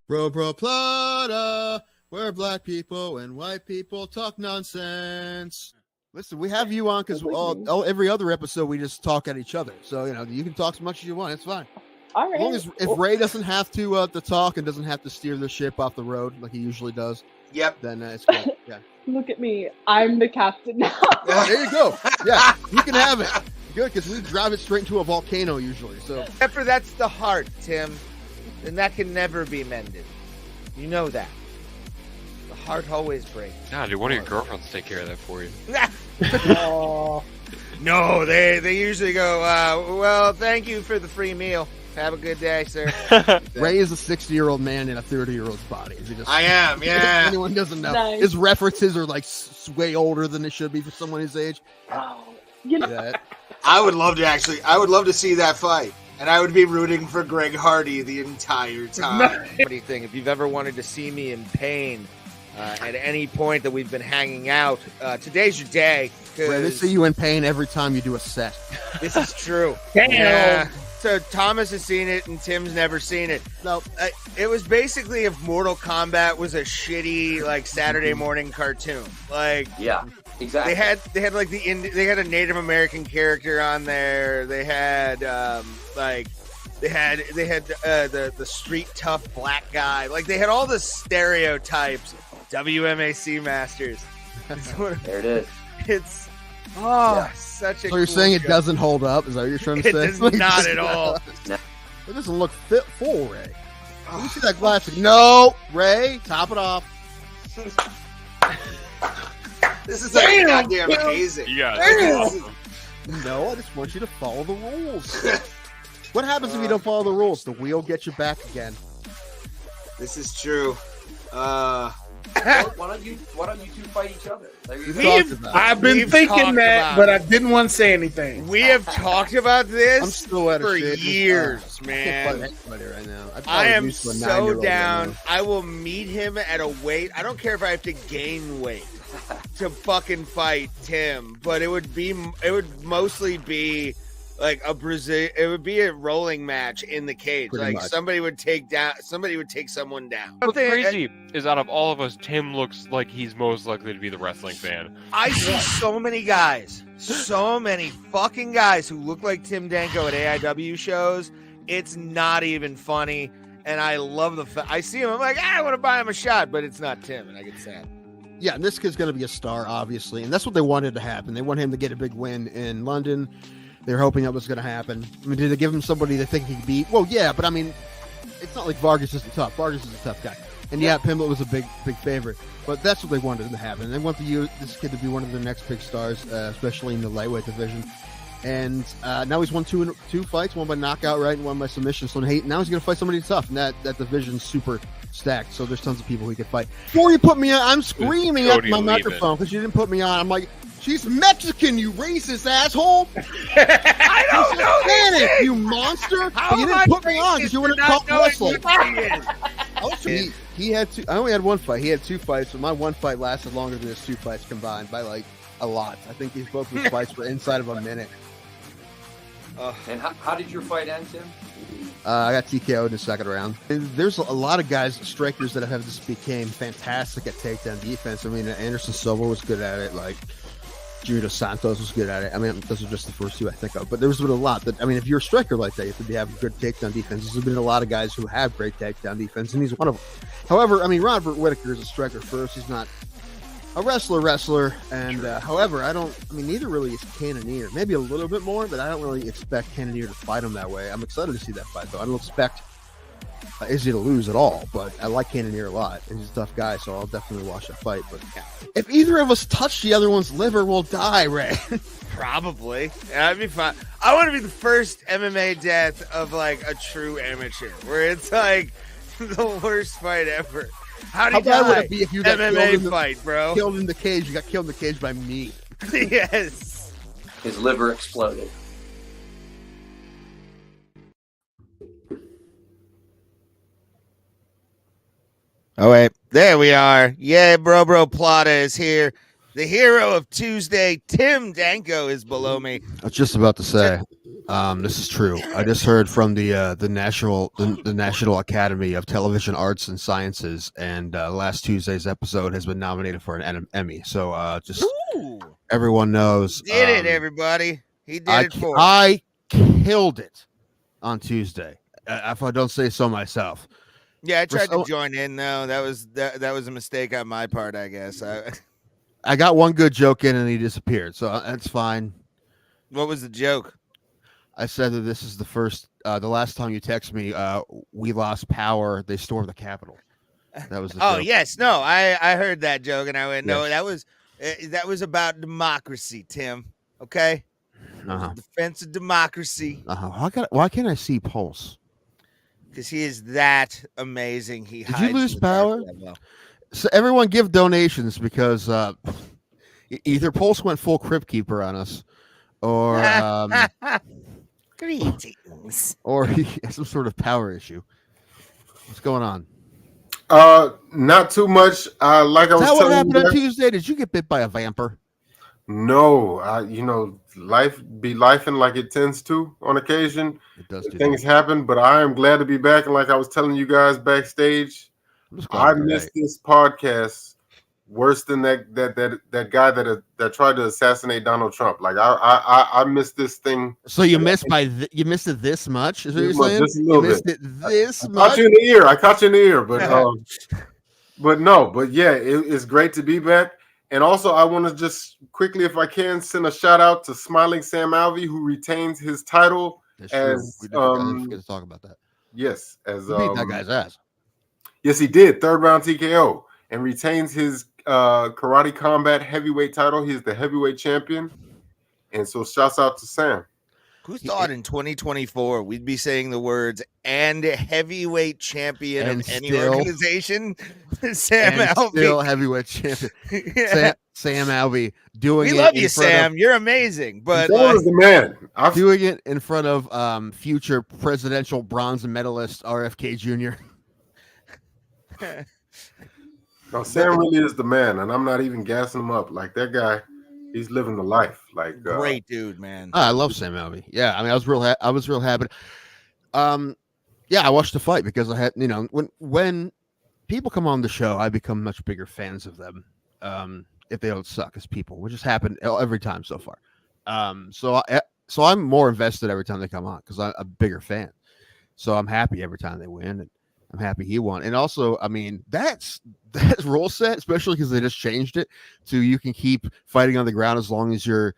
Bro Plata, where black people and white people talk nonsense. Listen, we have you on because every other episode we just talk at each other. So, you can talk as much as you want. It's fine. All right. As long as if Ray doesn't have to talk and doesn't have to steer the ship off the road like he usually does. Yep. Then it's good. Yeah. Look at me. I'm the captain now. There you go. Yeah, you can have it. Good, because we drive it straight into a volcano usually. So Except for that's the heart, Tim. And that can never be mended. You know that. The heart always breaks. Nah, dude, one of your girlfriends take care of that for you. Oh. No, they usually go, well, thank you for the free meal. Have a good day, sir. Ray is a 60-year-old man in a 30-year-old's body. I am, yeah. If anyone doesn't know. Nice. His references are like way older than they should be for someone his age. Oh, you know, Yeah. I would love to see that fight. And I would be rooting for Greg Hardy the entire time. Funny thing, if you've ever wanted to see me in pain at any point that we've been hanging out, today's your day. Ray, they see you in pain every time you do a set. This is true. Damn. Yeah. So Thomas has seen it and Tim's never seen it. No, It was basically if Mortal Kombat was a shitty like Saturday morning cartoon. Like Yeah, exactly. they had like they had a Native American character on there. They had they had the street tough black guy. Like they had all the stereotypes. WMAC masters. There it is. It's such a. so you're cool saying it show. doesn't hold up? Is that what you're trying to It say? does not at all. It doesn't look fit full, Ray. Let me see that glass. No, Ray, top it off. This is like goddamn amazing. Yeah. No, I just want you to follow the rules. What happens if you don't follow the rules? The wheel gets you back again. This is true. Why don't you two fight each other? There you go. I've been We've thinking talked that, about but it. I didn't want to say anything. We have talked about this I'm still at a for stage. years, I man. can't fight anybody right now. I'd I probably am lose to a so 9-year-old right down. now. I will meet him at a weight. I don't care if I have to gain weight to fucking fight Tim, but it would mostly be like it would be a rolling match in the cage. Pretty like much. somebody would take someone down. What's crazy is out of all of us, Tim looks like he's most likely to be the wrestling fan. I see so many fucking guys who look like Tim Danko at AIW shows. It's not even funny. And I love I see him, I'm like, I want to buy him a shot, but it's not Tim, and I get sad. Yeah, and this kid's going to be a star, obviously. And that's what they wanted to happen. They want him to get a big win in London. They're hoping that was going to happen. I mean, did they give him somebody they think he could beat? Well, yeah, but I mean, it's not like Vargas isn't tough. Vargas is a tough guy. And yeah, Pimblett was a big favorite. But that's what they wanted to happen. They want this kid to be one of their next big stars, especially in the lightweight division. And now he's won two fights, one by knockout, right, and one by submission. So now he's going to fight somebody tough. And that division's super stacked. So there's tons of people he could fight. Before you put me on, I'm screaming at Cody my Lehman. microphone because you didn't put me on. I'm like, she's Mexican, you racist asshole. I don't know Spanish, you monster. How You am didn't I put me on because you were not not knowing wrestling. He had two. I only had one fight. He had two fights, but my one fight lasted longer than his two fights combined by like a lot. I think these both of his fights were inside of a minute. And how did your fight end, Tim? I got TKO'd in the second round. And there's a lot of guys, strikers that have just became fantastic at takedown defense. I mean, Anderson Silva was good at it. Like Junior Dos Santos was good at it. I mean, those are just the first two I think of. But there's been a lot that, I mean, if you're a striker like that, you have to have good takedown defense. There's been a lot of guys who have great takedown defense, and he's one of them. However, I mean, Robert Whittaker is a striker first. He's not a wrestler. And however, neither really is Cannonier. Maybe a little bit more, but I don't really expect Cannonier to fight him that way. I'm excited to see that fight, though. I don't expect Izzy to lose at all, but I like Cannonier a lot. He's a tough guy, so I'll definitely watch that fight. But if either of us touch the other one's liver, we'll die, Ray. Probably. That'd be fun. I want to be the first MMA death of like a true amateur, where it's like the worst fight ever. How bad would it be if you got MMA fight, bro? Killed in the cage. You got killed in the cage by me. Yes. His liver exploded. Oh, wait. There we are. Yeah, Bro Plata is here. The hero of Tuesday, Tim Danko, is below me. I was just about to say. This is true. I just heard from the National Academy of Television Arts and Sciences, and last Tuesday's episode has been nominated for an Emmy. So just Ooh, everyone knows. did it, everybody? He did I it for us. I killed it on Tuesday. If I don't say so myself. Yeah, I tried so- to join in though. That was a mistake on my part, I guess. I got one good joke in and he disappeared, so that's fine. What was the joke? I said that this is the last time you text me, we lost power. They stormed the Capitol. That was the Oh joke. yes, no, I heard that joke and I went, no, Yes. that was about democracy, Tim. Okay, Uh-huh. defense of democracy. Why can't I see Pulse? Because he is that amazing. He Did you hides lose in the dark power? level. So everyone give donations because either Pulse went full Crypt Keeper on us, or Greetings. or he has some sort of power issue. What's going on? Not too much. Like I Is was that what telling happened you on guys, Tuesday? Did you get bit by a vamper? no, life be lifing like it tends to on occasion. It does do Things that. happen, but I am glad to be back. And like I was telling you guys backstage, I'm just glad I you're missed right. this podcast worse than that guy that tried to assassinate Donald Trump. Like I missed this thing. So you missed you missed it this much? Is what you're This much, saying? just a You little missed bit. it this I much? caught you in the ear. But yeah, it's great to be back. And also, I want to just quickly, if I can, send a shout out to Smiling Sam Alvey, who retains his title That's as true. I didn't forget to talk about that. yes, as You beat that guy's ass. yes, he did, third round TKO, and retains his Karate Combat heavyweight title. He's the heavyweight champion, and so shouts out to Sam. Who thought in 2024 we'd be saying the words "and heavyweight champion And of any still- organization"? Sam And Alvey. still heavyweight champion. Yeah. Sam Alvey doing We it love in you, front Sam. You're amazing, but Sam is the man. doing it in front of future presidential bronze medalist RFK Jr. No, Sam really is the man, and I'm not even gassing him up. Like that guy, he's living the life. Like great dude, man. I love Sam Alvey. Yeah, I mean, I was real happy. Yeah, I watched the fight because I had, when people come on the show, I become much bigger fans of them. If they don't suck as people, which has happened every time so far. So I'm more invested every time they come on because I'm a bigger fan. So I'm happy every time they win, and I'm happy he won. And also, I mean, that rule set, especially because they just changed it to you can keep fighting on the ground as long as you're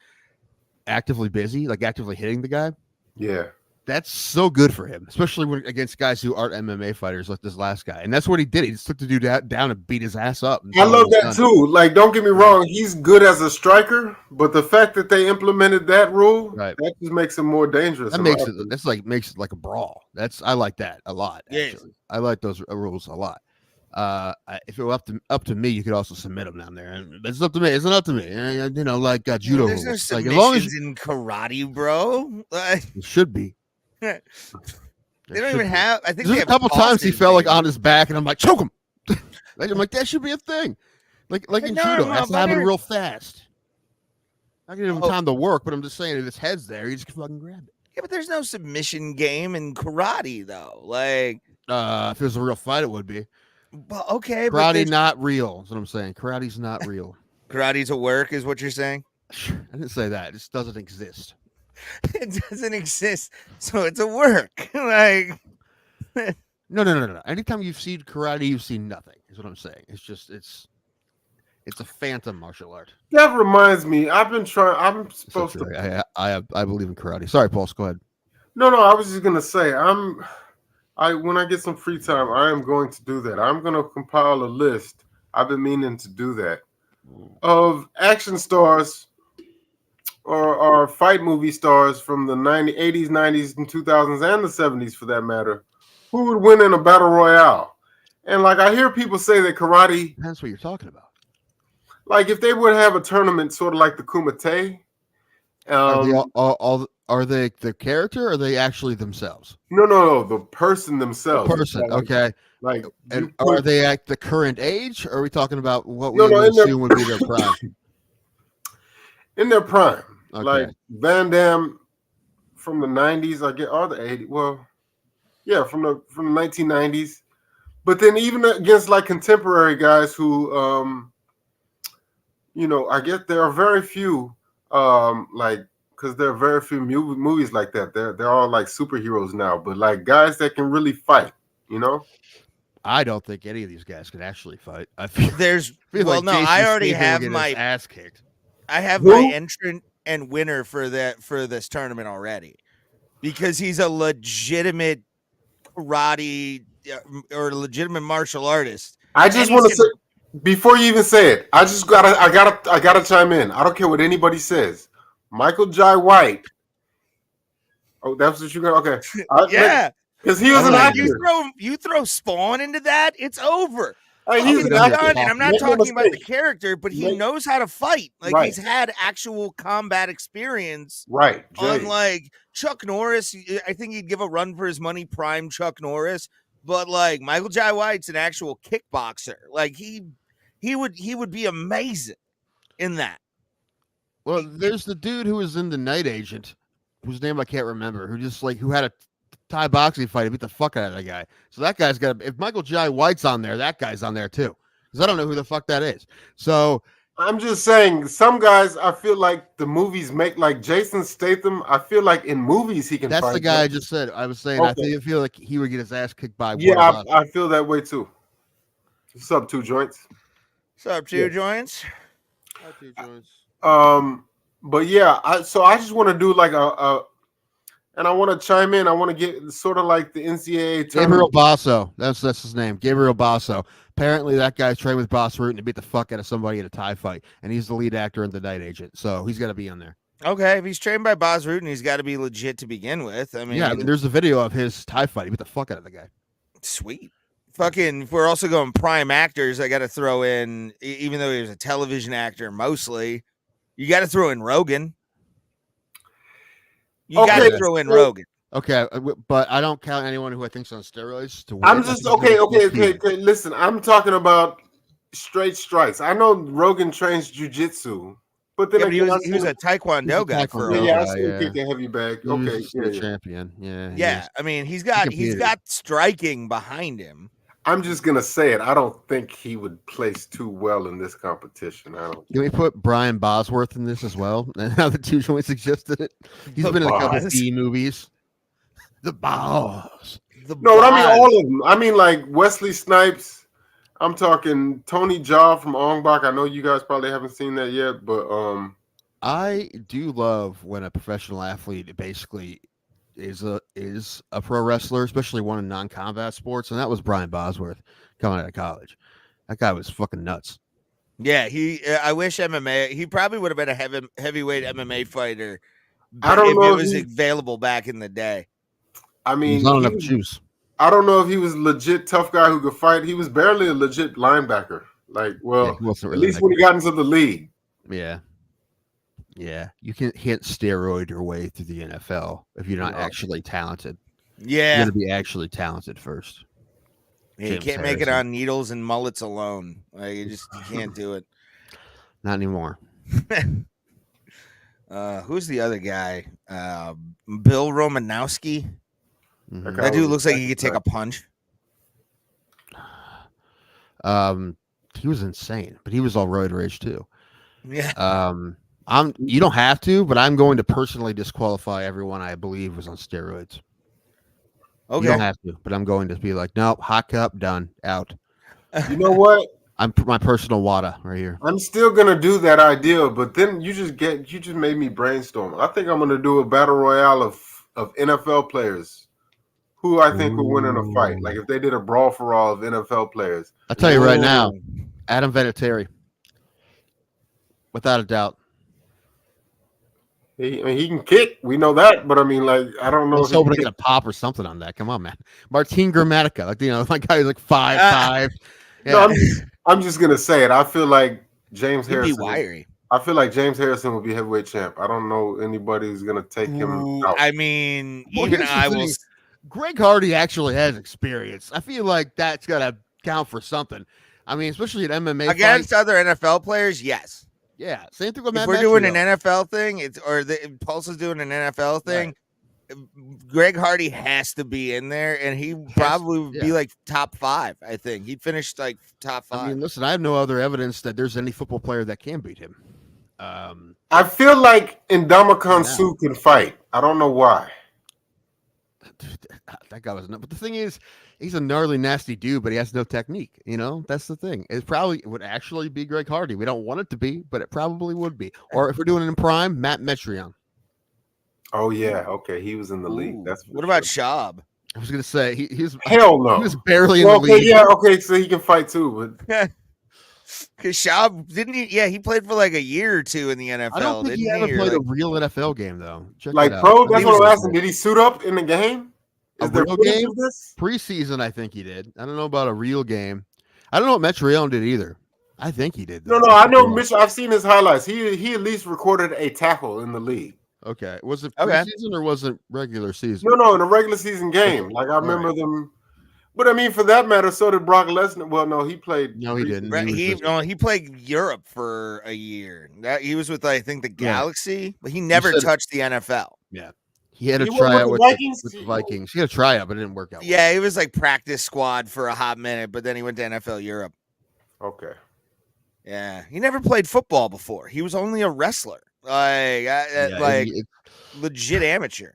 actively busy, like actively hitting the guy. yeah. That's so good for him, especially when against guys who aren't MMA fighters like this last guy. And that's what he did. He just took the dude down and beat his ass up. I love that too. Like, don't get me wrong, he's good as a striker, but the fact that they implemented that rule, Right. that just makes him more dangerous. That makes it like a brawl. I like that a lot. Yes. Actually, I like those rules a lot. If it were up to me, you could also submit them down there. And it's up to me. It's not up to me. Like judo There's no rules. Like as long as submissions in karate, bro. Like, it should be. they There don't should even be. have. I think There's they a have couple times he Austin fell like things. on his back, and I'm like, choke him. I'm like, that should be a thing. Like in No, judo, that's happening motherfucker. real fast. I can give him Oh. time to work, but I'm just saying if his head's there, you just fucking grab it. Yeah, but there's no submission game in karate though. Like, If it was a real fight, it would be. well, okay, but Karate there's- not real. Is what I'm saying. Karate's not real. karate's a work, is what you're saying. I didn't say that. It just doesn't exist. It doesn't exist, so it's a work. Like, No. Anytime you've seen karate, you've seen nothing. Is what I'm saying. It's just it's a phantom martial art. That reminds me, I'm supposed So to. I believe in karate. Sorry, Paul. Go ahead. No, I was just gonna say, when I get some free time, I am going to do that. I'm gonna compile a list. I've been meaning to do that of action stars or fight movie stars from the 80s, 90s, and 2000s, and the 70s for that matter, who would win in a battle royale. And like I hear people say that karate, Depends what you're talking about. like if they would have a tournament sort of like the Kumite. Are they the character or are they actually themselves? No, the person themselves. The person, Like, okay. Like, And you put- are they at the current age? Or are we talking about what we No, would in their- assume would be their prime? in their prime, Okay. like Van Damme from the 90s, I get all the 80s. Well, yeah, from the 1990s. But then even against like contemporary guys who I guess there are very few like because there are very few movies like that. They're all like superheroes now, but like guys that can really fight, you know? I don't think any of these guys can actually fight. I feel There's feel well, like no, Jason I already Statham will have get his my ass kicked. my entrant and winner for this tournament already, because he's a legitimate karate or legitimate martial artist. I just And want to he's say before you even say it, I gotta chime in. I don't care what anybody says. Michael Jai White. Oh, that's what you got. Okay, Yeah, because he was an like actor. you throw Spawn into that, it's over. Hey, he's Fucking an actor. done. And I'm not Make no talking about the mistake. character, but he Make- knows how to fight. Like Right. he's had actual combat experience. Right, Jay. Unlike Chuck Norris, I think he'd give a run for his money, prime Chuck Norris. But like Michael Jai White's an actual kickboxer. Like he would be amazing in that. Well, there's the dude who was in The Night Agent, whose name I can't remember, who had a Thai boxing fight and beat the fuck out of that guy. So that guy's got. If Michael Jai White's on there, that guy's on there too. Because I don't know who the fuck that is. So I'm just saying, some guys, I feel like the movies make like Jason Statham. I feel like in movies he can. that's fight the guy I better. just said. I was saying Okay. I feel like he would get his ass kicked by. Yeah, one of us. I feel that way too. What's up, Two Joints? What's up, Two Joints? But yeah, I just want to do like and I want to chime in. I want to get sort of like the NCAA Gabriel tournament. Basso. That's his name. Gabriel Basso. Apparently, that guy's trained with Boss Root and beat the fuck out of somebody in a Thai fight, and he's the lead actor in The Night Agent, so he's got to be on there. Okay, if he's trained by Boz Rutan, he's got to be legit to begin with. I mean, There's a video of his Thai fight. He beat the fuck out of the guy. Sweet. Fucking, if we're also going prime actors, I got to throw in, even though he was a television actor mostly, you got to throw in Rogan. You got to throw in Rogan. Okay, but I don't count anyone who I think's on steroids to win. I'm just okay. Listen, I'm talking about straight strikes. I know Rogan trains jujitsu, but then he was a Taekwondo guy for a while. I see him kicking heavy bag. Okay, champion. Yeah. I mean, he's got striking behind him. I'm just gonna say it. I don't think he would place too well in this competition. I don't. Can we put Brian Bosworth in this as well? And how the Two Joints existed it? He's been in a couple of B movies. The Boss. No, I mean all of them. I mean like Wesley Snipes. I'm talking Tony Jaa from Ong Bak. I know you guys probably haven't seen that yet, but I do love when a professional athlete basically is a pro wrestler, especially one in non-combat sports, and that was Brian Bosworth coming out of college. That guy was fucking nuts. Yeah, I wish MMA. He probably would have been a heavyweight MMA fighter. I don't know if it was available back in the day. I mean, not enough juice. I don't know if he was a legit tough guy who could fight. He was barely a legit linebacker. Like, well, at least when he got into the league. Yeah. Yeah. You can't steroid your way through the NFL if you're not actually talented. Yeah. You got to be actually talented first. Yeah, you can't make it on needles and mullets alone. Like you can't do it. Not anymore. Who's the other guy? Bill Romanowski. Mm-hmm. That dude looks like he could take a punch. He was insane, but he was all roid rage too. Yeah. You don't have to, but I'm going to personally disqualify everyone I believe was on steroids. Okay. You don't have to, but I'm going to be like, nope, hot cup, done, out. You know what? I'm my personal WADA right here. I'm still gonna do that idea, but then you just made me brainstorm. I think I'm gonna do a battle royale of NFL players who I think will win in a fight. Like if they did a brawl for all of NFL players. I'll tell you right now, Adam Vinatieri, without a doubt. He can kick. We know that, but I mean, like, I don't know. I was hoping to get a pop or something on that. Come on, man. Martin Gramatica, my guy is like 5'5". Yeah. No, I'm just gonna say it. I feel like James Harrison. Be wiry. I feel like James Harrison will be heavyweight champ. I don't know anybody who's gonna take him out. I mean, Well, even I will. Greg Hardy actually has experience. I feel like that's gotta count for something. I mean, especially at MMA Against other NFL players, yes. Yeah, same thing with If Matt we're doing an Metrio. NFL thing, or the Pulse is doing an NFL thing, Greg Hardy has to be in there, and he probably would be like top 5. I think he'd finish like top 5. I mean, listen, I have no other evidence that there's any football player that can beat him. I feel like Ndamukong Suh can fight. I don't know why. That guy was not. But the thing is, he's a gnarly, nasty dude, but he has no technique. You know, that's the thing. It probably would actually be Greg Hardy. We don't want it to be, but it probably would be. Or if we're doing it in prime, Matt Metrion. Oh yeah, okay, he was in the league. That's what about Schaub? I was gonna say he was hell no. He was barely in the league. Okay, yeah, okay, so he can fight too, but. Because Schaub didn't he? Yeah, he played for like a year or 2 in the NFL. I don't think he ever played a real NFL game though. Check like pro, that's what I'm asking. Did he suit up in the game? Is there a real game? Preseason, I think he did. I don't know about a real game. I don't know what Metrion did either. I think he did. Though. No, I know Mitch. I've seen his highlights. He at least recorded a tackle in the league. Okay, was it preseason or was it regular season? No, in a regular season game. Like I remember them. But I mean, for that matter, so did Brock Lesnar. Well, no, he played. No, he didn't. He played Europe for a year. He was with, I think, the Galaxy, but he never touched the NFL. Yeah, he had a tryout with the Vikings. He had a tryout, but it didn't work out. Yeah, he was like practice squad for a hot minute, but then he went to NFL Europe. Okay. Yeah, he never played football before. He was only a wrestler, legit amateur.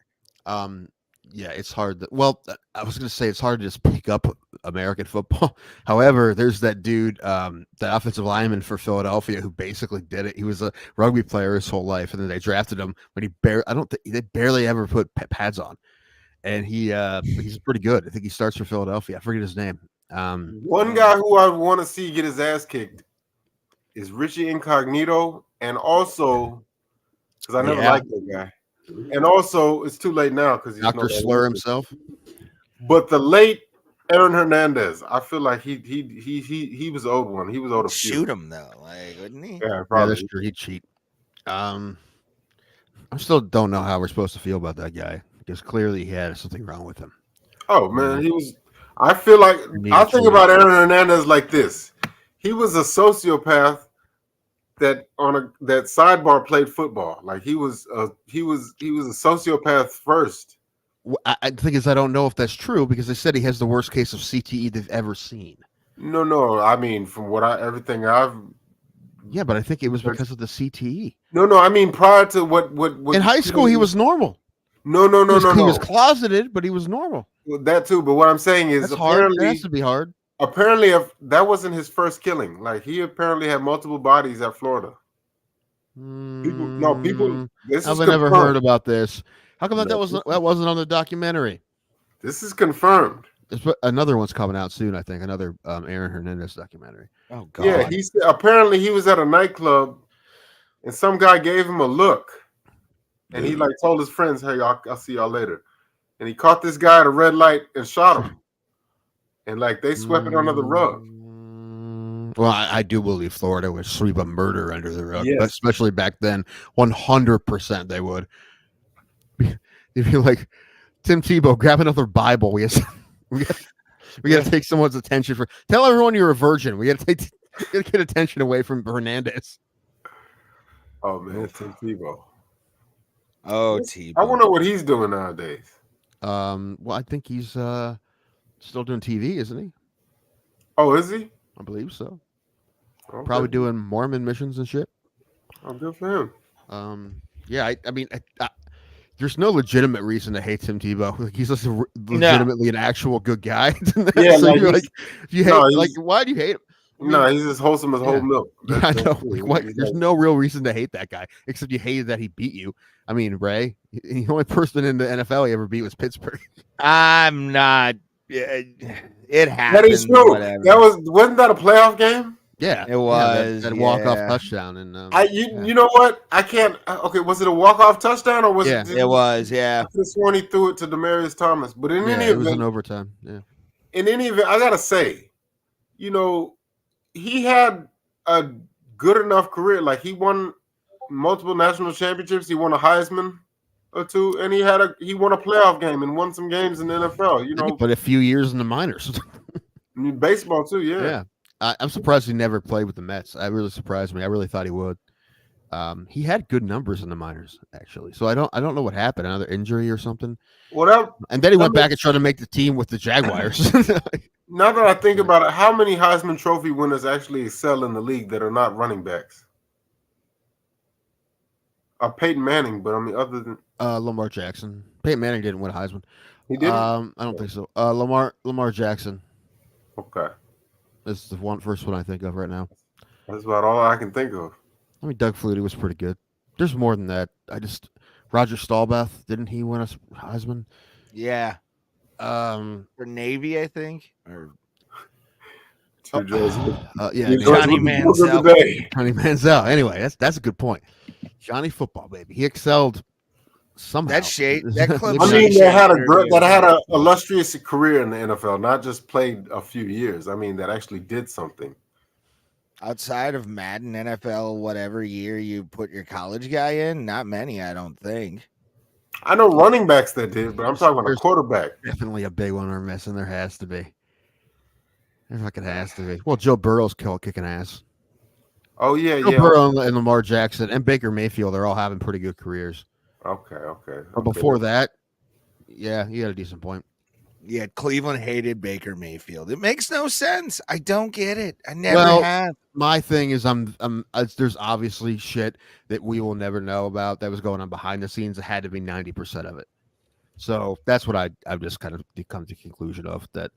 Yeah, it's hard. I was going to say it's hard to just pick up American football. However, there's that dude, the offensive lineman for Philadelphia, who basically did it. He was a rugby player his whole life, and then they drafted him, but they barely ever put pads on, and he's pretty good. I think he starts for Philadelphia. I forget his name. One guy who I want to see get his ass kicked is Richie Incognito, and also because I never liked that guy. And also, it's too late now because he's Dr. Slur himself. But the late Aaron Hernandez, I feel like he was the old one. He was old. Shoot him though, wouldn't he? Yeah, probably. Yeah, that's true. He'd cheat. I still don't know how we're supposed to feel about that guy because clearly he had something wrong with him. Oh man, he was. I feel like I think about Aaron Hernandez like this. He was a sociopath that sidebar played football. Like he was a sociopath first. I think I don't know if that's true because they said he has the worst case of CTE they've ever seen. No. I mean, from everything I've. Yeah, but I think it was because of the CTE. No. I mean, prior to what in high school he was normal. No. He was closeted, but he was normal. Well, that too. But what I'm saying is, that's hard. That has to be hard. Apparently, that wasn't his first killing. Like he apparently had multiple bodies at Florida. People. I've never heard about this. How come that wasn't on the documentary? This is confirmed. Another one's coming out soon. I think another Aaron Hernandez documentary. Oh God! Yeah, apparently he was at a nightclub, and some guy gave him a look, and he told his friends, "Hey, I'll see y'all later." And he caught this guy at a red light and shot him. And they swept it under the rug. Well, I do believe Florida would sweep a murder under the rug, but especially back then, 100% they would. If you're like Tim Tebow, grab another Bible. We got to take someone's attention tell everyone you're a virgin. We got to get attention away from Hernandez. Oh man, Tim Tebow. Oh, Tebow. I wonder what he's doing nowadays. Well, I think he's still doing TV, isn't he? Oh, is he? I believe so. Okay. Probably doing Mormon missions and shit. Oh, good for him. Yeah, I mean, there's no legitimate reason to hate Tim Tebow. He's just legitimately an actual good guy. Yeah, so why do you hate him? No, he's as wholesome as whole milk. I know. There's no real reason to hate that guy, except you hated that he beat you. I mean, Ray, the only person in the NFL he ever beat was Pittsburgh. I'm not. It happened. That is true. Whatever. Wasn't that a playoff game? Yeah, it was. That walk-off touchdown. And you know what? I can't. Okay, was it a walk-off touchdown or was it? It was. Yeah. I could have sworn he threw it to Demaryius Thomas, but in any event, it was in overtime. Yeah. In any event, I gotta say, he had a good enough career. Like he won multiple national championships. He won a Heisman or two, and he won a playoff game and won some games in the NFL. But a few years in the minors. Baseball too. Yeah. Yeah. I'm surprised he never played with the Mets. That really surprised me. I really thought he would. He had good numbers in the minors, actually. So I don't know what happened, another injury or something. Well, and then he went back and tried to make the team with the Jaguars. now that I think about it, how many Heisman Trophy winners actually excel in the league that are not running backs? Peyton Manning, but I mean, other than Lamar Jackson. Peyton Manning didn't win a Heisman. he didn't. I don't think so. Lamar Jackson Okay, is the first one I think of right now. that's about all I can think of. I mean, Doug Flutie was pretty good. There's more than that. Roger Staubach, didn't he win a Heisman? Yeah, for Navy, I think. Or Yeah, Johnny Manziel. Johnny Manziel. Anyway, that's a good point. Johnny Football, baby. He excelled somehow. That clip. I mean, that had a illustrious career in the NFL, not just played a few years. I mean, that actually did something. Outside of Madden, NFL, whatever year you put your college guy in, not many, I don't think. I know running backs that did, but I'm talking about a quarterback. Definitely a big one we're missing. There has to be. There fucking has to be. Well, Joe Burrow's kicking ass. Oh, yeah, Joe Burrow and Lamar Jackson and Baker Mayfield, they're all having pretty good careers. Okay. But before that, yeah, you got a decent point. Yeah, Cleveland hated Baker Mayfield. It makes no sense. I don't get it. I never have. My thing is, there's obviously shit that we will never know about that was going on behind the scenes. It had to be 90% of it. So that's what I've just kind of come to the conclusion of, that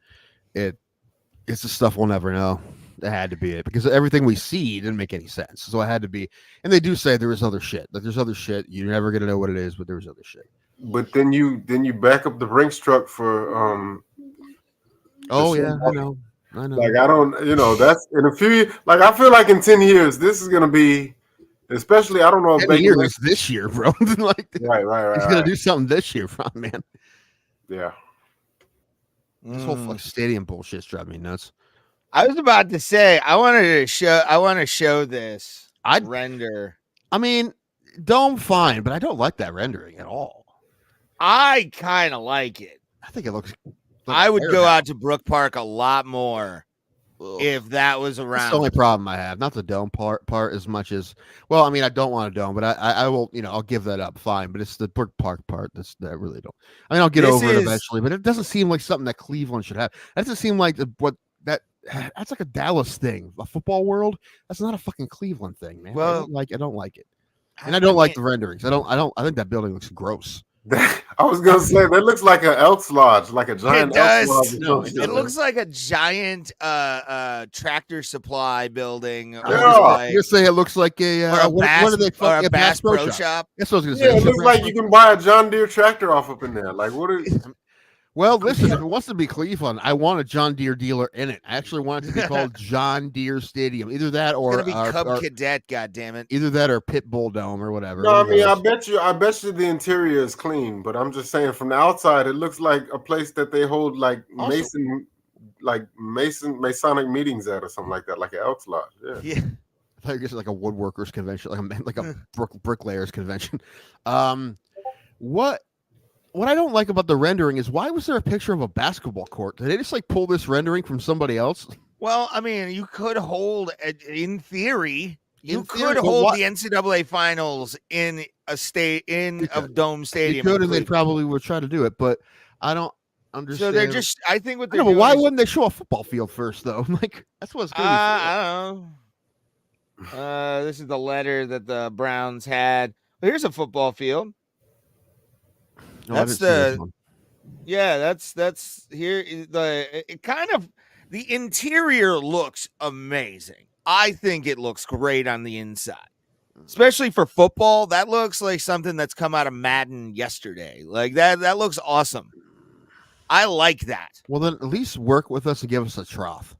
it's the stuff we'll never know. That had to be it, because everything we see didn't make any sense. So it had to be. And they do say there was other shit. That there's other shit. You're never gonna know what it is, but there was other shit. But then you back up the Brinks truck for Oh yeah, I know. Like I don't, that's in a few. Like I feel like in 10 years, this is gonna be, especially I don't know if 10 years this year, bro. Like right. He's gonna do something this year, man. Yeah. This whole fucking stadium bullshit's driving me nuts. I was about to say I want to show this render. I mean, dome fine, but I don't like that rendering at all. I kind of like it. I think it looks. I would go out to Brook Park a lot more if that was around. That's the only problem I have. Not the dome part as much as. Well, I mean, I don't want a dome, but I will. I'll give that up. Fine, but it's the Brook Park part that I really don't. I mean, I'll get over it eventually, but it doesn't seem like something that Cleveland should have. That doesn't seem like that's like a Dallas thing, a football world. That's not a fucking Cleveland thing, man. Well, I don't like it, and I don't like the renderings. I think that building looks gross. I was gonna say that looks like an Elks Lodge, like a giant Elks Lodge. No, it looks like a giant Tractor Supply building. You're saying it looks like a Bass Pro Shop. That's what I was gonna say. Yeah, it looks like you can buy a John Deere tractor off up in there. Like what? Well, listen, if it wants to be Cleveland, I want a John Deere dealer in it. I actually want it to be called John Deere Stadium. Either that or it's gonna be Cub Cadet, goddammit. Either that or Pitbull Dome or whatever. No, I mean, I bet you the interior is clean, but I'm just saying from the outside, it looks like a place that they hold like Masonic meetings at or something like that, like an Elks Lodge. Yeah. I thought it was like a woodworkers convention, like a bricklayers convention. What I don't like about the rendering is, why was there a picture of a basketball court? Did they just like pull this rendering from somebody else? Well, I mean, you could hold, in theory, the NCAA finals in a dome stadium. You could, and they probably would try to do it, but I don't understand. So they're just, I think what they're doing. But why wouldn't they show a football field first, though? Like that's what it's going to be. I don't know. This is the letter that the Browns had. Well, here's a football field. That's here. It kind of, the interior looks amazing. I think it looks great on the inside, especially for football. That looks like something that's come out of Madden yesterday. Like that looks awesome. I like that. Well, then at least work with us and give us a trough.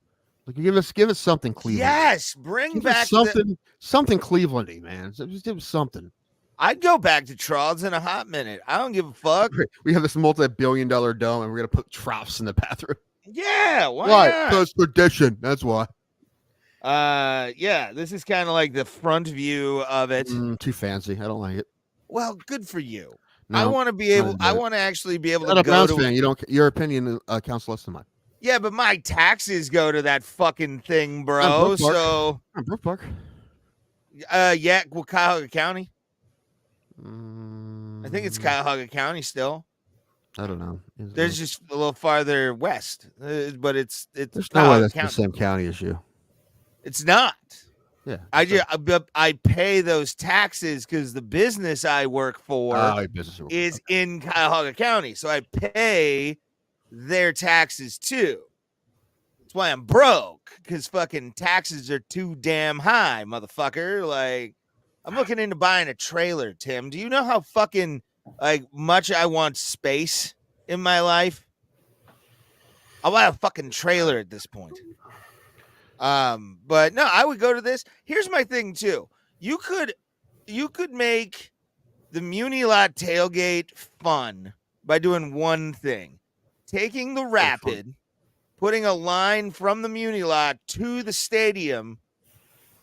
Like give us something Cleveland. Yes, bring back something Clevelandy, man. Just give us something. I'd go back to Charles in a hot minute. I don't give a fuck. We have this multi-billion-dollar dome, and we're gonna put troughs in the bathroom. Yeah, why not? Because tradition. That's why. Yeah, this is kind of like the front view of it. Too fancy. I don't like it. Well, good for you. No, I want to be able. I want to actually be able to go Browns fan. You don't. Your opinion counts less than mine. Yeah, but my taxes go to that fucking thing, bro. So Brook Park. Yeah, well, Cuyahoga County. I think it's Mm, Cuyahoga County still. I don't know. There's just a little farther west, but it's There's no way Cuyahoga that's the County. same county as you. It's not. Yeah. I pay those taxes because the business I work for is in Cuyahoga County, so I pay their taxes too. That's why I'm broke, because fucking taxes are too damn high, motherfucker. Like, I'm looking into buying a trailer, Tim. Do you know how fucking much I want space in my life? I'll buy a fucking trailer at this point. But no, I would go to this. Here's my thing too. You could make the Muni Lot tailgate fun by doing one thing: taking the Rapid, putting a line from the Muni Lot to the stadium,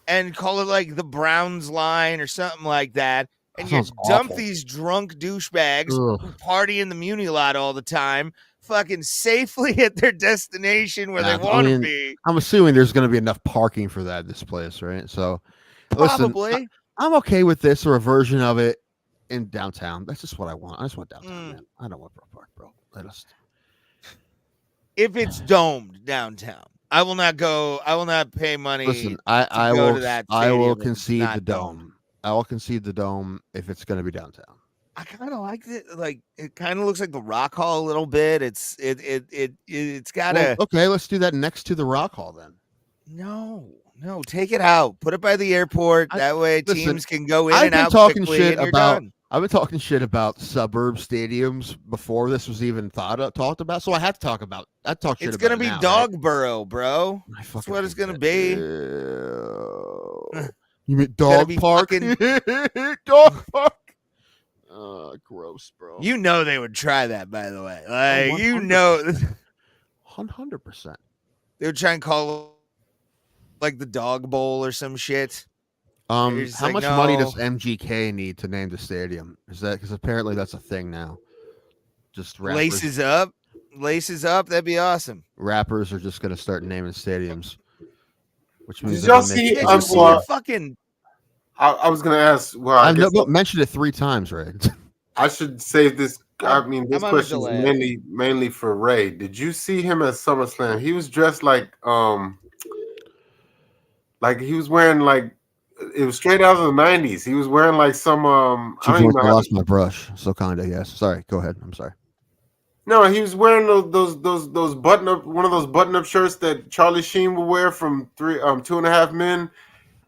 and call it like the Browns line or something like that. And you dump these drunk douchebags who party in the Muni Lot all the time, fucking safely at their destination where they want to be. I'm assuming there's going to be enough parking for that in this place, right? So, probably. Listen, I'm okay with this or a version of it in downtown. That's just what I want. I just want downtown, man. I don't want Bro Park, bro. If it's domed downtown, I will not go. I will not pay money. Listen, I go will. to that I will stadium concede the dome. I will concede the dome if it's going to be downtown. I kind of like it. Like, it kind of looks like the Rock Hall a little bit. It's got a. Okay, let's do that next to the Rock Hall then. No, take it out. Put it by the airport. That way, teams can go in and out quickly. I've been talking shit about suburb stadiums before this was even talked about. So I have to talk about. It's gonna be Dogborough, bro. That's what it's gonna be. You mean Dog Park? Dog Park. Gross, bro. You know they would try that, by the way. Like, 100%. They would try and call like the Dog Bowl or some shit. How much money does MGK need to name the stadium? Is that because apparently that's a thing now? Just rappers. Laces up. That'd be awesome. Rappers are just gonna start naming stadiums. Which means did y'all see? Fucking. I was gonna ask. Well, I've mentioned it 3 times, right? I should save this. I mean, this question is mainly for Ray. Did you see him at SummerSlam? He was dressed like he was wearing like it was straight out of the '90s. He was wearing like some I lost my brush. So kinda, yes. Sorry. Go ahead. I'm sorry. No, he was wearing those button up one of those button up shirts that Charlie Sheen would wear from 2.5 Men,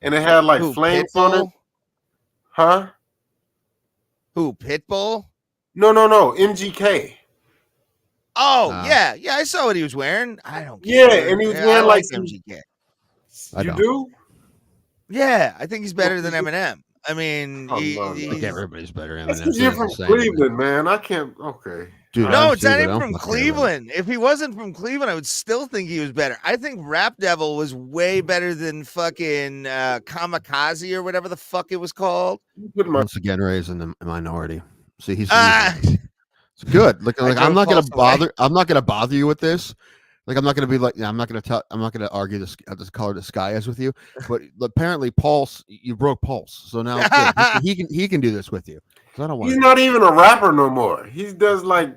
and it had like flames on it. Huh? Who, Pitbull? No, MGK. Oh, yeah, I saw what he was wearing. I don't care. Yeah, and he was wearing like MGK. You do? Yeah, I think he's better than Eminem. I mean, everybody's better than Eminem. You're from Cleveland, man. I can't. Okay. Dude, no, it's not even from Cleveland. If he wasn't from Cleveland, I would still think he was better. I think Rap Devil was way better than fucking Kamikaze or whatever the fuck it was called. Once again, Ray's in the minority. See, he's it's good. Like I'm not gonna bother. I'm not gonna bother you with this. Like I'm not gonna be like, I'm not gonna argue this color the sky is with you. But apparently, Pulse, you broke Pulse, so now he can do this with you. I don't want. He's not even a rapper no more. He does like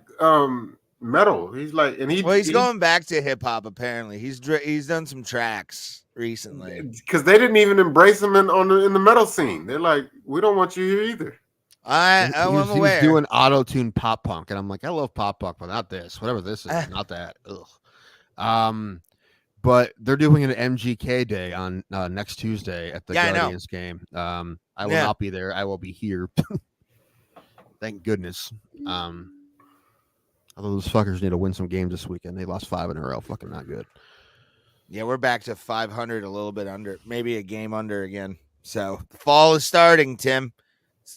metal. He's like, and he's going back to hip hop. Apparently, he's done some tracks recently because they didn't even embrace him in the metal scene. They're like, we don't want you here either. I'm aware. He was doing auto-tune pop punk, and I'm like, I love pop punk, but not this. Whatever this is, not that. Ugh. But they're doing an MGK day on next Tuesday at the Guardians game. I will not be there. I will be here. Thank goodness. Although those fuckers need to win some games this weekend. They lost 5 in a row. Fucking not good. Yeah, we're back to 500, a little bit under, maybe a game under again. So the fall is starting, Tim.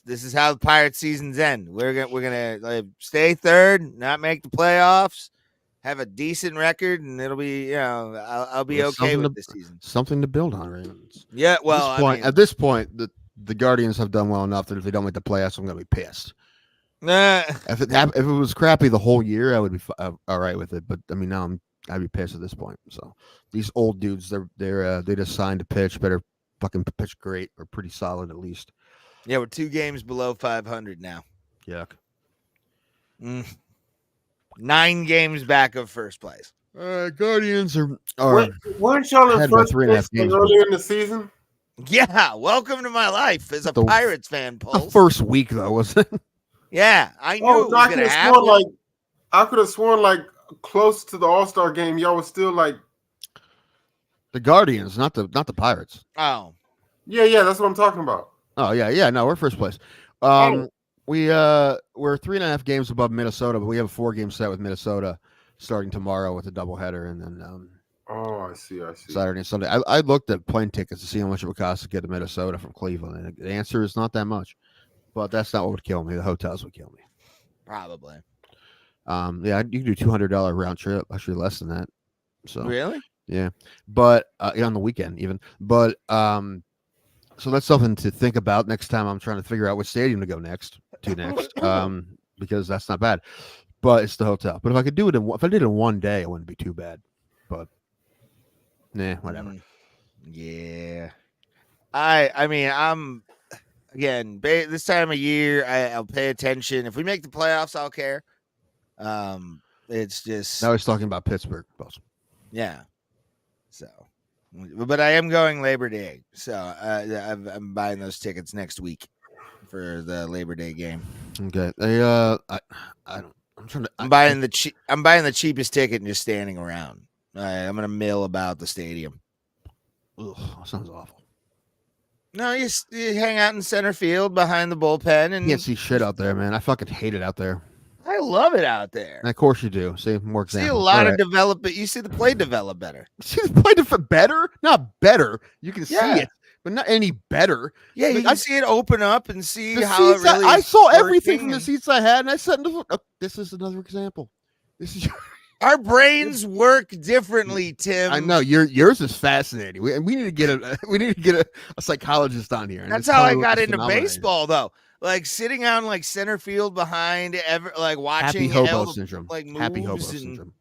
This is how the Pirate seasons end. We're gonna stay third, not make the playoffs, have a decent record, and it'll be I'll be okay with this season. Something to build on, Ravens. Yeah, well, at this point, the Guardians have done well enough that if they don't make the playoffs, I'm gonna be pissed. If it was crappy the whole year, I would be all right with it. But I mean, now I'd be pissed at this point. So these old dudes, they just signed to pitch, better fucking pitch great or pretty solid at least. Yeah, we're 2 games below 500 now. Yuck. 9 games back of first place. Guardians are Weren't y'all in ahead by first 3.5 place games, earlier in the season? Yeah, welcome to my life as a The- Pirates fan, the Pulse. first week though, wasn't it? Yeah, I knew Oh, it was I going could to have sworn happen. I could have sworn like close to the All-Star game, y'all was still like, The Guardians, not the Pirates. Oh, yeah, that's what I'm talking about. Oh yeah. No, we're first place. We're 3.5 games above Minnesota, but we have a 4-game set with Minnesota starting tomorrow with a doubleheader, and then Oh, I see. Saturday and Sunday. I looked at plane tickets to see how much it would cost to get to Minnesota from Cleveland, and the answer is not that much. But that's not what would kill me. The hotels would kill me. probably. Yeah, you can do $200 round trip. Actually, less than that. So Really? yeah, but on the weekend even. But so that's something to think about next time. I'm trying to figure out which stadium to go next. Because that's not bad. But it's the hotel. But if I could do it if I did it in one day, it wouldn't be too bad. But whatever. Yeah. I mean, I'm again this time of year. I'll pay attention. If we make the playoffs, I'll care. It's just Now he's talking about Pittsburgh. yeah. So, but I am going Labor Day, so I'm buying those tickets next week for the Labor Day game. Okay. I don't. I'm trying to. I'm buying the cheapest ticket and just standing around. I'm gonna mill about the stadium. Ugh, sounds awful. No, you hang out in center field behind the bullpen, and You can't see shit out there, man. I fucking hate it out there. I love it out there. And of course you do. See more examples. See a lot of development. You see the play develop better. See the play better? Not better. You can see Yeah. it, but not any better. Yeah, you Like, can see it open up and see The how it seats really. I is saw everything from working the and- seats I had, and I said, "This is another example." This is. Our brains work differently, Tim. I know yours is fascinating. We need to get a psychologist on here. and That's just how tell I me what got the into phenomenon is. baseball, though. Like sitting out in like center field behind, watching Happy hobo all the, syndrome. like Happy hobo moves and syndrome.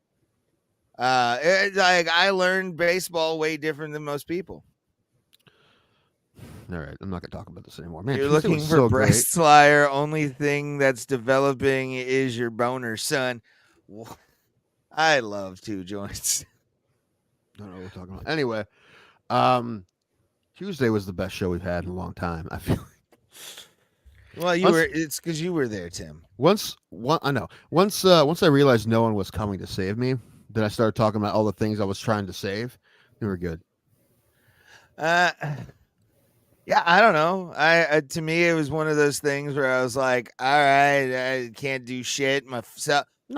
like I learned baseball way different than most people. All right, I'm not gonna talk about this anymore. Man, You're Tuesday looking was for so great. breast flyer. Only thing that's developing is your boner, son. I love 2 joints. I don't know what we're talking about. Anyway, Tuesday was the best show we've had in a long time. I feel. Well, it's because you were there, Tim. Once I realized no one was coming to save me, then I started talking about all the things I was trying to save. They were good. Yeah, I don't know. To me, it was one of those things where I was like, all right, I can't do shit. No,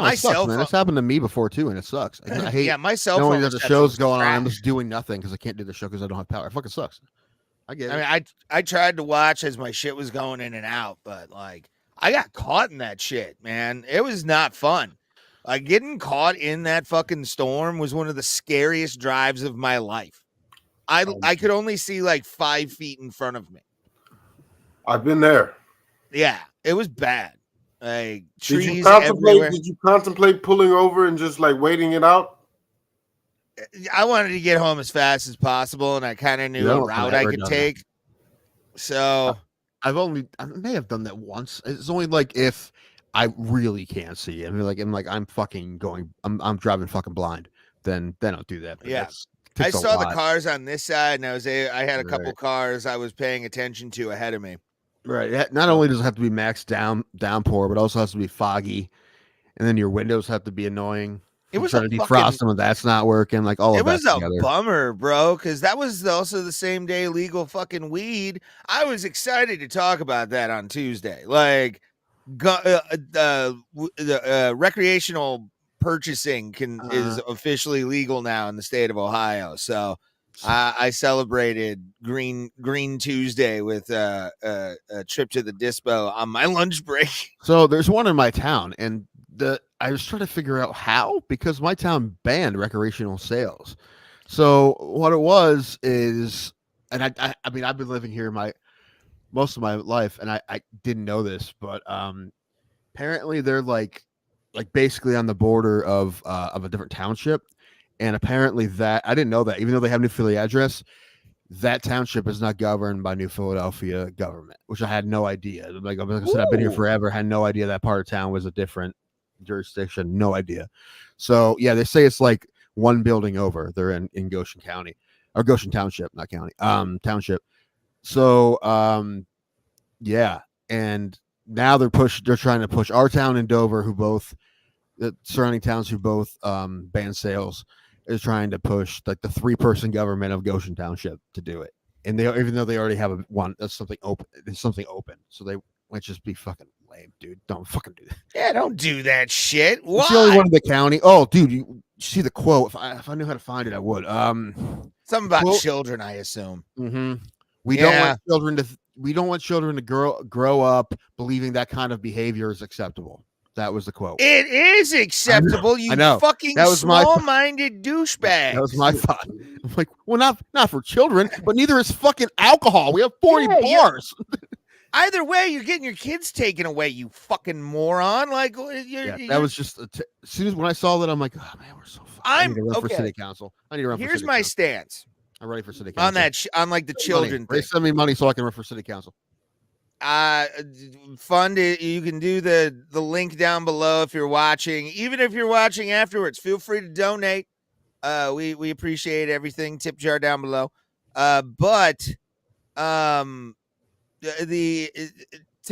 My it sucks, cell man. phone- It's happened to me before too, and it sucks. I hate yeah, my cell knowing phone that the reception show's was going on. I'm trash. just doing nothing because I can't do the show because I don't have power. It fucking sucks. I get it. I mean, I tried to watch as my shit was going in and out, but like I got caught in that shit, man. It was not fun. Like getting caught in that fucking storm was one of the scariest drives of my life. I could only see like 5 feet in front of me. I've been there. Yeah, it was bad. Like Did trees you everywhere. contemplate pulling over and just like waiting it out? I wanted to get home as fast as possible, and I kind of knew Yeah, a route I never could done take. So I may have done that once. It's only like if I really can't see. I mean, I'm fucking going. I'm driving fucking blind. Then I'll do that. But Yeah. takes I a saw the lot. cars on this side, and I had a couple Right. cars I was paying attention to ahead of me. Right. Not only does it have to be max downpour, but also has to be foggy, and then your windows have to be annoying. It was trying a to fucking- defrost them, and that's not working. Like all It of that was a together. bummer, bro, because that was also the same day legal fucking weed. I was excited to talk about that on Tuesday. Like, recreational purchasing is officially legal now in the state of Ohio. So I celebrated Green Tuesday with a trip to the dispo on my lunch break. So there's one in my town, and I was trying to figure out how, because my town banned recreational sales. So what it was is, and I mean, I've been living here most of my life, and I didn't know this, but apparently they're like basically on the border of a different township, and apparently that I didn't know that, even though they have New Philly address, that township is not governed by New Philadelphia government, which I had no idea. Like I said, I've been here forever, had no idea that part of town was a different jurisdiction, no idea. So yeah, they say it's like one building over. They're in Goshen County or Goshen Township, not county, township. So yeah, and now they're trying to push our town and Dover, who both the surrounding towns who both ban sales, is trying to push like the 3-person government of Goshen Township to do it. And they, even though they already have something open, so they might just be fucking lame, dude. Don't fucking do that. Yeah, don't do that shit. Why? It's the only one in the county. Oh, dude, you see the quote? If I knew how to find it, I would. Something about children, I assume. Mm-hmm. We don't want children to grow up believing that kind of behavior is acceptable. That was the quote. It is acceptable. I know. Fucking small-minded douchebag. That was my thought. I'm like, well, not for children, but neither is fucking alcohol. We have 40 bars. Either way, you're getting your kids taken away, you fucking moron. Like, that was just as soon as when I saw that, I'm like, oh man, we're so fucking. I need to run for city council. I need to run. Here's my stance. I'm ready for city council on that. On like the children thing. They send me money so I can run for city council. Fund it. You can do the link down below if you're watching. Even if you're watching afterwards, feel free to donate. We appreciate everything. Tip jar down below. But to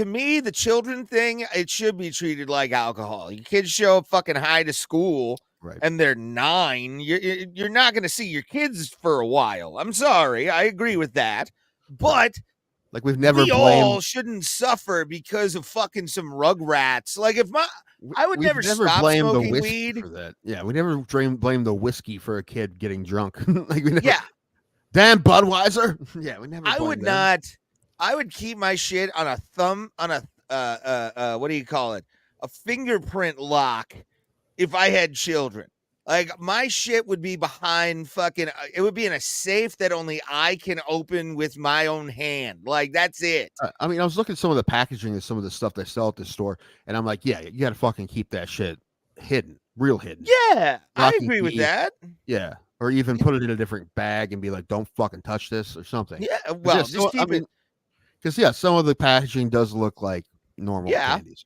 me, the children thing, it should be treated like alcohol. Your kids show up fucking high to school, right, and they're 9. You're not going to see your kids for a while. I'm sorry. I agree with that. But like we all shouldn't suffer because of fucking some rugrats. Like I would never stop blame smoking the weed for that. Yeah, we never blame the whiskey for a kid getting drunk. Like we never, damn Budweiser. Yeah, we never. I would them. Not. I would keep my shit on a what do you call it? A fingerprint lock if I had children. Like my shit would be behind fucking, it would be in a safe that only I can open with my own hand. Like that's it. I mean, I was looking at some of the packaging and some of the stuff they sell at the store, and I'm like, yeah, you got to fucking keep that shit hidden, real hidden. Yeah, I agree with that. Yeah. Or even put it in a different bag and be like, don't fucking touch this or something. Yeah. Well, just keep it. Because some of the packaging does look like normal candies.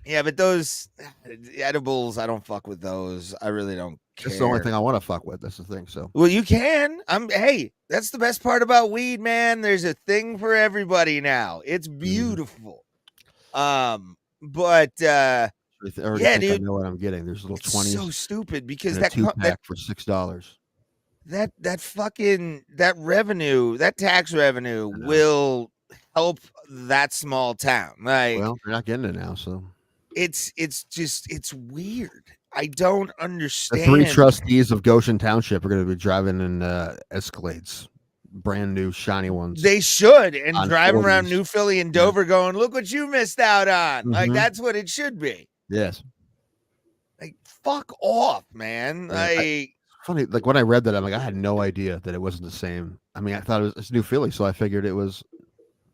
Yeah, but those edibles, I don't fuck with those. I really don't care. That's the only thing I want to fuck with. That's the thing. So, well, you can. Hey, that's the best part about weed, man. There's a thing for everybody now. It's beautiful. But yeah, dude, I know what I'm getting. There's a little 20s. So stupid because that 2-pack for $6. That fucking revenue, that tax revenue will help that small town. Like, well, they're not getting it now, so. It's weird. I don't understand. The 3 trustees of Goshen Township are going to be driving in Escalades, brand new shiny ones. They should, and driving around New Philly and Dover, going, "Look what you missed out on!" Like that's what it should be. Yes. Like fuck off, man. Funny, like when I read that, I'm like, I had no idea that it wasn't the same. I mean, I thought it's New Philly, so I figured it was.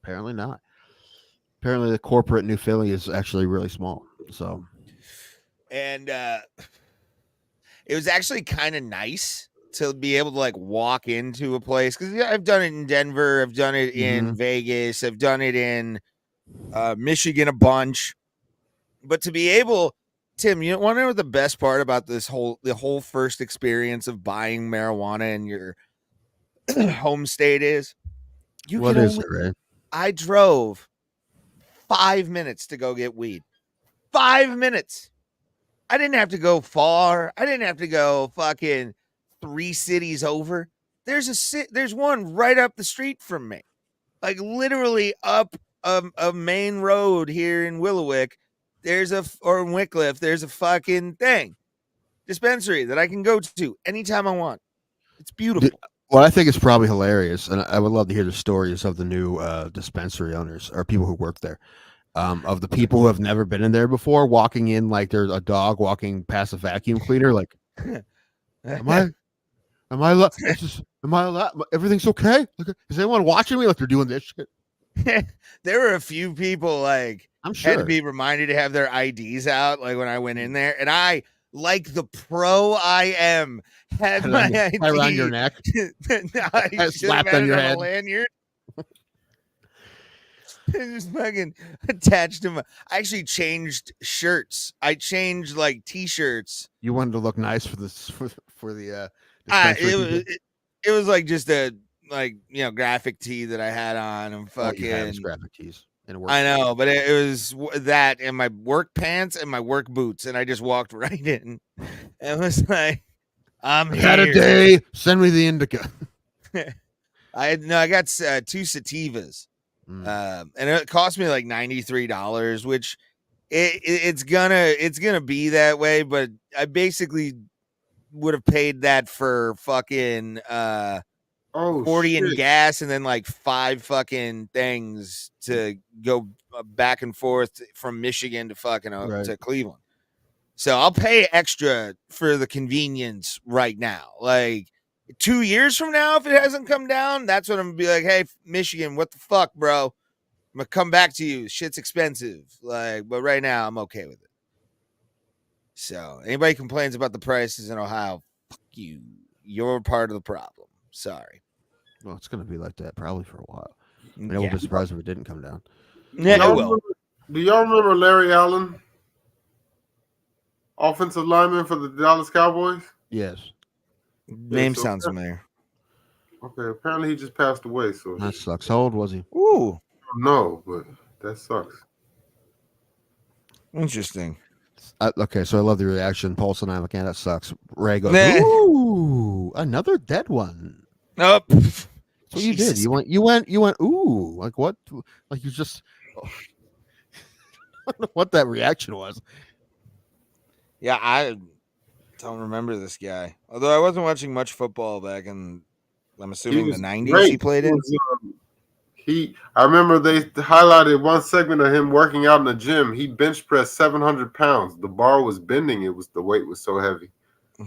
Apparently not. Apparently, the corporate New Philly is actually really small. So, and it was actually kind of nice to be able to like walk into a place because I've done it in Denver, I've done it in Vegas, I've done it in Michigan a bunch, but to be able, Tim, you want to know what the best part about the whole first experience of buying marijuana in your home state is? What is it, Ray? I drove 5 minutes to go get weed. 5 minutes. I didn't have to go far. I didn't have to go fucking 3 cities over. There's one right up the street from me. Like literally up a main road here in Willowick. Or in Wycliffe, there's a fucking dispensary that I can go to anytime I want. It's beautiful. Well, I think it's probably hilarious, and I would love to hear the stories of the new dispensary owners or people who work there, of the people who have never been in there before, walking in like there's a dog walking past a vacuum cleaner. Like, am I allowed? Everything's okay? Like, is anyone watching me? Like they're doing this shit. There were a few people like I'm sure had to be reminded to have their IDs out. Like when I went in there, and I like the pro I am, had Tie my around- tie around your ID. neck. No, I should have Slapped had on it your on head. a lanyard. Just fucking attached to my. I actually changed shirts. I changed like t-shirts. You wanted to look nice for this for the It dispensary was people? it was like just a graphic tee that I had on and All you had was fucking. graphic tees and work. I know, but it was that and my work pants and my work boots, and I just walked right in. It was like, I'm I've had a here. day. Send me the indica. I got 2 sativas. And it cost me like $93, which it's gonna be that way, but I basically would have paid that for fucking 40 in gas and then like 5 fucking things to go back and forth from Michigan to fucking to Cleveland. So I'll pay extra for the convenience right now. Like 2 years from now, if it hasn't come down, that's when I'm gonna be like, hey, Michigan, what the fuck, bro? I'm gonna come back to you. Shit's expensive. Like, but right now I'm okay with it. So anybody complains about the prices in Ohio, fuck you. You're part of the problem. Sorry. Well, it's gonna be like that probably for a while. I won't be surprised if it didn't come down. Yeah, it will. Do y'all remember Larry Allen? Offensive lineman for the Dallas Cowboys? Yes. Name sounds familiar. Okay, apparently he just passed away. So that sucks. How old was he? Ooh. No, but that sucks. Interesting. Okay, so I love the reaction. Pulse and I'm like, yeah, that sucks. Ray goes, Nah. ooh, another dead one. Nope. That's what you did. You went, ooh, like what? Like you just, I don't know what that reaction was. Yeah, I don't remember this guy. Although I wasn't watching much football back in, I'm assuming the 90s great. he played in. I remember they highlighted one segment of him working out in the gym. He bench pressed 700 pounds. The bar was bending. The weight was so heavy.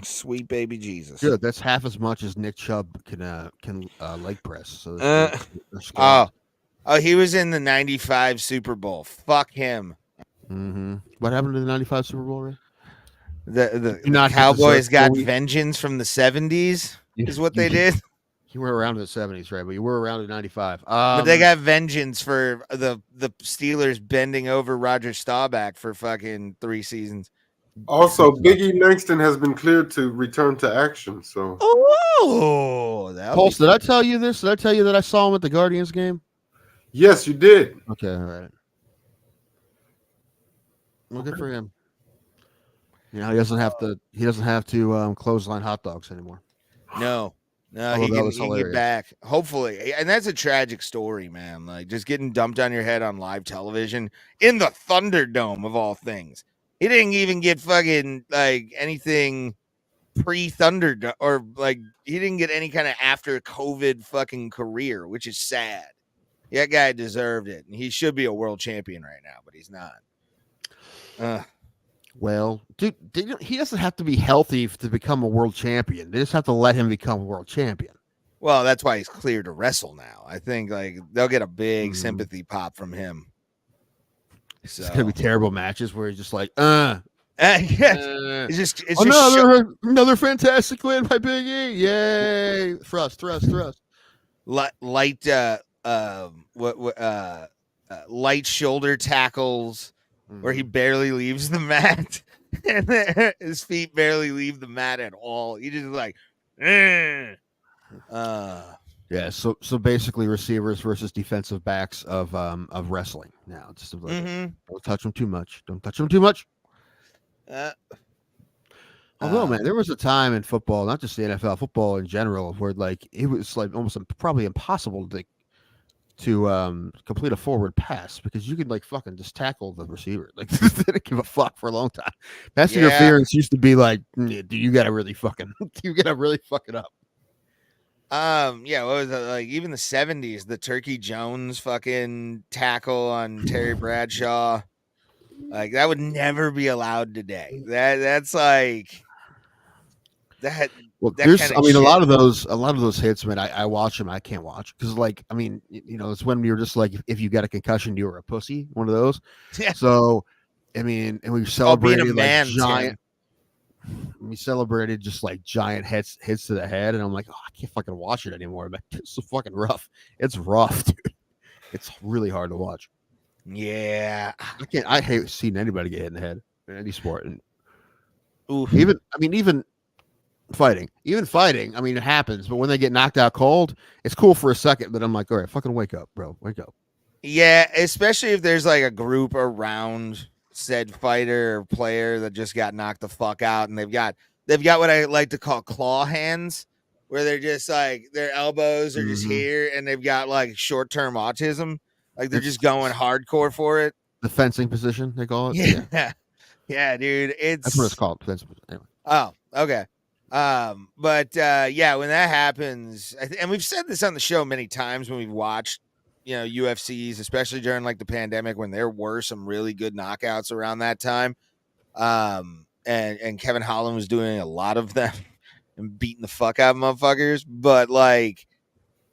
Sweet baby Jesus. Good. That's half as much as Nick Chubb can leg press. So he was in the 95 Super Bowl. Fuck him. Mm-hmm. What happened to the 95 Super Bowl, Ray? The Cowboys got vengeance from the 70s is what they did. You were around in the 70s, right? But you were around in 95. But they got vengeance for the Steelers bending over Roger Staubach for fucking 3 seasons. Also, Biggie Langston has been cleared to return to action. So, Pulse, did I tell you this? Did I tell you that I saw him at the Guardians game? Yes, you did. Okay, all right. Well, good for him. You know, he doesn't have to clothesline hot dogs anymore. No, he can get back. Hopefully. And that's a tragic story, man. Like just getting dumped on your head on live television in the Thunderdome of all things. He didn't even get fucking like anything pre-Thunder or like he didn't get any kind of after COVID fucking career, which is sad. That guy deserved it, and he should be a world champion right now, but he's not. Well, dude, he doesn't have to be healthy to become a world champion. They just have to let him become a world champion. Well, that's why he's cleared to wrestle now. I think like they'll get a big sympathy pop from him. So. It's gonna be terrible matches where he's just like, it's just another fantastic win by Big E. Yay! Thrust. Light shoulder tackles where he barely leaves the mat, and his feet barely leave the mat at all. He just like, yeah. So basically, receivers versus defensive backs of wrestling. Now, just like, don't touch them too much. Don't touch them too much. Although, man, there was a time in football, not just the NFL, football in general, where like it was like almost probably impossible to complete a forward pass because you could like fucking just tackle the receiver. Like they didn't give a fuck for a long time. Pass interference used to be like, dude, you gotta really fuck it up. Yeah, what was it like? Even the 70s, the Turkey Jones fucking tackle on Terry Bradshaw, like that would never be allowed today. That's like that. Well, a lot of those hits, man. I watch them. I can't watch because, like, I mean, you know, it's when you're just like, if you got a concussion, you were a pussy. One of those. Yeah. So, I mean, and we've celebrated like giant. we celebrated just like giant hits to the head, and I'm like, oh, I can't fucking watch it anymore. But it's so fucking rough. It's rough, dude. It's really hard to watch. Yeah. I hate seeing anybody get hit in the head in any sport, and Oof. even fighting. I mean, it happens, but when they get knocked out cold, it's cool for a second. But I'm like, all right, fucking wake up, bro, wake up. Yeah, especially if there's like a group around said fighter or player that just got knocked the fuck out, and they've got what I like to call claw hands, where they're just like their elbows are just here, and they've got like short-term autism, like they're just going hardcore for it. The fencing position, they call it. Yeah, yeah, dude. That's what it's called. Fencing position. Anyway. Oh, okay. But yeah, when that happens, and we've said this on the show many times when we've watched, UFCs, especially during like the pandemic when there were some really good knockouts around that time. And Kevin Holland was doing a lot of them and beating the fuck out of motherfuckers. But like,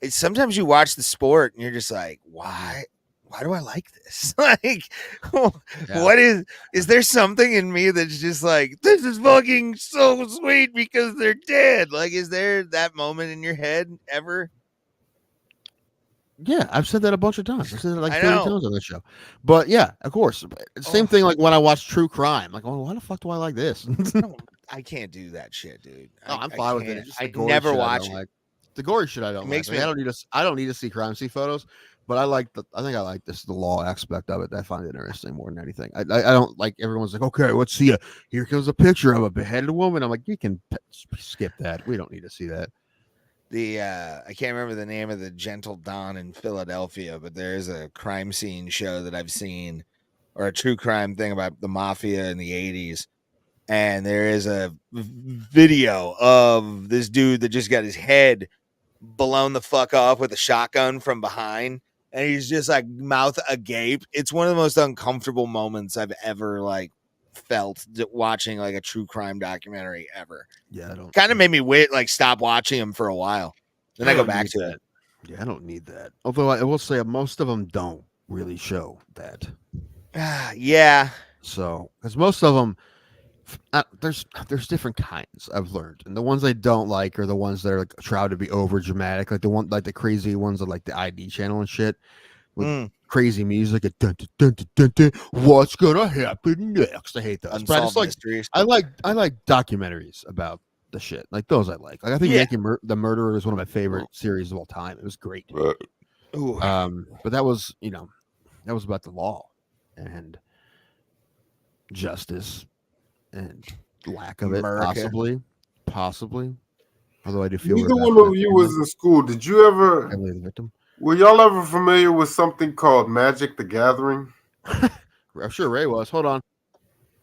sometimes you watch the sport and you're just like, why do I like this? Like, what is there something in me that's just like, this is fucking so sweet because they're dead? Like, is there that moment in your head ever? Yeah, I've said that a bunch of times. I've said it like 30 times on this show. But yeah, of course. Same thing like when I watch true crime. Like, oh, why the fuck do I like this? I can't do that shit, dude. No, I'm fine with it. I never watch it. Like. The gory shit I don't like. I don't need to see crime scene photos, but I think I like the law aspect of it. I find it interesting more than anything. I don't like everyone's like, okay, let's see here comes a picture of a beheaded woman. I'm like, you can skip that. We don't need to see that. I can't remember the name of the Gentle Dawn in Philadelphia, but there is a crime scene show that I've seen, or a true crime thing about the mafia in the 80s. And there is a video of this dude that just got his head blown the fuck off with a shotgun from behind. And he's just like mouth agape. It's one of the most uncomfortable moments I've ever like felt watching like a true crime documentary ever. Yeah, I don't kind of made me stop watching them for a while. Then I go back to it. Yeah, I don't need that. Although I will say most of them don't really show that. Yeah. So, because most of them, there's different kinds I've learned, and the ones I don't like are the ones that are like try to be over dramatic, like the crazy ones of like the ID channel and shit with crazy music. Dun, dun, dun, dun, dun, dun, what's gonna happen next? I hate those. Unsolved But mysteries. I like documentaries about the shit like those. I like I think Making the Murderer is one of my favorite series of all time. It was great. But that was that was about the law and justice and lack of it, possibly. Although I do feel neither one of you was in school. Did you ever? The victim. Were y'all ever familiar with something called Magic the Gathering? I'm sure Ray was. Hold on.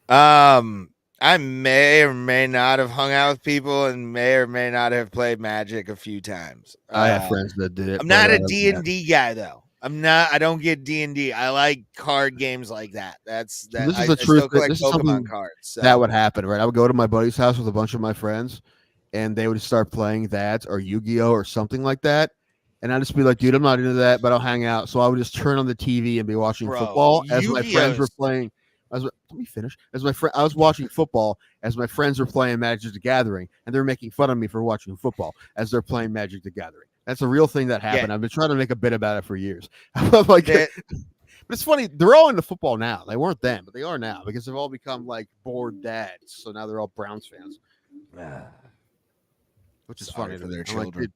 I may or may not have hung out with people and may or may not have played Magic a few times. I have friends that did it. I'm not a D&D guy though. I don't get D&D. I like card games like that. This is the truth. This is Pokemon cards. So. That would happen, right? I would go to my buddy's house with a bunch of my friends, and they would start playing that or Yu-Gi-Oh or something like that. And I'd just be like, dude, I'm not into that, but I'll hang out. So I would just turn on the TV and be watching football as my friends were playing. Let me finish. I was watching football as my friends were playing Magic the Gathering, and they're making fun of me for watching football as they're playing Magic the Gathering. That's a real thing that happened. I've been trying to make a bit about it for years. But it's funny. They're all into football now. They weren't then, but they are now because they've all become like bored dads. So now they're all Browns fans, which is funny for their children.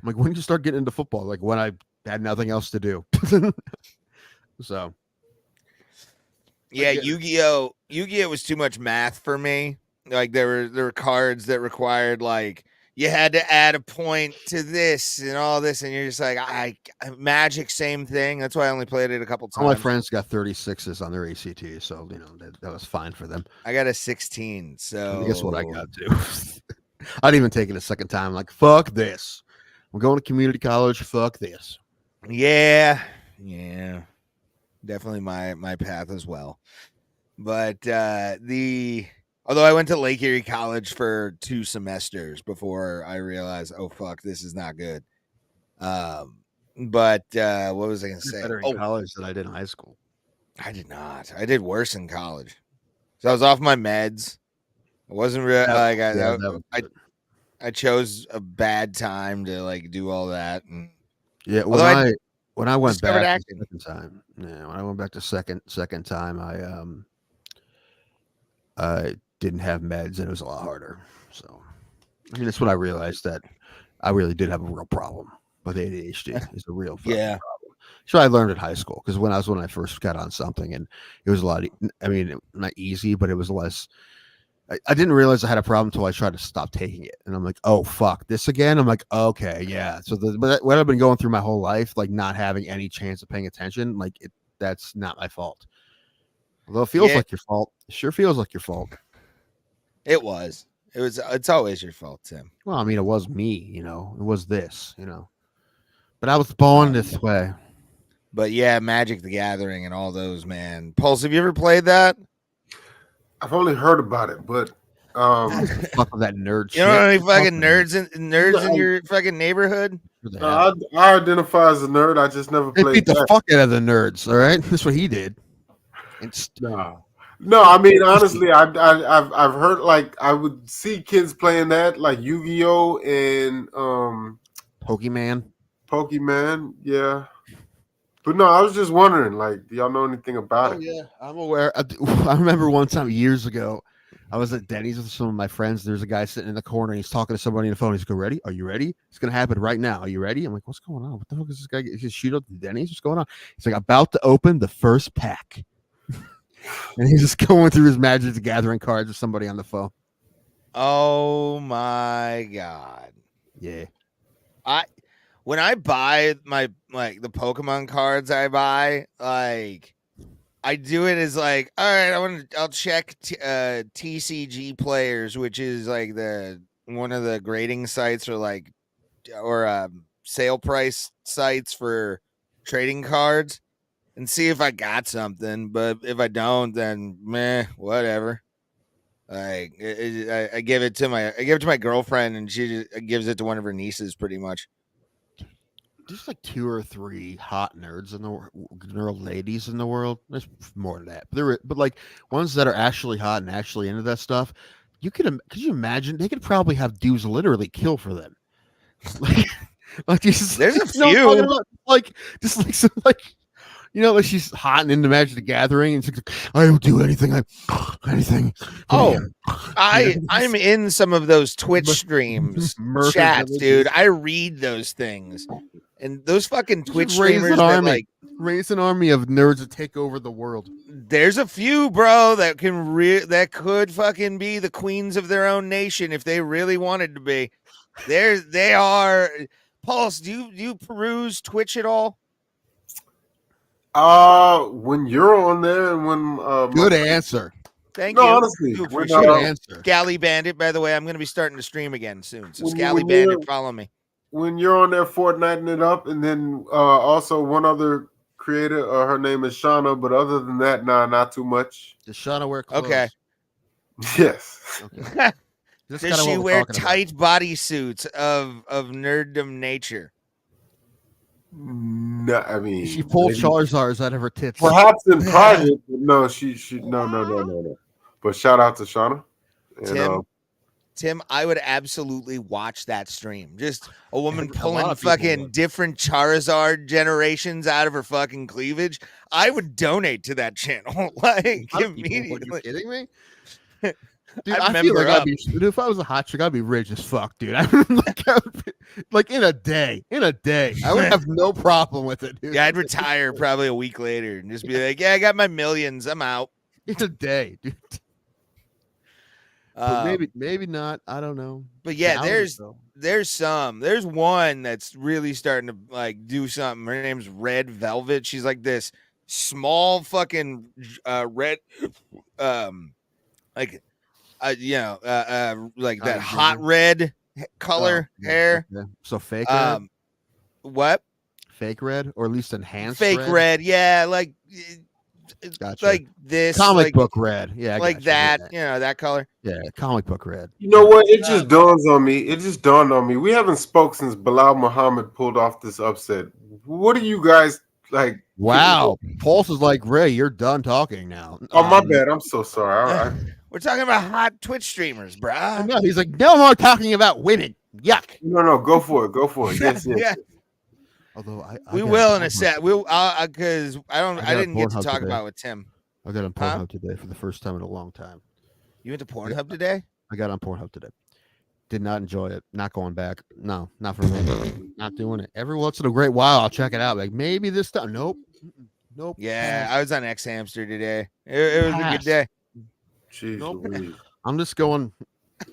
I'm like, when did you start getting into football? Like when I had nothing else to do. So. Yeah, Yu-Gi-Oh was too much math for me. Like there were cards that required like you had to add a point to this and all this, and you're just like, Magic, same thing. That's why I only played it a couple times. All my friends got 36s on their ACT, so that was fine for them. I got a 16, so guess what I got too. I didn't even take it a second time. Like, fuck this. I'm going to community college. Fuck this. Yeah, definitely my path as well. But although I went to Lake Erie College for 2 semesters before I realized, oh fuck, this is not good. But what was I going to say? Better in college than I did in high school. I did not. I did worse in college. So I was off my meds. It wasn't real. Like that was good. I chose a bad time to like do all that. And Yeah, although I when I went discovered back acting. the second time, yeah, when I went back the second time, I didn't have meds and it was a lot harder. So, I mean, that's when I realized that I really did have a real problem with ADHD. It's a real fucking Yeah. problem. So I learned in high school because when I first got on something, and it was a lot. I mean, not easy, but it was less. I didn't realize I had a problem until I tried to stop taking it, and I'm like, oh fuck, this again. I'm like, okay, yeah. So what I've been going through my whole life, like not having any chance of paying attention, like that's not my fault. Although it feels like your fault, it sure feels like your fault. It was. It's always your fault, Tim. Well, I mean, it was me, it was this, but I was born this way. But yeah, Magic the Gathering and all those, man. Pulse, have you ever played that? I've only heard about it, but fuck with that nerd You shit. know any fucking nerds in your fucking neighborhood? I identify as a nerd. I just never They played beat the that. fuck out of the nerds. All right, that's what he did. No, I mean honestly, I've heard like I would see kids playing that like Yu-Gi-Oh and Pokemon, yeah. But no, I was just wondering, like, do y'all know anything about it? Yeah, I'm aware. I remember one time years ago, I was at Denny's with some of my friends. There's a guy sitting in the corner. And he's talking to somebody on the phone. He's go, "Ready? Are you ready? It's gonna happen right now. Are you ready?" I'm like, "What's going on? What the fuck is this guy? Is he shoot up the Denny's? What's going on?" He's like, "About to open the first pack," and he's just going through his Magic the Gathering cards with somebody on the phone. Oh my god! Yeah, when I buy my like the Pokemon cards, I buy like I do it as like, all right, I'll check TCG Players, which is like one of the grading sites or sale price sites for trading cards, and see if I got something. But if I don't, then meh, whatever. Like I give it to my girlfriend, and she just gives it to one of her nieces, pretty much. There's like 2 or 3 hot nerds in the nerd ladies in the world. There's more than that, but like ones that are actually hot and actually into that stuff. Could you imagine? They could probably have dudes literally kill for them. Like there's a few, like just like some like. Like she's hot and into Magic the Gathering, and she's like, I will do anything. Anything. Oh, I'm in some of those Twitch streams, chats, dude. I read those things, and those fucking Twitch streamers that raise an army of nerds to take over the world. There's a few, bro, that that could fucking be the queens of their own nation if they really wanted to be. They are. Pulse, do you peruse Twitch at all? When you're on there and when good answer. Thank you. Honestly, good answer. Scally Bandit, by the way, I'm going to be starting to stream again soon. So Scally Bandit, follow me. When you're on there Fortniting it up, and then also one other creator, her name is Shauna, but other than that, not too much. Does Shauna wear clothes? Okay. Yes. Okay. Does she wear tight bodysuits of nerddom nature? No, I mean she pulled Charizards out of her tits. Perhaps in private, but no, she no. But shout out to Shauna. And, Tim, I would absolutely watch that stream. Just a woman pulling fucking different Charizard generations out of her fucking cleavage. I would donate to that channel like immediately. Are you kidding me? Dude, I feel like if I was a hot chick, I'd be rich as fuck, dude. Like in a day, I would have no problem with it, dude. Yeah, I'd retire probably a week later and just be like, yeah, I got my millions. I'm out. In a day, dude. But maybe not. I don't know. But yeah, there's one that's really starting to like do something. Her name's Red Velvet. She's like this small fucking red, like that hot red color hair. Okay. So fake red? What? Fake red, or at least enhanced fake red? Yeah, like gotcha. Like this comic book red. Yeah, like that. That color. Yeah, comic book red. You know what? It just dawns on me. We haven't spoke since Bilal Muhammad pulled off this upset. What do you guys Like, Wow. Pulse is like, Ray, you're done talking now. oh my bad. I'm so sorry. We're talking about hot Twitch streamers, bruh. No, he's like, no more talking about women. Yuck. No, go for it. Go for it. Yes, yes. Yeah. Although I We got will in a Pornhub- set. We'll because I got didn't get to Pornhub talk today. about it with Tim. I got on Huh? Pornhub today for the first time in a long time. You went to Pornhub today? I got on Pornhub today. Did not enjoy it. Not going back. No, not for me. Not doing it. Every once in a great while, I'll check it out. Like maybe this time. Nope. Nope. Yeah, I was on X Hamster today. It was a Pass. good day. Jeez Nope. Louise. I'm just going.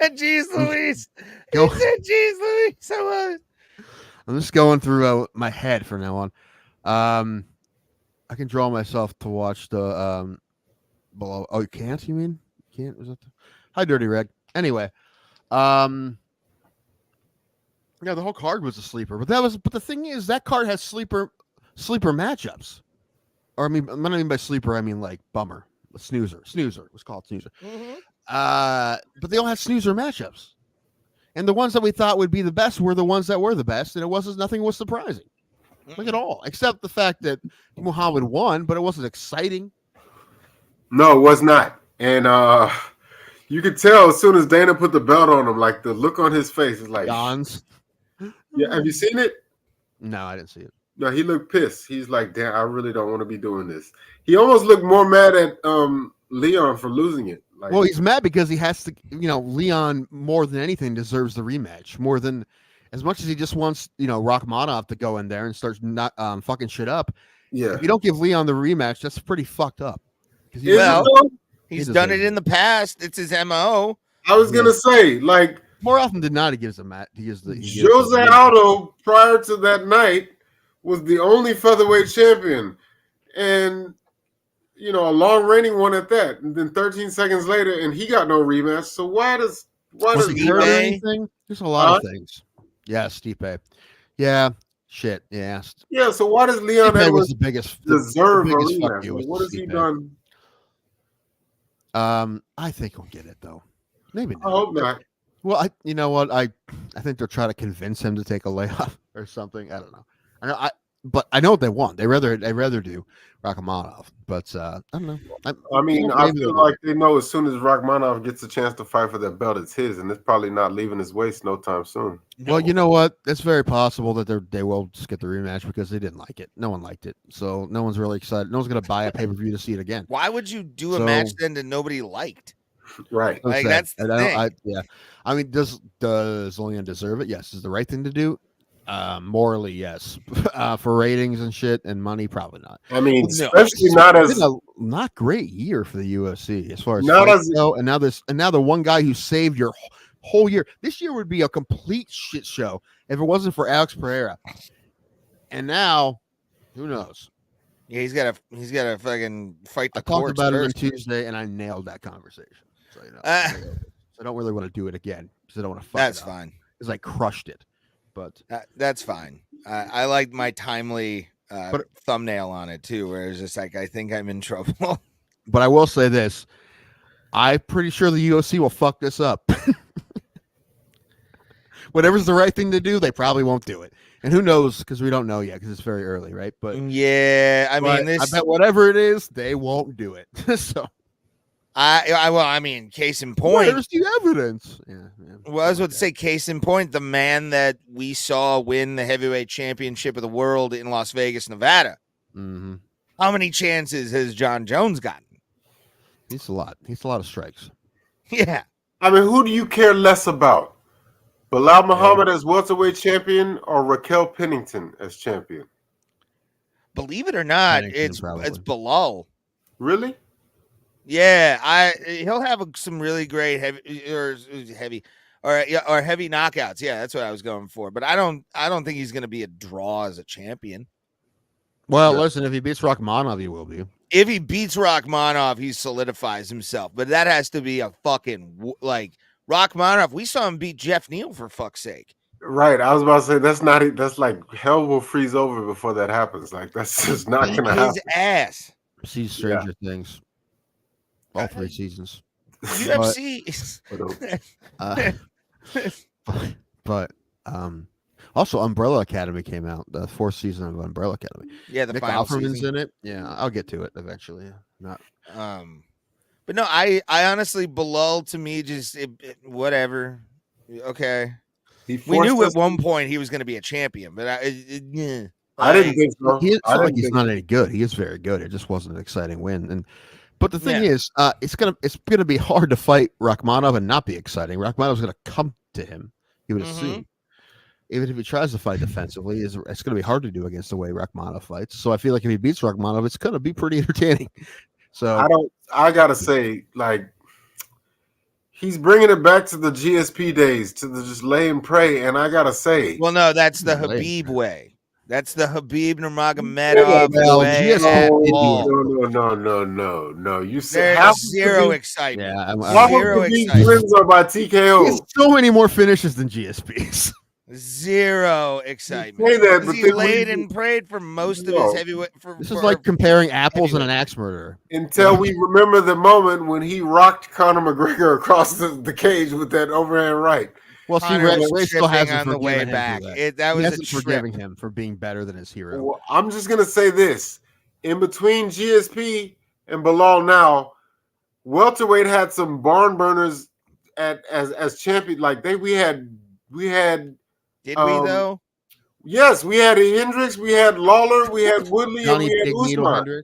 Jeez Louise. Go. He said Jeez Louise. So I'm just going through my head from now on. I can draw myself to watch the below. Oh, you can't? You mean? You can't? Was that Hi, Dirty Reg. Anyway, yeah, the whole card was a sleeper, but the thing is, that card has sleeper matchups. Or I mean, when I mean by sleeper, I mean like bummer, snoozer. It was called snoozer. But they all had snoozer matchups, and the ones that we thought would be the best were the ones that were the best, and nothing was surprising. Like at all, except the fact that Muhammad won, but it wasn't exciting. No, it was not. And you could tell as soon as Dana put the belt on him, like the look on his face is like, Yawns. yeah. Have you seen it? No, I didn't see it. No, he looked pissed. He's like, damn, I really don't want to be doing this. He almost looked more mad at Leon for losing it. Like, Well, he's mad because he has to, Leon more than anything deserves the rematch. More than as much as he just wants, Rachmanov to go in there and start not fucking shit up. yeah. If you don't give Leon the rematch, that's pretty fucked up. Is it Well, though? he's He done deserves it in the past. It's his MO. I was gonna say, like, More often than not, he gives a match. He gives Jose Aldo prior to that night was the only featherweight champion, and a long reigning one at that. And then 13 seconds later, and he got no rematch. So why does Was he hurt or Stipe? anything? There's a lot of things. Yeah, Stipe. Yeah, shit. Yeah. yeah? So why does Leon Stipe Edwards was the biggest deserve the a biggest fuck rematch? you was What has he Stipe. done? I think he'll get it though. Maybe I not. hope not. Well, you know what? I think they're trying to convince him to take a layoff or something. I don't know. But I know what they want. They rather do Rachmanov. But I don't know. I mean, well, I maybe feel they'll like they know as soon as Rachmanov gets a chance to fight for that belt, it's his, and it's probably not leaving his waist no time soon. Well, you know what? It's very possible that they will just get the rematch because they didn't like it. No one liked it, so no one's really excited. No one's going to buy a pay per view to see it again. Why would you do a So- match then that nobody liked? Right. Like, sad. that's the And I don't- thing. yeah. I mean, does Leon deserve it? Yes. Is it the right thing to do? Morally, yes. For ratings and shit and money, probably not. I mean, No. especially not It's as been a not great year for the UFC as far as Not fights as- go. And now the one guy who saved your whole year. This year would be a complete shit show if it wasn't for Alex Pereira. And now, who knows? Yeah, he's got to fucking fight the I talked courts about it on first. Tuesday, and I nailed that conversation. So so I don't really want to do it again because I don't want to fuck That's it up. fine. Because I crushed it. But That's fine. I like my timely But- thumbnail on it too, where it's just like, I think I'm in trouble. But I will say this. I'm pretty sure the UFC will fuck this up. Whatever's the right thing to do, they probably won't do it. And who knows, because we don't know yet, because it's very early, right? But Yeah, I but mean, I bet whatever it is, they won't do it. So I mean, case in point. where's the evidence? Yeah. Well, I was about to say, case in point, the man that we saw win the heavyweight championship of the world in Las Vegas, Nevada. Mm-hmm. How many chances has John Jones gotten? He's a lot. He's a lot of strikes. Yeah. I mean, who do you care less about? Bilal Muhammad as welterweight champion or Raquel Pennington as champion? Believe it or not, Pennington, it's probably. Bilal. Really? Yeah, he'll have some really great heavy knockouts. Yeah, that's what I was going for. But I don't think he's going to be a draw as a champion. Well, listen, if he beats Rachmanov, he will be. If he beats Rachmanov, he solidifies himself. But that has to be a fucking Rachmanov. We saw him beat Jeff Neal for fuck's sake. Right. I was about to say that's like hell will freeze over before that happens. Like that's just not Beat gonna his happen. ass. See Stranger Things. All 3 seasons. UFC. But Also, Umbrella Academy came out. The 4th season of Umbrella Academy. Yeah, the Nick final Offerman's season. in it. Yeah, I'll get to it eventually. Not. But no, I honestly, Bilal to me just whatever. Okay, we knew at one point he was going to be a champion, but yeah. I didn't think so. It's not like he's not any good. He is very good. It just wasn't an exciting win. But the thing is, it's gonna be hard to fight Rachmanov and not be exciting. Rachmanov's gonna come to him. You would assume, even if he tries to fight defensively, it's gonna be hard to do against the way Rachmanov fights. So I feel like if he beats Rachmanov, it's gonna be pretty entertaining. So I gotta say, like, he's bringing it back to the GSP days, to the just lay and pray. And I gotta say, well, no, that's the Habib way. That's the Habib Nurmagomedov way. No. You said zero excitement. Yeah, zero excitement. Wins are by TKO. He has so many more finishes than GSP's. Zero excitement. Say that, but he laid and prayed for most of his heavyweight. This is like comparing apples and an axe murderer. Until we remember the moment when he rocked Conor McGregor across the cage with that overhand right. Well, see, Ray still hasn't on the way back. That was forgiving him for being better than his hero. Well, I'm just gonna say this: in between GSP and Bilal, now welterweight had some barn burners as champion. Like we had. Did we though? Yes, we had Hendricks, we had Lawler, we had Woodley, and we had Usman.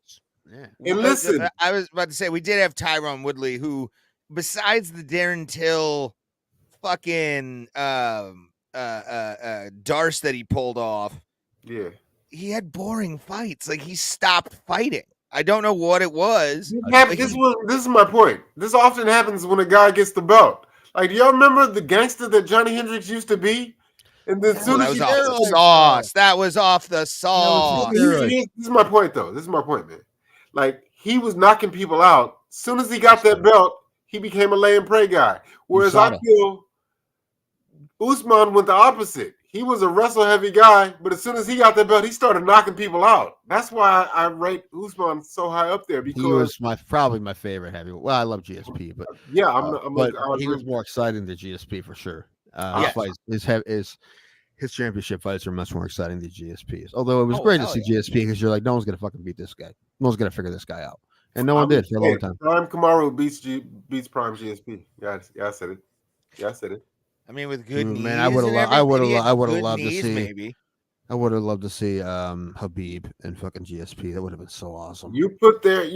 Yeah. And listen, I was about to say we did have Tyron Woodley, who, besides the Darren Till fucking Darce that he pulled off, he had boring fights. Like, he stopped fighting. I don't know what it was. This is my point. This often happens when a guy gets the belt. Like, do y'all remember the gangster that Johnny Hendricks used to be? And then soon as off the sauce. That was off the sauce. This is my point, though. This is my point, man. Like, he was knocking people out. As soon as he got that belt, he became a lay and pray guy. Whereas I feel Usman went the opposite. He was a wrestle heavy guy, but as soon as he got that belt, he started knocking people out. That's why I rate Usman so high up there, because he was probably my favorite heavyweight. Well, I love GSP, but he was more exciting than GSP for sure. His championship fights are much more exciting than GSP's. Although it was great to see GSP, because you're like, no one's gonna fucking beat this guy. No one's gonna figure this guy out, and no one did for a long time. Prime Kamaru beats Prime GSP. Yeah, I said it. Yeah, I said it. I mean, with good knees, man, I would have loved to see. Maybe I would have loved to see Habib and fucking GSP. That would have been so awesome. You put their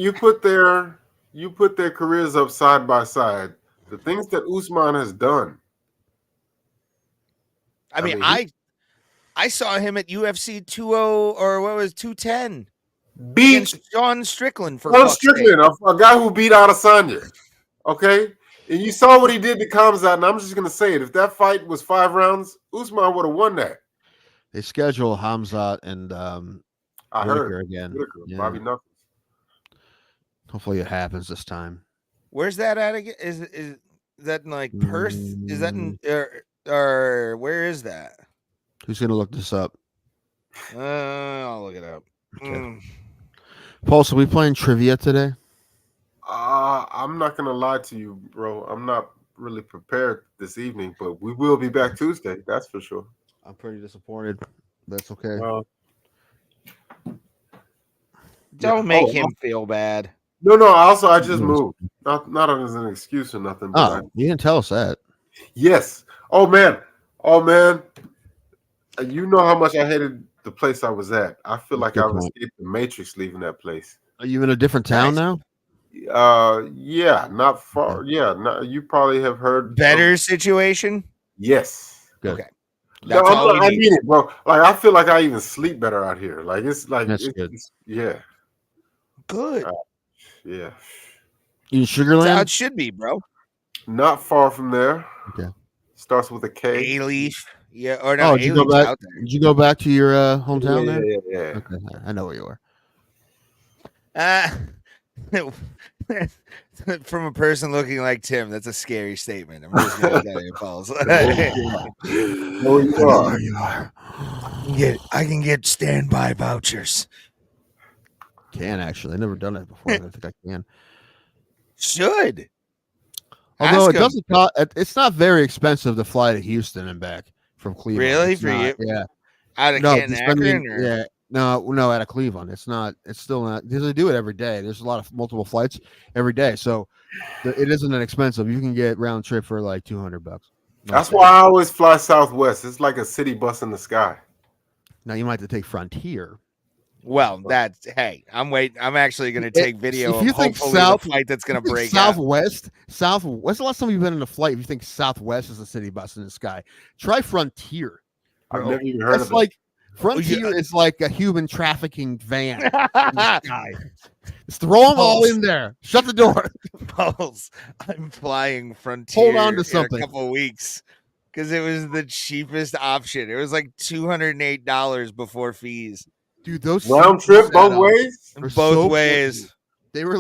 careers up side by side. The things that Usman has done. I mean, I saw him at UFC 20 or what was 210. Beat Sean Strickland for Sean Strickland, a guy who beat Adesanya. Okay. And you saw what he did to Kamzat, and I'm just going to say it. If that fight was 5 rounds, Usman would have won that. They schedule Hamzat and I heard again. Bobby Knuckles. Hopefully it happens this time. Where's that at again? Is that in like Perth? Is that in or where is that? Who's going to look this up? I'll look it up. Okay. Paul, so we playing trivia today? I'm not gonna lie to you, bro. I'm not really prepared this evening, but we will be back Tuesday. That's for sure. I'm pretty disappointed. That's okay. Don't make him feel bad. No. I just moved. Not as an excuse or nothing. But you didn't tell us that. Yes. Oh man. You know how much I hated the place I was at. I feel like I was escaped the Matrix leaving that place. Are you in a different town now? Yeah, not far. Yeah, you probably have heard better situation. Yes. Good. Okay. I mean it, bro. Like, I feel like I even sleep better out here. Like, it's like good. Yeah. Good. Yeah. You in Sugarland? That's how it should be, bro. Not far from there. Okay. Starts with a K. A-Leaf. Yeah. Or no. Did you go back to your hometown there? Yeah. Okay. I know where you are. From a person looking like Tim, that's a scary statement. I'm just going to tell you, Pauls. You are. I can get standby vouchers. Can actually. I've never done it before. I think I can. Should. Although it doesn't cost, it's not very expensive to fly to Houston and back. from Cleveland. Really? It's For not- you? Yeah. Out of No, Canton, just- I mean, Akron, or? yeah. No, out of Cleveland. It's not. It's still not because they do it every day. There's a lot of multiple flights every day, so it isn't that expensive. You can get round trip for like $200. That's why I always fly Southwest. It's like a city bus in the sky. Now you might have to take Frontier. Well, that's hey. I'm waiting. I'm actually going to take video if of you think hopefully South- the flight that's going to break out. Southwest. When's the last time you've been in a flight? If you think Southwest is a city bus in the sky, try Frontier. I've bro. never even heard That's of it. like Frontier is like a human trafficking van in the sky. Just throw them all in there. Shut the door. Pulse. I'm flying Frontier. Hold on to in something. a couple of weeks because it was the cheapest option. It was like $208 before fees, Dude, those Round seats trip set both up ways. are both so ways. funny. They were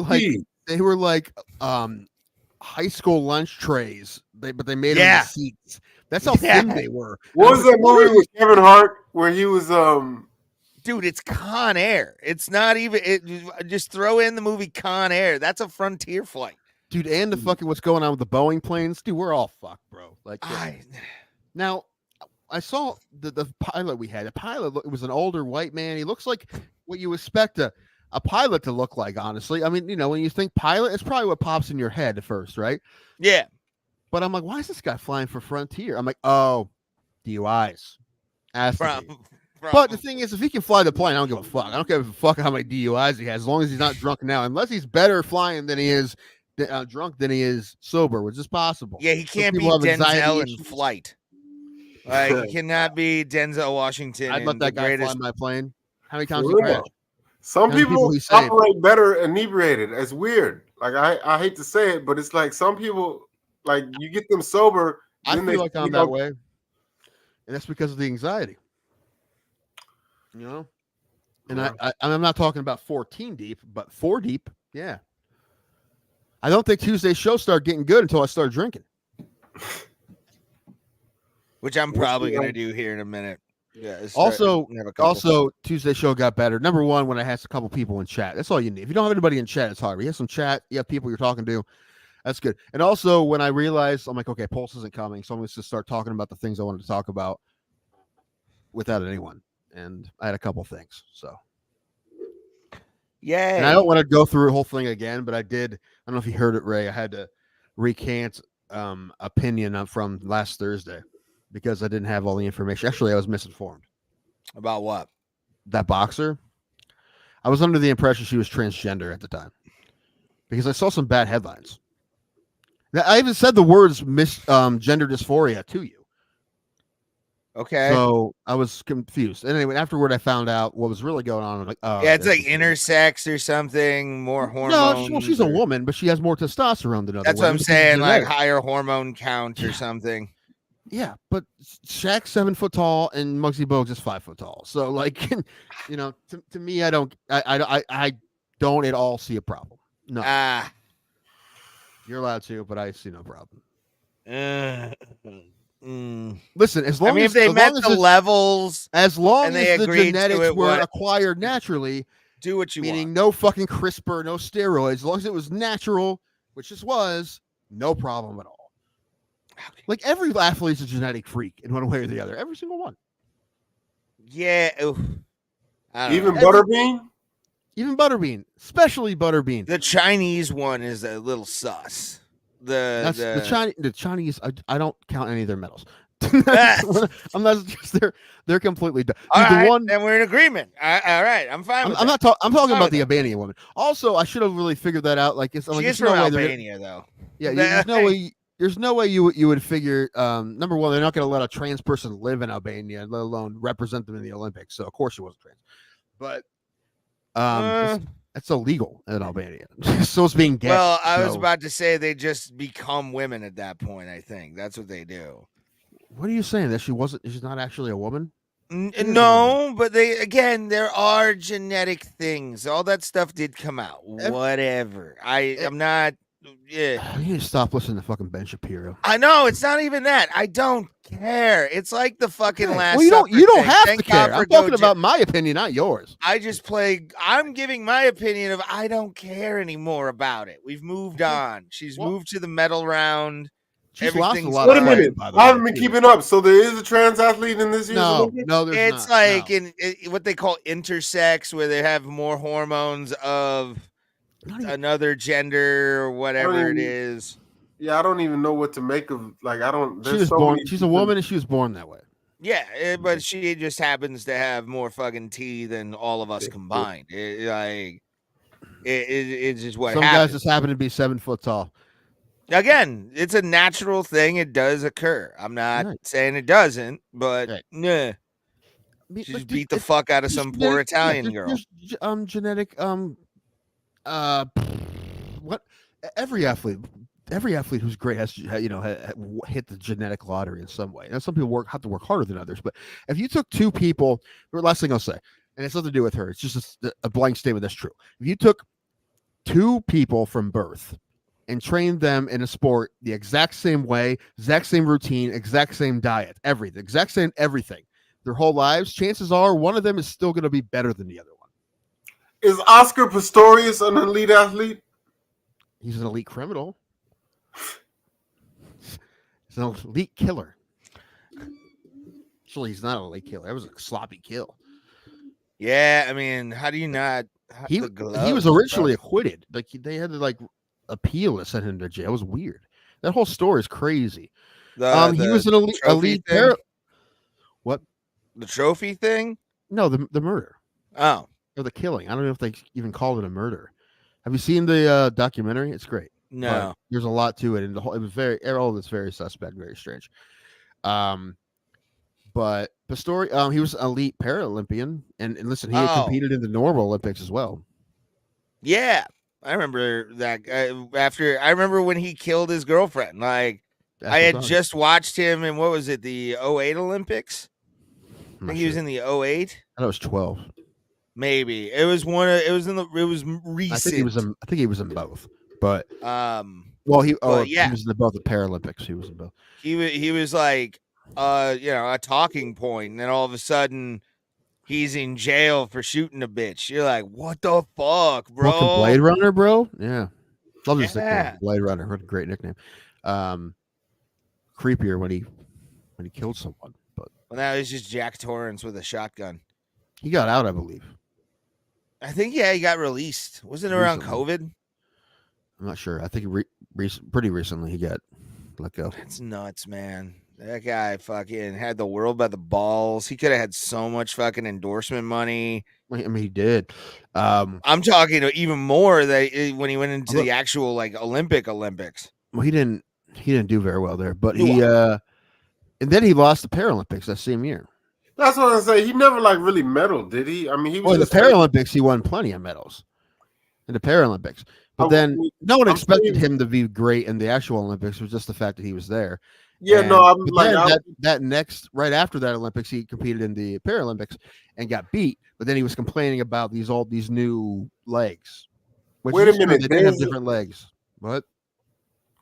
like Gee, high school lunch trays. But they made Yeah. them into seats. That's how Yeah. thin they were. what was that movie with Kevin Hart where he was Dude, it's Con Air. It's not even. Just throw in the movie Con Air. That's a Frontier flight. Dude, and the fucking what's going on with the Boeing planes, dude, we're all fucked, bro. Like now, I saw the pilot we had. The pilot, it was an older white man. He looks like what you expect a pilot to look like. Honestly, I mean, when you think pilot, it's probably what pops in your head at first, right? Yeah. But I'm like, why is this guy flying for Frontier? I'm like, oh, DUIs. Has to be. But the thing is, if he can fly the plane, I don't give a fuck. I don't give a fuck how many DUIs he has, as long as he's not drunk now. Unless he's better flying than he is drunk than he is sober, which is possible. Yeah, he can't be people have anxiety Denzel in issues. flight. Like he cannot be Denzel Washington. I'd let in that the guy greatest. fly my plane. How many times For he real. crashed? some How many people he saved? operate better inebriated. It's weird. Like I hate to say it, but it's like some people like you get them sober. I then feel like I'm that know, way, and that's because of the anxiety. You know, and Yeah. I'm not talking about 14 deep, but 4 deep. Yeah, I don't think Tuesday's show started getting good until I started drinking. Which I'm probably the, gonna do here in a minute. Yeah. Also, have a couple. Tuesday's show got better. Number one, when I had a couple people in chat. That's all you need. If you don't have anybody in chat, it's hard. You have some chat. You have people you're talking to. That's good. And also, when I realized, I'm like, okay, Pulse isn't coming, so I'm going to just start talking about the things I wanted to talk about without anyone. And I had a couple things. So, Yay. and I don't want to go through the whole thing again, but I did. I don't know if you heard it, Ray. I had to recant opinion from last Thursday because I didn't have all the information. Actually, I was misinformed. About what? That boxer, I was under the impression she was transgender at the time because I saw some bad headlines. I even said the words gender dysphoria to you. Okay. So I was confused. And anyway, afterward, I found out what was really going on. I'm like, oh, Yeah, it's this like is- intersex or something, more No, hormones. well, she's a or- woman, but she has more testosterone than other That's what women. I'm She's saying, like genetic. higher hormone count or something. Yeah, but Shaq's 7 foot tall and Muggsy Bogues is 5 foot tall. So, like, to me, I don't at all see a problem. No, Ah. you're allowed to, but I see no problem. Mm. Listen, as long I mean, as if they as met long the as levels, as long and they as the agreed to genetics it, were what- acquired naturally, do what you meaning want. no fucking CRISPR, no steroids, as long as it was natural, which this was, no problem at all. Like every athlete's a genetic freak in one way or the other. Every single one. Yeah. Oof. I don't even know. Butterbean. Even Butterbean, especially Butterbean. The Chinese one is a little sus. That's The the Chinese. I don't count any of their medals. I'm not just they're completely done. all Dude, right, the one then we're in agreement. All right, I'm fine. With I'm that. not I'm talking fine about with the that. Albanian woman. Also, I should have really figured that out. Like, it's, I'm She like, is there's from no way they're- Albania, though. Yeah, there's no way. There's no way you would figure. Number one, they're not going to let a trans person live in Albania, let alone represent them in the Olympics. So of course she wasn't trans, but it's illegal in Albania. So it's being gay. Well, I was so- about to say they just become women at that point. I think that's what they do. What are you saying? That she's not actually a woman? is a No, but there are genetic things. All that stuff did come out. Whatever. I'm not. Yeah. You need to stop listening to fucking Ben Shapiro. I know it's not even that. I don't care. It's like the fucking last. Well, you don't Supper thing. have Thank to care. God for I'm talking Go about my opinion, not yours. I just play. I'm giving my opinion of I don't care anymore about it. We've moved on. She's Well- moved to the medal round. She's lost a everything's lot. Wait a of minute. weight, by the I way, haven't been too. keeping up. So there is a trans athlete in this year's No, Olympics? no, there's It's not. like No. what they call intersex, where they have more hormones of Not even- another gender or whatever it even- is. Yeah, I don't even know what to make of. Like, I don't. she There's was so born. many She's a people- woman, and she was born that way. Yeah, but she just happens to have more fucking tea than all of us combined. It's just what Some happens. guys just happen to be 7 foot tall. Again, it's a natural thing. It does occur. I'm not Right. saying it doesn't, but Right. nah. I mean, She like, just beat the fuck out of some poor Italian girl. Genetic what every athlete who's great has hit the genetic lottery in some way. Now some people have to work harder than others, but if you took two people, the last thing I'll say, and it's nothing to do with her, it's just a blank statement that's true. If you took two people from birth and trained them in a sport the exact same way, exact same routine, exact same diet, everything, exact same everything, their whole lives, chances are one of them is still going to be better than the other one. Is Oscar Pistorius an elite athlete? He's an elite criminal. He's an elite killer. Actually, he's not an elite killer. That was a sloppy kill. Yeah, I mean, how do you not? He was originally acquitted. Like they had to appeal and send him to jail. It was weird. That whole story is crazy. He was an elite What? The trophy thing? No, the murder. Oh, or the killing. I don't know if they even called it a murder. Have you seen the documentary? It's great. no. But there's a lot to it, and it was all of it's very suspect, very strange. But Pistori, he was an elite Paralympian, and listen, he had competed in the normal Olympics as well. Yeah, I remember that. I remember when he killed his girlfriend. Like I had just watched him in what was it, the 08 Olympics? I think he was in the 08. I thought it was 12. Maybe it was one. It was recent. I think he was in both. But he yeah. was in both the Paralympics. He was in both. He was like a talking point, and then all of a sudden he's in jail for shooting a bitch. You're like, what the fuck, bro? Fucking Blade Runner, bro. Yeah, love his Yeah. nickname, Blade Runner. What a great nickname. Creepier when he killed someone, but Well, now it's just Jack Torrance with a shotgun. he got out, I believe. I think he got released. Wasn't it around Recently. COVID? I'm not sure. I think pretty recently he got let go. That's nuts, man. That guy fucking had the world by the balls. He could have had so much fucking endorsement money. I mean, he did. I'm talking even more that when he went into the actual Olympics. Well, he didn't do very well there, but and then he lost the Paralympics that same year. That's what I say. He never really medaled, did he? I mean, he was in the Paralympics. He won plenty of medals in the Paralympics, but then no one expected him to be great in the actual Olympics. It was just the fact that he was there. Yeah, and, no, I'm right after that Olympics, he competed in the Paralympics and got beat. But then he was complaining about these new legs. Wait a minute, they didn't have different legs. What?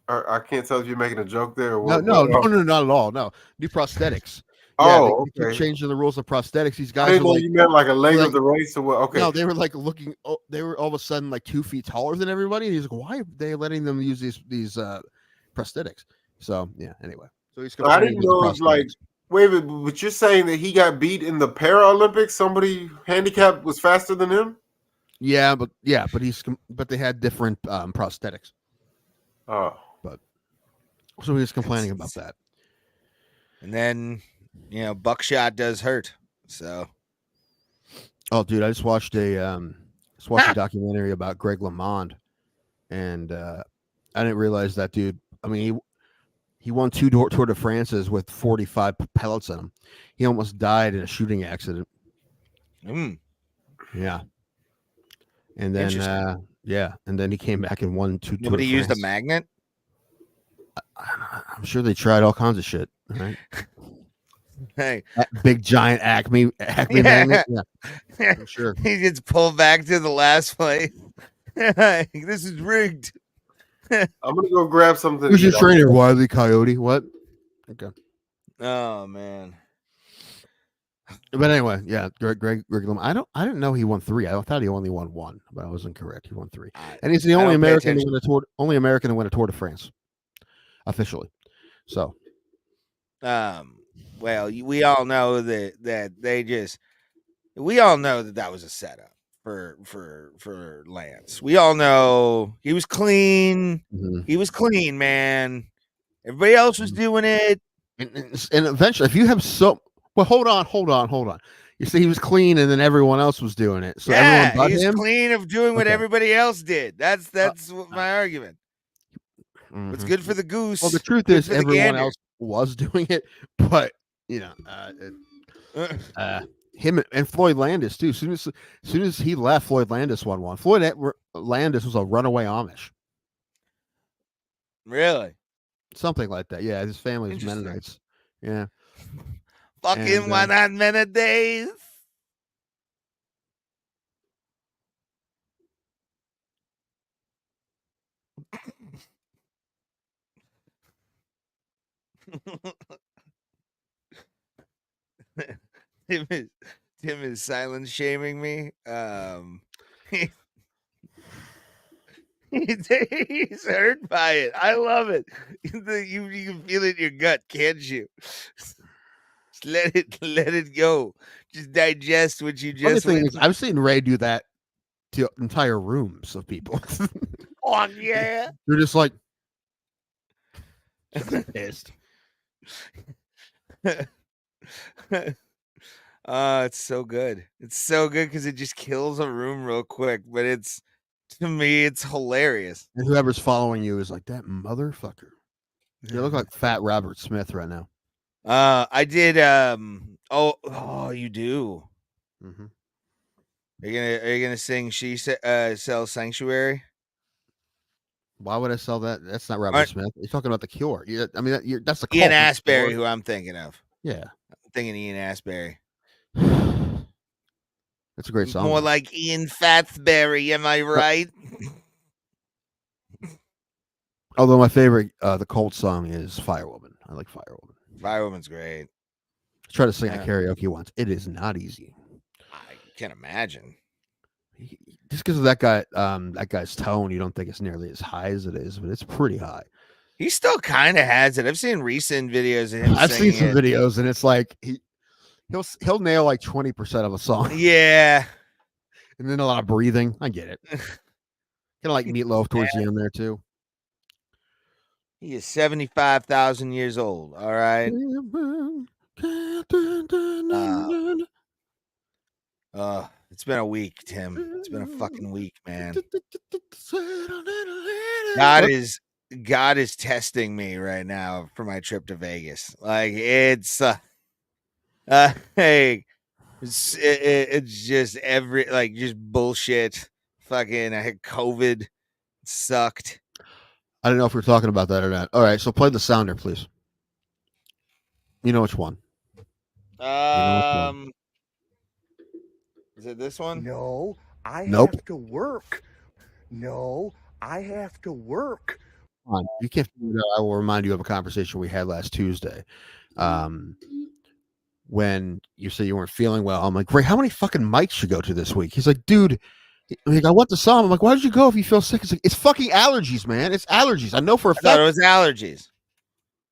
I can't tell if you're making a joke there. Or No, what. no, not at all. No, new prosthetics. Oh, they keep changing the rules of prosthetics. These guys. I didn't know you meant like a leg of the race or what? Okay. No, they were looking. Oh, they were all of a sudden 2 feet taller than everybody. And he's like, "Why are they letting them use these prosthetics?" So yeah. Anyway, so he's. I didn't know it was wait, but you're saying that he got beat in the Paralympics? Somebody handicapped was faster than him? Yeah, but they had different prosthetics. Oh, but so he was complaining about that. And then buckshot does hurt. So, oh, dude, I just watched a documentary about Greg LeMond, and I didn't realize that dude. I mean, he won 2 Tour de France's with 45 pellets in him. He almost died in a shooting accident. Yeah, and then and then he came back and won 2. Nobody used a magnet. I'm sure they tried all kinds of shit. Right? Hey, that big giant Acme magnet. Yeah, I'm sure. He gets pulled back to the last place. This is rigged. I'm gonna go grab something. Who's your trainer, Wile E. Coyote? What? Okay. Oh man. But anyway, yeah, Greg LeMond. I didn't know he won 3. I thought he only won 1, but I was incorrect. He won 3, and he's the only American to win a Tour de France officially. So, well, we all know that they just. We all know that was a setup for Lance. We all know he was clean. mhm. He was clean, man. Everybody else was doing it. And eventually, if you have hold on. You see, he was clean, and then everyone else was doing it. So everyone but he's him. clean of doing what Okay. everybody else did. That's my argument. What's good for the goose? Well, the truth good is, for the everyone gander. else was doing it, but him and Floyd Landis too. As soon as he left, Floyd Landis won one. Floyd Landis was a runaway Amish. Really? Something like that. Yeah, his family was Interesting. Mennonites. Yeah. Fucking why not Mennonites? Tim is silence shaming me. He's hurt by it. I love it. You can feel it in your gut, can't you? Just let it go. Just digest what you Funny just thing went. is, I've seen Ray do that to entire rooms of people. Oh yeah. They're just like pissed. It's so good. It's so good because it just kills a room real quick. But to me, it's hilarious. And whoever's following you is like, that motherfucker. You look like fat Robert Smith right now. I did. Oh, you do. Mm-hmm. Are you gonna sing "She Sells Sanctuary"? Why would I sell that? That's not Robert Smith. You're talking about The Cure. I mean, that's the Ian Astbury, who I'm thinking of. Yeah, I'm thinking Ian Astbury. That's a great song. More like Ian Fatsbury, am I right? Although my favorite, the Colt song is "Firewoman." I like "Firewoman." Firewoman's great. I tried to sing at karaoke once. It is not easy. I can't imagine. Just because of that guy's tone, you don't think it's nearly as high as it is, but it's pretty high. He still kind of has it. I've seen recent videos of him. I've seen some videos, and it's like he'll nail like 20% of a song. Yeah, and then a lot of breathing. I get it. Kind of like Meatloaf towards the end there too. He is 75,000 years old. All right. It's been a week, Tim. It's been a fucking week, man. God is testing me right now for my trip to Vegas. Like it's hey, it's just just bullshit. Fucking I had COVID. It sucked. I don't know if we're talking about that or not. All right, so play the sounder, please. You know which one? Is it this one? No, I Nope. have to work. No, I have to work. Come on, you can't figure it out. I will remind you of a conversation we had last Tuesday. When you said you weren't feeling well, I'm like, Ray, how many fucking mics you go to this week? He's like, dude, I went to some. I'm like, why did you go if you feel sick? It's like, it's fucking allergies, man. It's allergies. I know for a fact. I thought it was allergies.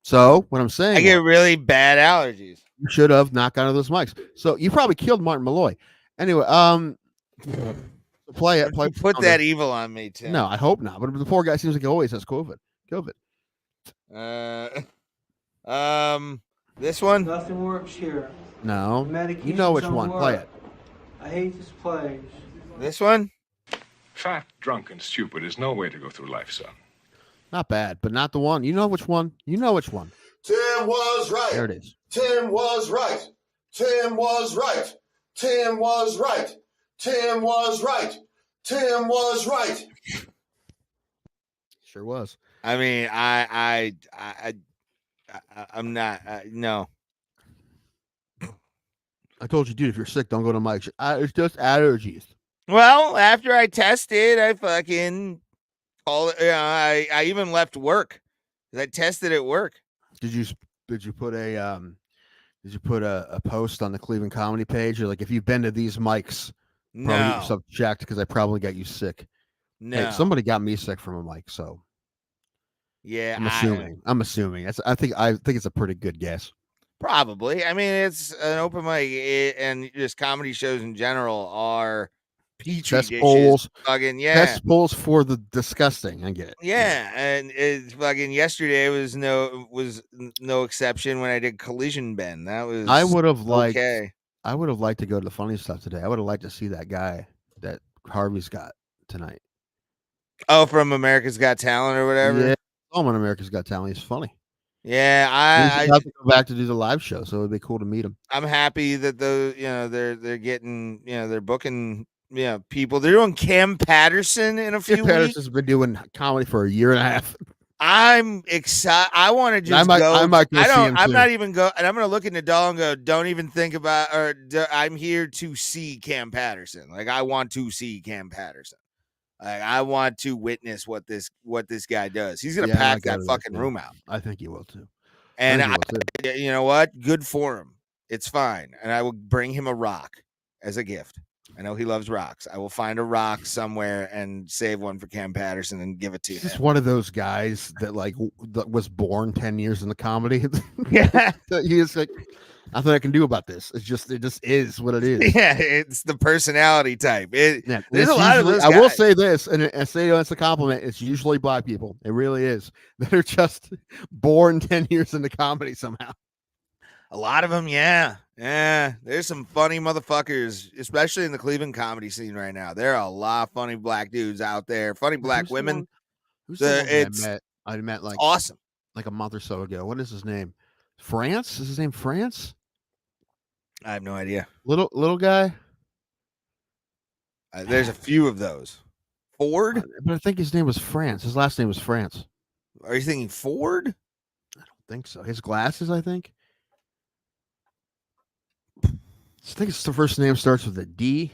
So what I'm saying, I get really bad allergies. You should have not gone to those mics. So you probably killed Martin Malloy. Anyway, play it. Put that evil on me, Tim. No, I hope not. But the poor guy seems like he always has COVID. This one? Nothing works here. No. You know which one. Play it. I hate this place. This one? Fat, drunk, and stupid is no way to go through life, son. Not bad, but not the one. You know which one. Tim was right. There it is. Tim was right. Tim was right. Tim was right. Tim was right. Tim was right. Sure was. I mean, I'm not. No. I told you, dude, if you're sick, don't go to mics. It's just allergies. Well, after I tested, I fucking called it. I even left work. I tested at work. Did you put a post on the Cleveland Comedy page? Or like, if you've been to these mics, probably get yourself checked because I probably got you sick. No, hey, somebody got me sick from a mic, so Yeah, I'm assuming. I think it's a pretty good guess. Probably. I mean, it's an open mic, and just comedy shows in general are petri dishes. Cesspools. Fucking yeah. Cesspools for the disgusting. I get it. Yeah, and it's fucking yesterday was no exception when I did Collision Ben. That was I would have liked. okay. I would have liked to go to the funny stuff today. I would have liked to see that guy that Harvey's got tonight. Oh, from America's Got Talent or whatever. Yeah, on America's Got Talent. He's funny. Yeah, I have to go back to do the live show, so it'd be cool to meet him. I'm happy that they're getting they're booking people. They're doing Cam Patterson in a few weeks. Patterson's been doing comedy for a year and a half. I'm excited. I want to just go. I might go see him I'm too. not even go. And I'm going to look in the doll and go, don't even think about, I'm here to see Cam Patterson. Like, I want to see Cam Patterson. Like, I want to witness what this guy does. He's going to pack that fucking room out. I think he will too. And you know what? Good for him. It's fine. And I will bring him a rock as a gift. I know he loves rocks. I will find a rock somewhere and save one for Cam Patterson and give it to him. He's one of those guys that that was born 10 years in the comedy. Yeah. He is like, nothing I can do about this. It just is what it is. Yeah, it's the personality type. There's a lot of those guys. I will say this, and I say it's a compliment. It's usually black people. It really is. They're just born 10 years into comedy somehow. A lot of them, yeah. There's some funny motherfuckers, especially in the Cleveland comedy scene right now. There are a lot of funny black dudes out there, funny black women. Who's the one I met like awesome, like a month or so ago. What is his name? France? Is his name France? I have no idea. Little guy. There's a few of those. Ford, but I think his name was France. His last name was France. Are you thinking Ford? I don't think so. His glasses, I think. I think it's the first name starts with a D.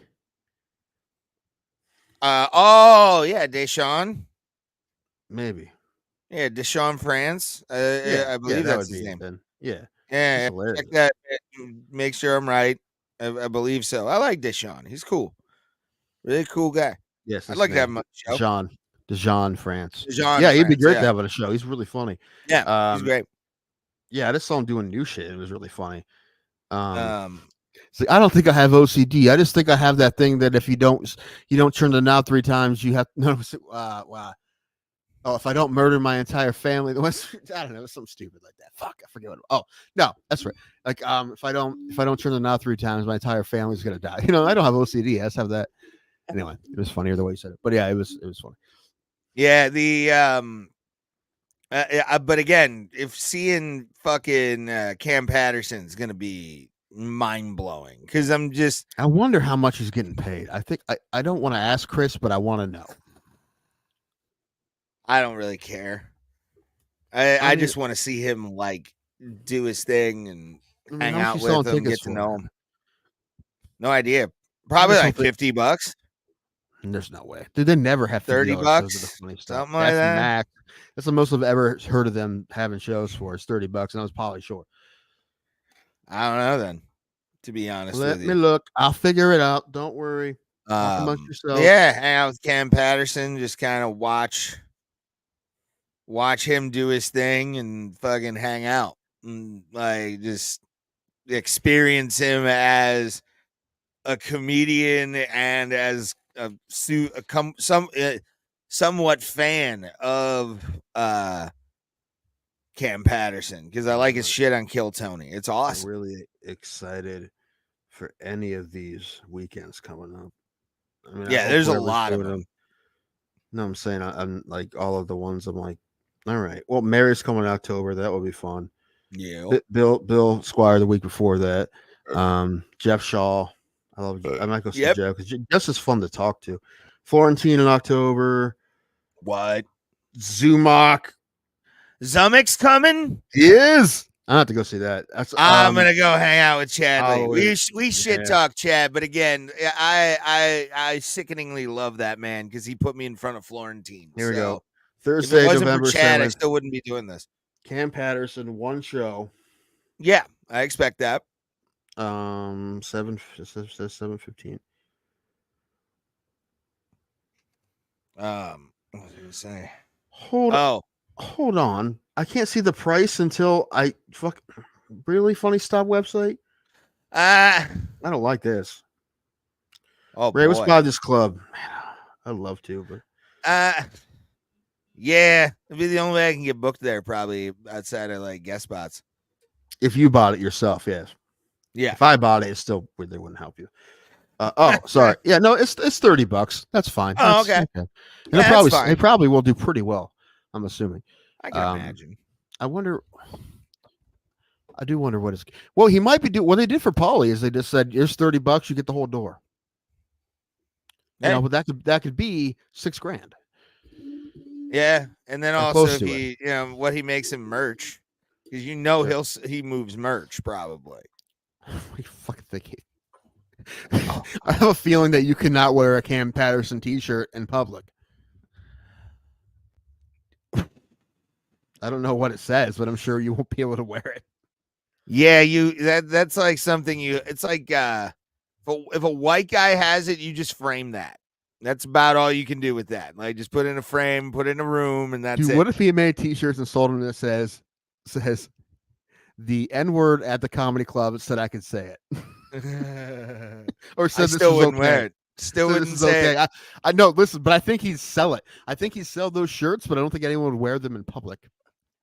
Oh yeah, Deshaun. Maybe. Yeah, Deshaun France. I believe that's his name. Then. Yeah. Check that. Make sure I'm right. I believe so. I like Deshaun. He's cool. Really cool guy. Yes, I'd like to have him on the show. Deshaun France. Deshaun he'd be France, great to have on a show. He's really funny. Yeah, he's great. Yeah, I just saw him doing new shit. It was really funny. So I don't think I have OCD. I just think I have that thing that if you don't turn the knob 3 times, you have wow. Oh, if I don't murder my entire family, I don't know, something stupid like that. Fuck, I forget what. Oh no, that's right. Like if I don't turn the knob 3 times, my entire family's gonna die. I don't have OCD. I just have that. Anyway, it was funnier the way you said it, but yeah, it was funny. Yeah, but again, if seeing fucking Cam Patterson's gonna be mind blowing because I wonder how much he's getting paid. I think I don't want to ask Chris, but I want to know. I don't really care. I just want to see him like do his thing and hang out with him, get to know him. No idea. Probably like $50. There's no way. Dude, they never have $30. Something like that. Max. That's the most I've ever heard of them having shows for. It's $30, and I was probably short. I don't know then. To be honest with you. Let me look. I'll figure it out. Don't worry. Amongst yourself. Yeah, hang out with Cam Patterson. Just kind of watch him do his thing and fucking hang out and like just experience him as a comedian and as a somewhat fan of Cam Patterson because I like his shit on Kill Tony. It's awesome. I'm really excited for any of these weekends coming up. I mean, yeah, there's a lot of them. No, I'm saying I'm like all of the ones. I'm like, all right. Well, Mary's coming in October. That will be fun. Yeah. Bill Squire the week before that. Jeff Shaw. I might go see Jeff because Jeff's just fun to talk to. Florentine in October. What? Zumach. Zumach's coming? He is. I have to go see that. I'm gonna go hang out with Chad. We shit talk Chad, but again, I sickeningly love that man because he put me in front of Florentine. Here we go. Thursday, if it wasn't November for Chad, 7th, I still wouldn't be doing this. Cam Patterson, one show. Yeah, I expect that. 7:15. What was I gonna say? Hold Hold on. I can't see the price until I really funny stop website. Uh I don't like this. oh Ray, let's boy. buy this club. Man, I'd love to, but Yeah, it'd be the only way I can get booked there, probably outside of like guest spots. if you bought it yourself, yes. Yeah. If I bought it, it's still they wouldn't help you. Oh, sorry. Yeah, no, it's $30. That's fine. Oh, That's, okay. And Yeah, that's fine. they probably will do pretty well. I'm assuming. I can imagine. I wonder. I do wonder what it's. Well, he might be doing what they did for Paulie is they just said, "Here's $30, you get the whole door." You know, but that could be $6,000. Yeah, and then Or also close if to he, what he makes in merch, because he moves merch probably. What do you fucking think? I have a feeling that you cannot wear a Cam Patterson T-shirt in public. I don't know what it says, but I'm sure you won't be able to wear it. Yeah, that's like something it's like if a white guy has it, you just frame that. That's about all you can do with that. Like just put it in a frame, put it in a room, and that's Dude, it. what if he made T-shirts and sold them that says the N-word at the comedy club said I could say it, or said I this still is wouldn't okay. wear it. Still So wouldn't this is say okay. it. I know. Listen, but I think he'd sell it. I think he'd sell those shirts, but I don't think anyone would wear them in public.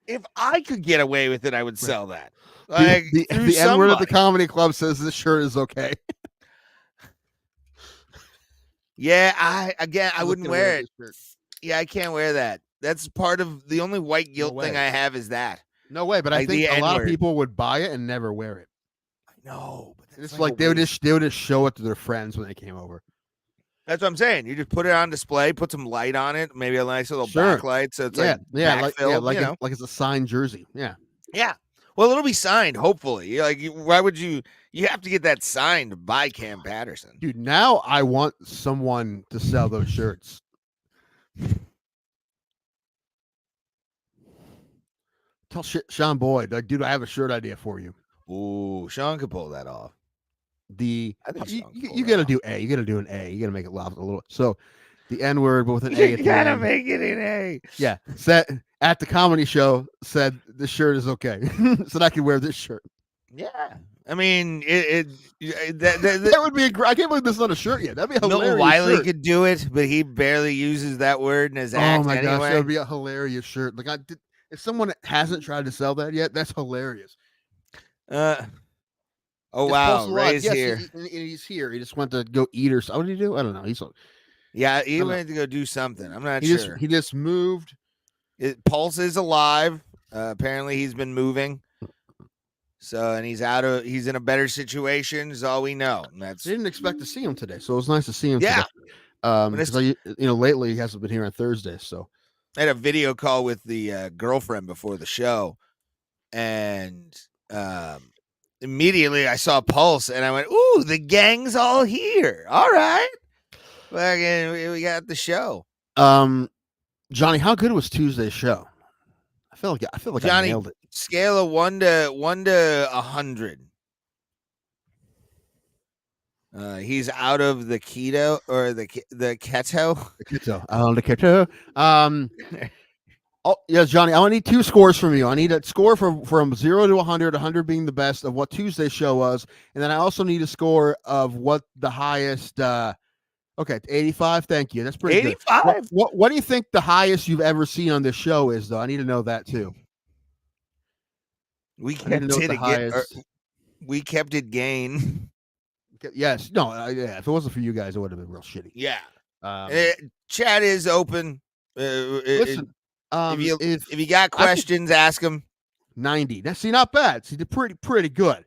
If I could get away with it, I would sell that. The, Like the N-word at the comedy club says this shirt is okay. Yeah, I wouldn't wear it. Shirt. Yeah, I can't wear that. That's part of the only white guilt thing I have is that. No way, but Like I think the a lot of N-word. people would buy it and never wear it. No, but It's like they would just show it to their friends when they came over. That's what I'm saying. You just put it on display, put some light on it, maybe a nice little backlight, so it's like like it's a signed jersey. Yeah. Yeah. Well, it'll be signed, hopefully. Like, why would you? You have to get that signed by Cam Patterson. Dude, now I want someone to sell those shirts. Tell Sean Boyd, like, dude, I have a shirt idea for you. Ooh, Sean could pull that off. You got to do A. You got to do an A. You got to make it loud a little. So, the N word, but with an A. You gotta make it an A. Yeah. Set at the comedy show said this shirt is okay, so that I can wear this shirt. Yeah. I mean, that would be a great. I can't believe this is not a shirt yet. That'd be a hilarious. Milton Wiley shirt. could do it, but he barely uses that word in his act. Oh my anyway. gosh, that would be a hilarious shirt. Like if someone hasn't tried to sell that yet, that's hilarious. Oh wow, Ray's here. He's here. He just went to go eat or something. What did he do? I don't know. He went to go do something. I'm not sure. He just moved. Pulse is alive. Apparently, he's been moving. So, and he's in a better situation. Is all we know. And I didn't expect to see him today, so it was nice to see him. Yeah. Today. Lately he hasn't been here on Thursdays. So I had a video call with the girlfriend before the show, and immediately I saw Pulse, and I went, "Ooh, the gang's all here! All right, we got the show." Johnny, how good was Tuesday's show? I feel like Johnny, I nailed it. Scale of 1 to 100. He's out of the keto or the keto. The keto. Oh yeah, Johnny. I need 2 scores from you. I need a score from 0 to 100. 100 being the best of what Tuesday's show was, and then I also need a score of what the highest. Okay, 85. Thank you. That's pretty 85. good. What do you think the highest you've ever seen on this show is, though? I need to know that too. We kept it gain. Yes. No. Yeah. If it wasn't for you guys, it would have been real shitty. Yeah. Chat is open. Listen. If you got questions, ask them. 90. That's not bad. See, they're pretty good.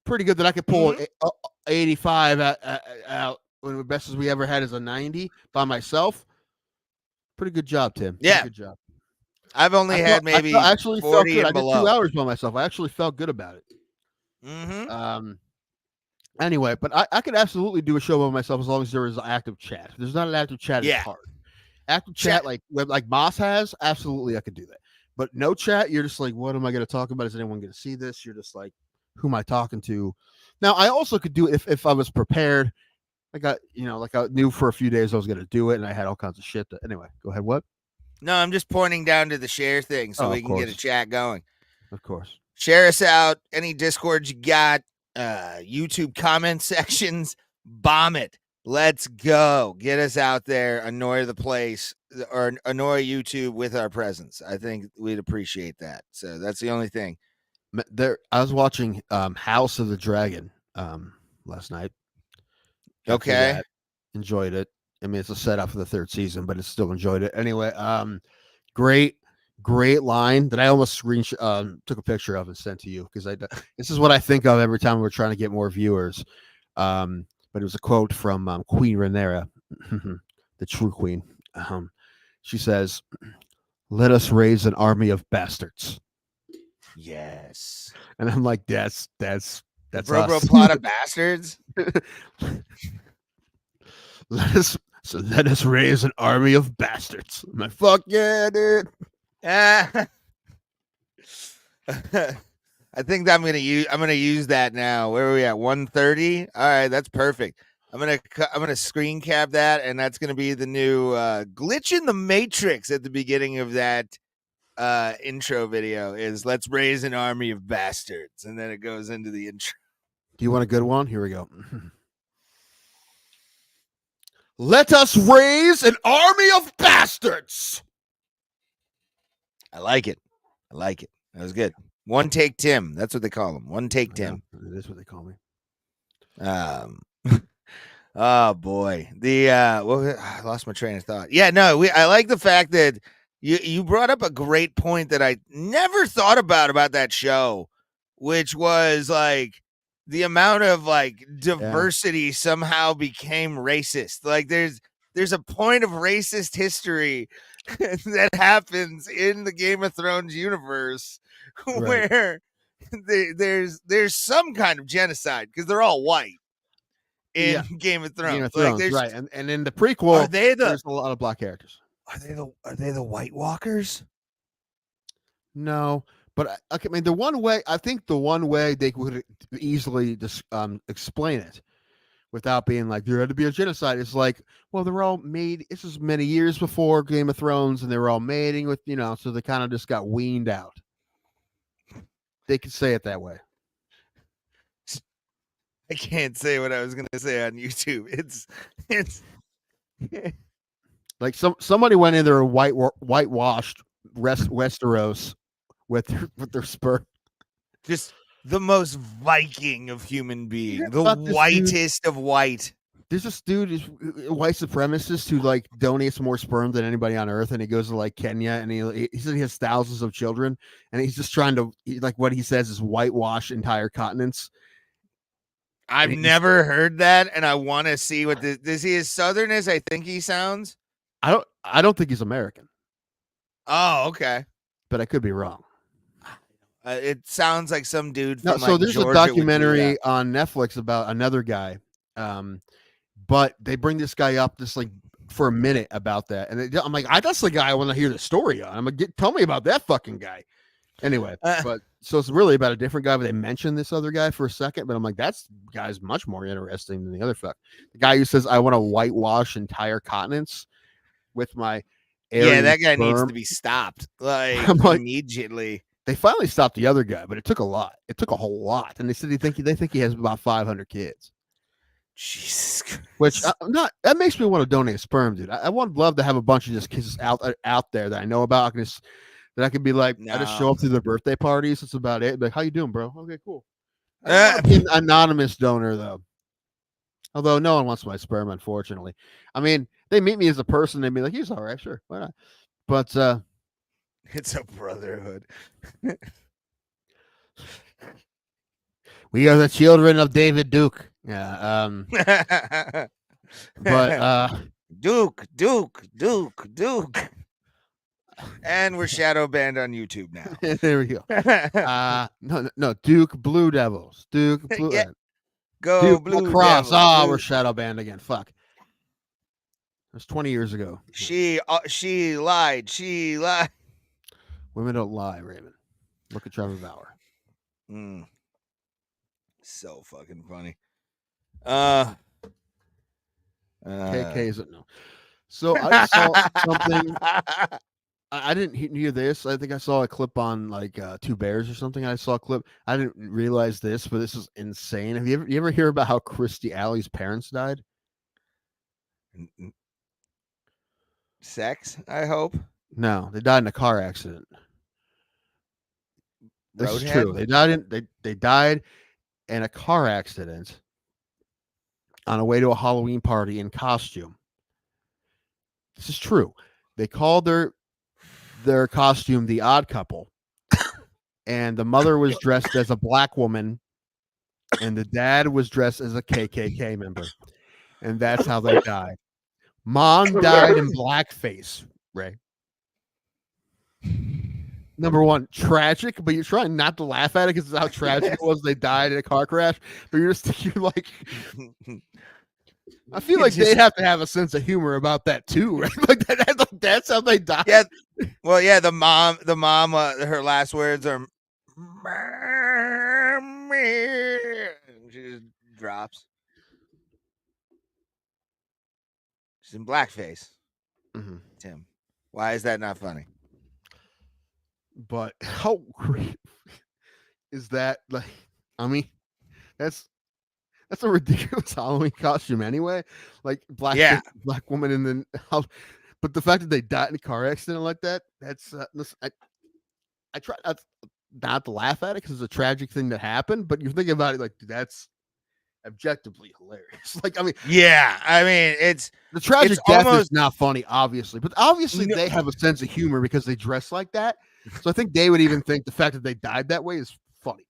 Pretty good that I could pull 85 out. One of the best we ever had is a 90 by myself. Pretty good job, Tim. Yeah. Good job. I've only had maybe I actually 40 felt good. and I did below. 2 hours by myself. I actually felt good about it. Mm-hmm. Anyway, but I could absolutely do a show by myself as long as there is active chat. If there's not an active chat, it's hard. Active chat like Boss has, absolutely I could do that. But no chat, you're just like, what am I going to talk about? Is anyone going to see this? You're just like, who am I talking to? Now, I also could do it if I was prepared. I got, like I knew for a few days I was going to do it, and I had all kinds of shit. Anyway, go ahead. What? No, I'm just pointing down to the share thing so Oh, we of can get a course. chat going. Of course. Share us out. Any Discord you got, YouTube comment sections, bomb it. Let's go. Get us out there, annoy the place, or annoy YouTube with our presence. I think we'd appreciate that. So that's the only thing. I was watching House of the Dragon last night. Got through Okay. that. Enjoyed it. I mean, it's a setup for the third season, but it's still enjoyed it. Anyway, great line that I almost took a picture of and sent to you because this is what I think of every time we're trying to get more viewers. But it was a quote from Queen Rhaenyra, the true queen. She says, "Let us raise an army of bastards." Yes. And I'm like, that's Bro us. plot of bastards. Let us raise an army of bastards. I'm like, fuck yeah, dude. I think I'm gonna use that now. Where are we at? 130. All right, that's perfect. I'm gonna screen cap that, and that's gonna be the new glitch in the matrix at the beginning of that intro video. Is let's raise an army of bastards, and then it goes into the intro. Do you want a good one? Here we go. Let us raise an army of bastards. I like it. That was good. One take Tim. That's what they call him. One take Tim. It is what they call me. Oh boy. I lost my train of thought. Yeah, no, I like the fact that you brought up a great point that I never thought about that show, which was like the amount of like diversity somehow became racist. Like there's a point of racist history that happens in the Game of Thrones universe where there's some kind of genocide because they're all white in Game of Thrones. Game of Thrones, like right? And in the prequel, there's a lot of black characters. Are they the White Walkers? No, but I mean, the one way they could easily explain it without being like there had to be a genocide. It's like, well, they're all made. This is many years before Game of Thrones, and they were all mating with, so they kind of just got weaned out. They could say it that way. I can't say what I was going to say on YouTube. It's like somebody went in there whitewashed Westeros with their sperm. Just the most Viking of human beings, the whitest of white. There's this dude, is a white supremacist who like donates more sperm than anybody on earth, and he goes to like Kenya, and he says he has thousands of children, and he's just trying to what he says is whitewash entire continents. I've never heard that, and I want to see what is he as Southern as I think he sounds. I don't think he's American. Oh, okay, but I could be wrong. It sounds like some dude from so there's Georgia a documentary on Netflix about another guy, but they bring this guy up just like for a minute about that, and I'm like, that's the guy I want to hear the story on. I'm like, tell me about that fucking guy. Anyway, but so it's really about a different guy, but they mentioned this other guy for a second, but I'm like, that's guy's much more interesting than the other fuck. The guy who says I want to whitewash entire continents with my that guy sperm. needs to be stopped like immediately. They finally stopped the other guy, but it took a lot. It took a whole lot, and they said they think he has about 500 kids. Jesus Christ. Which that makes me want to donate sperm, dude. I would love to have a bunch of just kids out there that I know about. That I could be like, I just show up to their birthday parties. That's about it. Like, how you doing, bro? Okay, cool. I want to be an anonymous donor, though. Although no one wants my sperm, unfortunately. I mean, they meet me as a person. They'd be like, he's all right, sure, why not? But it's a brotherhood. We are the children of David Duke. Yeah. But Duke. And we're shadow banned on YouTube now. There we go. No, Duke Blue Devils. Duke Blue. Go Duke Blue Cross. Devils. We're shadow banned again. Fuck. It was 20 years ago. She lied. Women don't lie, Raymond. Look at Trevor Bauer. So fucking funny. KK is it no? So I saw something. I didn't hear this. I think I saw a clip on like Two Bears or something. I saw a clip. I didn't realize this, but this is insane. Have you ever hear about how Christy Alley's parents died? Sex, I hope. No, they died in a car accident. This is true. Roadhead? They died in a car accident on a way to a Halloween party in costume. This is true. They called their costume the Odd Couple, and the mother was dressed as a black woman, and the dad was dressed as a KKK member, and that's how they died. Mom died in blackface. Ray. Number one, tragic, but you're trying not to laugh at it because it's how tragic it was. They died in a car crash, but you're like, I feel like they have to have a sense of humor about that too, right? Like that's how they died. Yeah, well, yeah. The mom, her last words are, she just drops. She's in blackface. Mm-hmm. Tim, why is that not funny? But how great is that? Like, I mean, that's a ridiculous Halloween costume anyway. Like black woman, and then how? But the fact that they died in a car accident like that's I try not to laugh at it because it's a tragic thing that happened. But you're thinking about it like, dude, that's objectively hilarious. Like, I mean, yeah, I mean, it's the tragic death is not funny, obviously, but obviously they have a sense of humor because they dress like that. So I think they would even think the fact that they died that way is funny.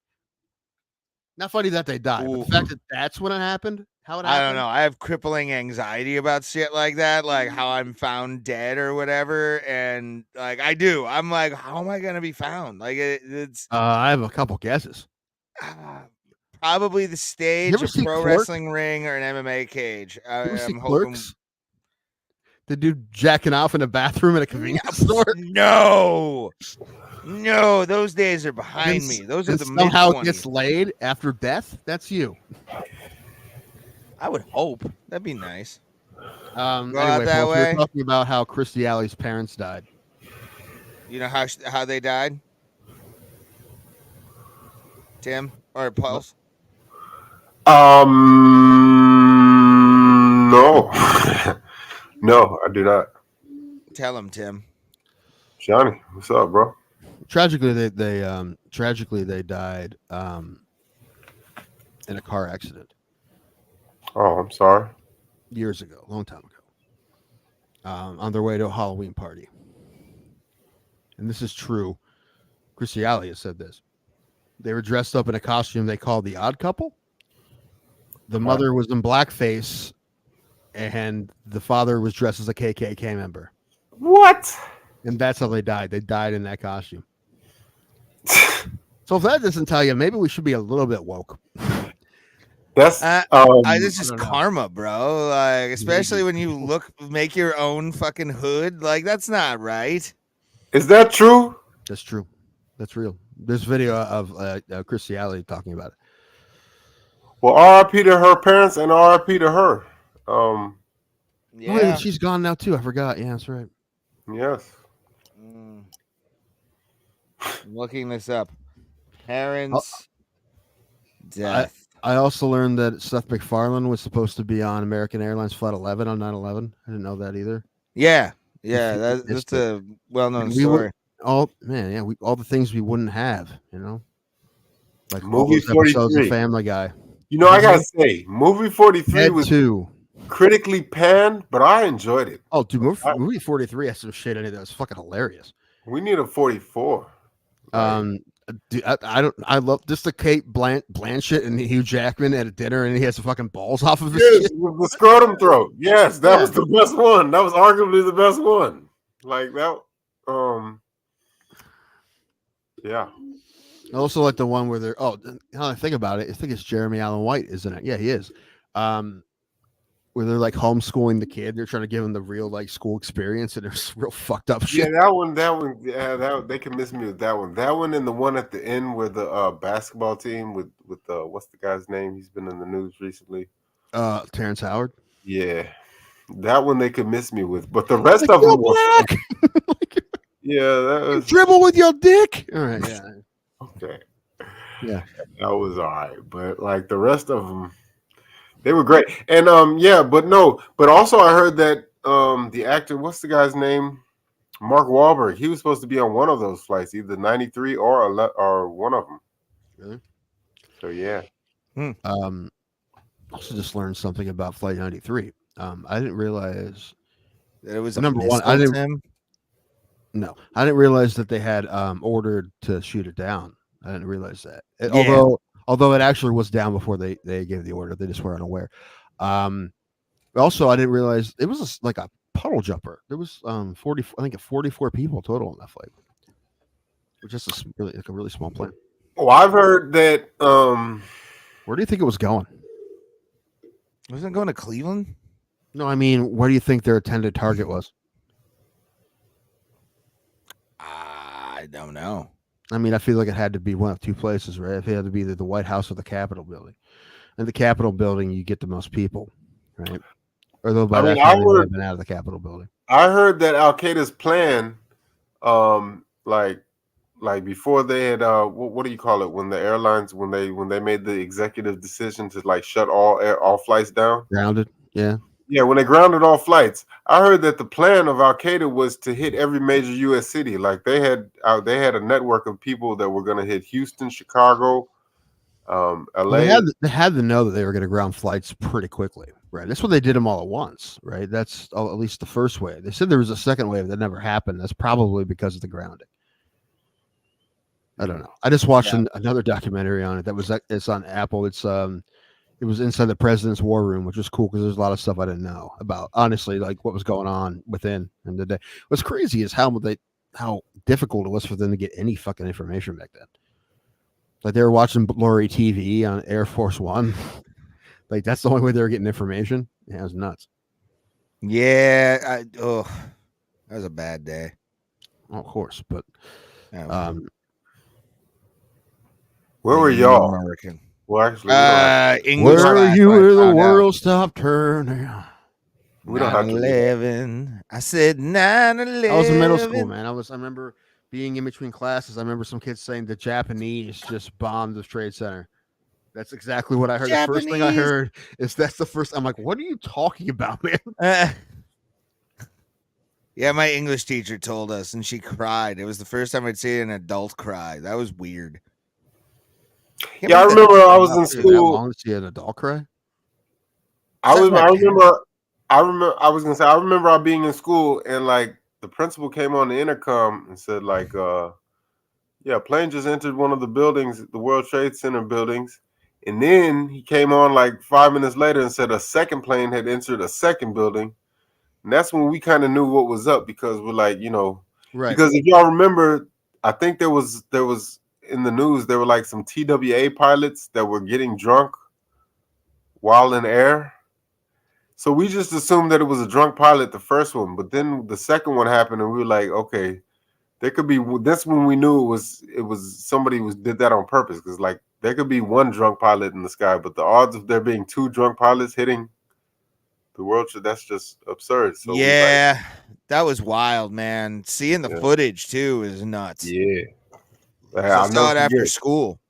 Not funny that they died, but the fact that that's when it happened, how it happened. I don't know. I have crippling anxiety about shit like that, like how I'm found dead or whatever, and like I do. I'm like, how am I gonna be found? Like it's. I have a couple guesses. Probably the stage, a pro wrestling ring, or an MMA cage. I'm hoping. The dude jacking off in a bathroom at a convenience store. No, those days are behind me. Those are the somehow mid-20s. Gets laid after death. That's you. I would hope that'd be nice. Anyway, folks, we're talking about how Christy Alley's parents died. You know how they died, Tim or Pulse? No. No, I do not. Tell him, Tim. Johnny, what's up, bro? Tragically, they died in a car accident. Oh, I'm sorry. Years ago, a long time ago, on their way to a Halloween party. And this is true. Christy Alley has said this. They were dressed up in a costume they called the Odd Couple. The mother was in blackface, and the father was dressed as a KKK member. What? And that's how they died. They died in that costume. So if that doesn't tell you, maybe we should be a little bit woke. That's this is karma, bro. Like, especially when you make your own fucking hood. Like, that's not right. Is that true? That's true. That's real. There's video of Christy Alley talking about it. Well, RIP to her parents and RIP to her. Yeah, she's gone now too. I forgot. Yeah, that's right. Yes. I'm looking this up. Parents' death. I also learned that Seth MacFarlane was supposed to be on American Airlines Flight 11 on 9/11. I didn't know that either. Yeah, that's a well-known story. All the things we wouldn't have, like movie 43, Family Guy. I gotta say, movie 43 was too critically panned, but I enjoyed it. Oh, dude, movie 43 has some shit in it that was fucking hilarious. We need a 44. Dude, I love just the Kate Blanchett and Hugh Jackman at a dinner, and he has the fucking balls off of his shit. With the scrotum throat. Yes, that was the best one. That was arguably the best one. Like that. Yeah. I also like the one where they're now I think about it, I think it's Jeremy Allen White, isn't it? Yeah, he is. Where they're like homeschooling the kid, they're trying to give him the real like school experience, and it's real fucked up shit. Yeah, that one, yeah, they can miss me with that one. That one and the one at the end where the basketball team with what's the guy's name? He's been in the news recently. Terrence Howard. Yeah, that one they could miss me with, but the rest of them were. Yeah, that You was dribble with your dick. All right, yeah, okay. yeah. That was all right, but like the rest of them, they were great. And but also I heard that the actor, what's the guy's name? Mark Wahlberg. He was supposed to be on one of those flights, either 93 or one of them. Really? So yeah. Also just learned something about Flight 93. I didn't realize It was a number one. I missile, didn't. Tim. No, I didn't realize that they had ordered to shoot it down. I didn't realize that. Yeah. Although it actually was down before they gave the order, they just were unaware. Also, I didn't realize it was like a puddle jumper. There was 40, I think, 44 people total on that flight, which is a really small plane. Oh, I've heard that. Where do you think it was going? Wasn't it going to Cleveland? No, I mean, where do you think their intended target was? I don't know. I mean, I feel like it had to be one of two places, right? If it had to be either the White House or the Capitol building. And the Capitol building, you get the most people, right? Although by that time they would have been out of the Capitol building. I heard that Al Qaeda's plan, like before they had what do you call it when the airlines when they made the executive decision to like shut all flights down, Grounded, yeah. Yeah, when they grounded all flights, I heard that the plan of Al Qaeda was to hit every major U.S. city. Like they had a network of people that were going to hit Houston, Chicago, L.A. Well, they had to know that they were going to ground flights pretty quickly, right? That's what they did them all at once, right? That's at least the first wave. They said there was a second wave that never happened. That's probably because of the grounding. I don't know. I just watched another documentary on it. It's on Apple. It was Inside the President's War Room, which was cool because there's a lot of stuff I didn't know about, honestly, like what was going on within and the day. What's crazy is how difficult it was for them to get any fucking information back then. Like they were watching blurry TV on Air Force One. Like that's the only way they were getting information. Yeah, it was nuts. Yeah. That was a bad day. Oh, of course, but where were y'all? American. Well, actually, English where class, you I where the found world out. stopped turning. We don't have to. 9/11. I said 9/11. I was in middle school, man. I remember being in between classes. I remember some kids saying the Japanese just bombed the Trade Center. That's exactly what I heard. The first thing I heard is that's the first. I'm like, what are you talking about, man? Yeah, my English teacher told us, and she cried. It was the first time I'd seen an adult cry. That was weird. Yeah, I remember I was in school. That long to see an adult cry? I remember being in school and like the principal came on the intercom and said like yeah, plane just entered one of the buildings, the World Trade Center buildings. And then he came on like 5 minutes later and said a second plane had entered a second building. And that's when we kind of knew what was up because we're like, right. Because if y'all remember, I think there was in the news, there were like some TWA pilots that were getting drunk while in air. So we just assumed that it was a drunk pilot, the first one, but then the second one happened, and we were like, okay, there could be. That's when we knew it was somebody did that on purpose, because like there could be one drunk pilot in the sky, but the odds of there being two drunk pilots hitting the world, that's just absurd. So yeah, that was wild, man. Seeing the footage too is nuts. Yeah, I saw it after school.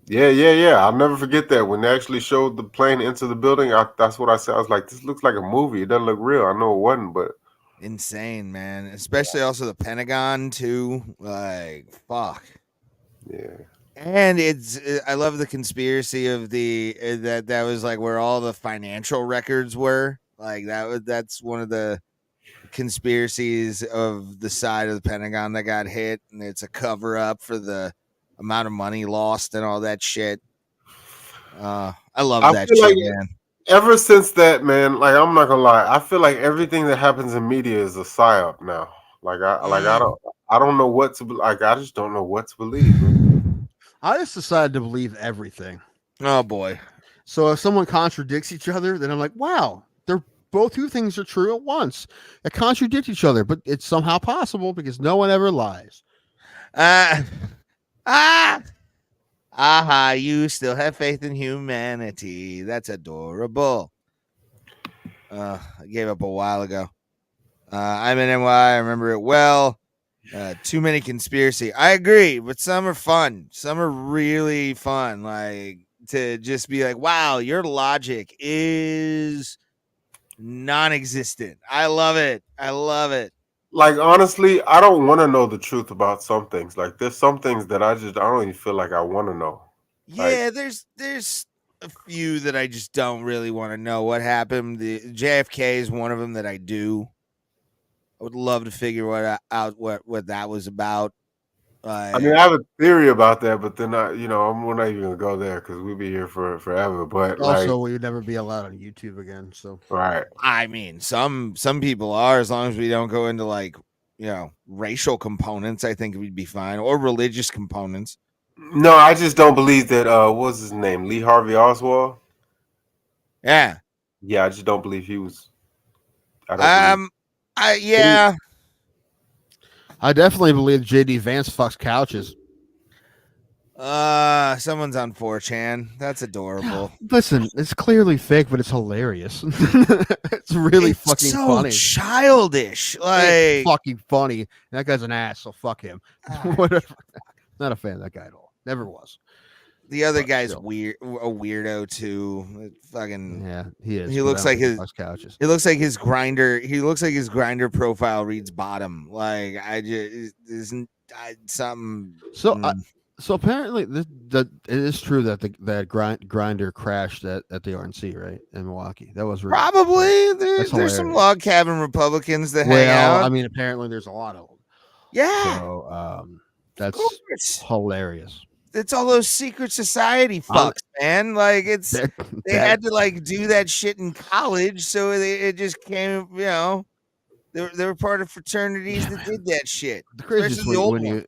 Yeah. I'll never forget that when they actually showed the plane into the building. That's what I said. I was like, "This looks like a movie. It doesn't look real." I know it wasn't, but insane, man. Especially also the Pentagon too. Like, fuck. Yeah. And I love the conspiracy of that was like where all the financial records were. Like that's one of the conspiracies of the side of the Pentagon that got hit, and it's a cover up for the amount of money lost and all that shit. I love that shit, like, man. Ever since that, man, like I'm not gonna lie, I feel like everything that happens in media is a psyop now. I don't know what to like. I just don't know what to believe. Man. I just decided to believe everything. Oh boy! So if someone contradicts each other, then I'm like, wow, they're both two things are true at once. They contradict each other, but it's somehow possible because no one ever lies. You still have faith in humanity. That's adorable. I gave up a while ago. I'm in NY. I remember it well. Too many conspiracy. I agree, but some are fun. Some are really fun. Like to just be like, wow, your logic is non-existent. I love it. I love it. Like honestly, I don't want to know the truth about some things. Like there's some things that I don't even feel like I want to know. Yeah, there's a few that I just don't really want to know what happened. The JFK is one of them that I do. I would love to figure out what that was about. I mean, I have a theory about that, but then we're not even gonna go there because we'll be here for forever. But Also, we would never be allowed on YouTube again. So right. I mean, some people are, as long as we don't go into like racial components. I think we'd be fine, or religious components. No, I just don't believe that. What was his name? Lee Harvey Oswald. Yeah. Yeah, I just don't believe he was. I don't. I definitely believe JD Vance fucks couches. Someone's on 4chan. That's adorable. Listen, it's clearly fake, but it's hilarious. It's really fucking so funny. Childish. Like it's fucking funny. That guy's an ass, so fuck him. Whatever. Not a fan of that guy at all. Never was. The other guy's a weirdo too. Fucking yeah, he is. He looks like his couches. It looks like his grinder. He looks like his grinder profile reads bottom. Like I just isn't something. So apparently, that it is true that that grinder crashed at the RNC, right, in Milwaukee. That was real. Probably there's some log cabin Republicans that hang out. I mean, apparently there's a lot of them. Yeah. So that's hilarious. It's all those secret society fucks, man. Like they had to like do that shit in college, so it just came. They were part of fraternities that did that shit. The craziest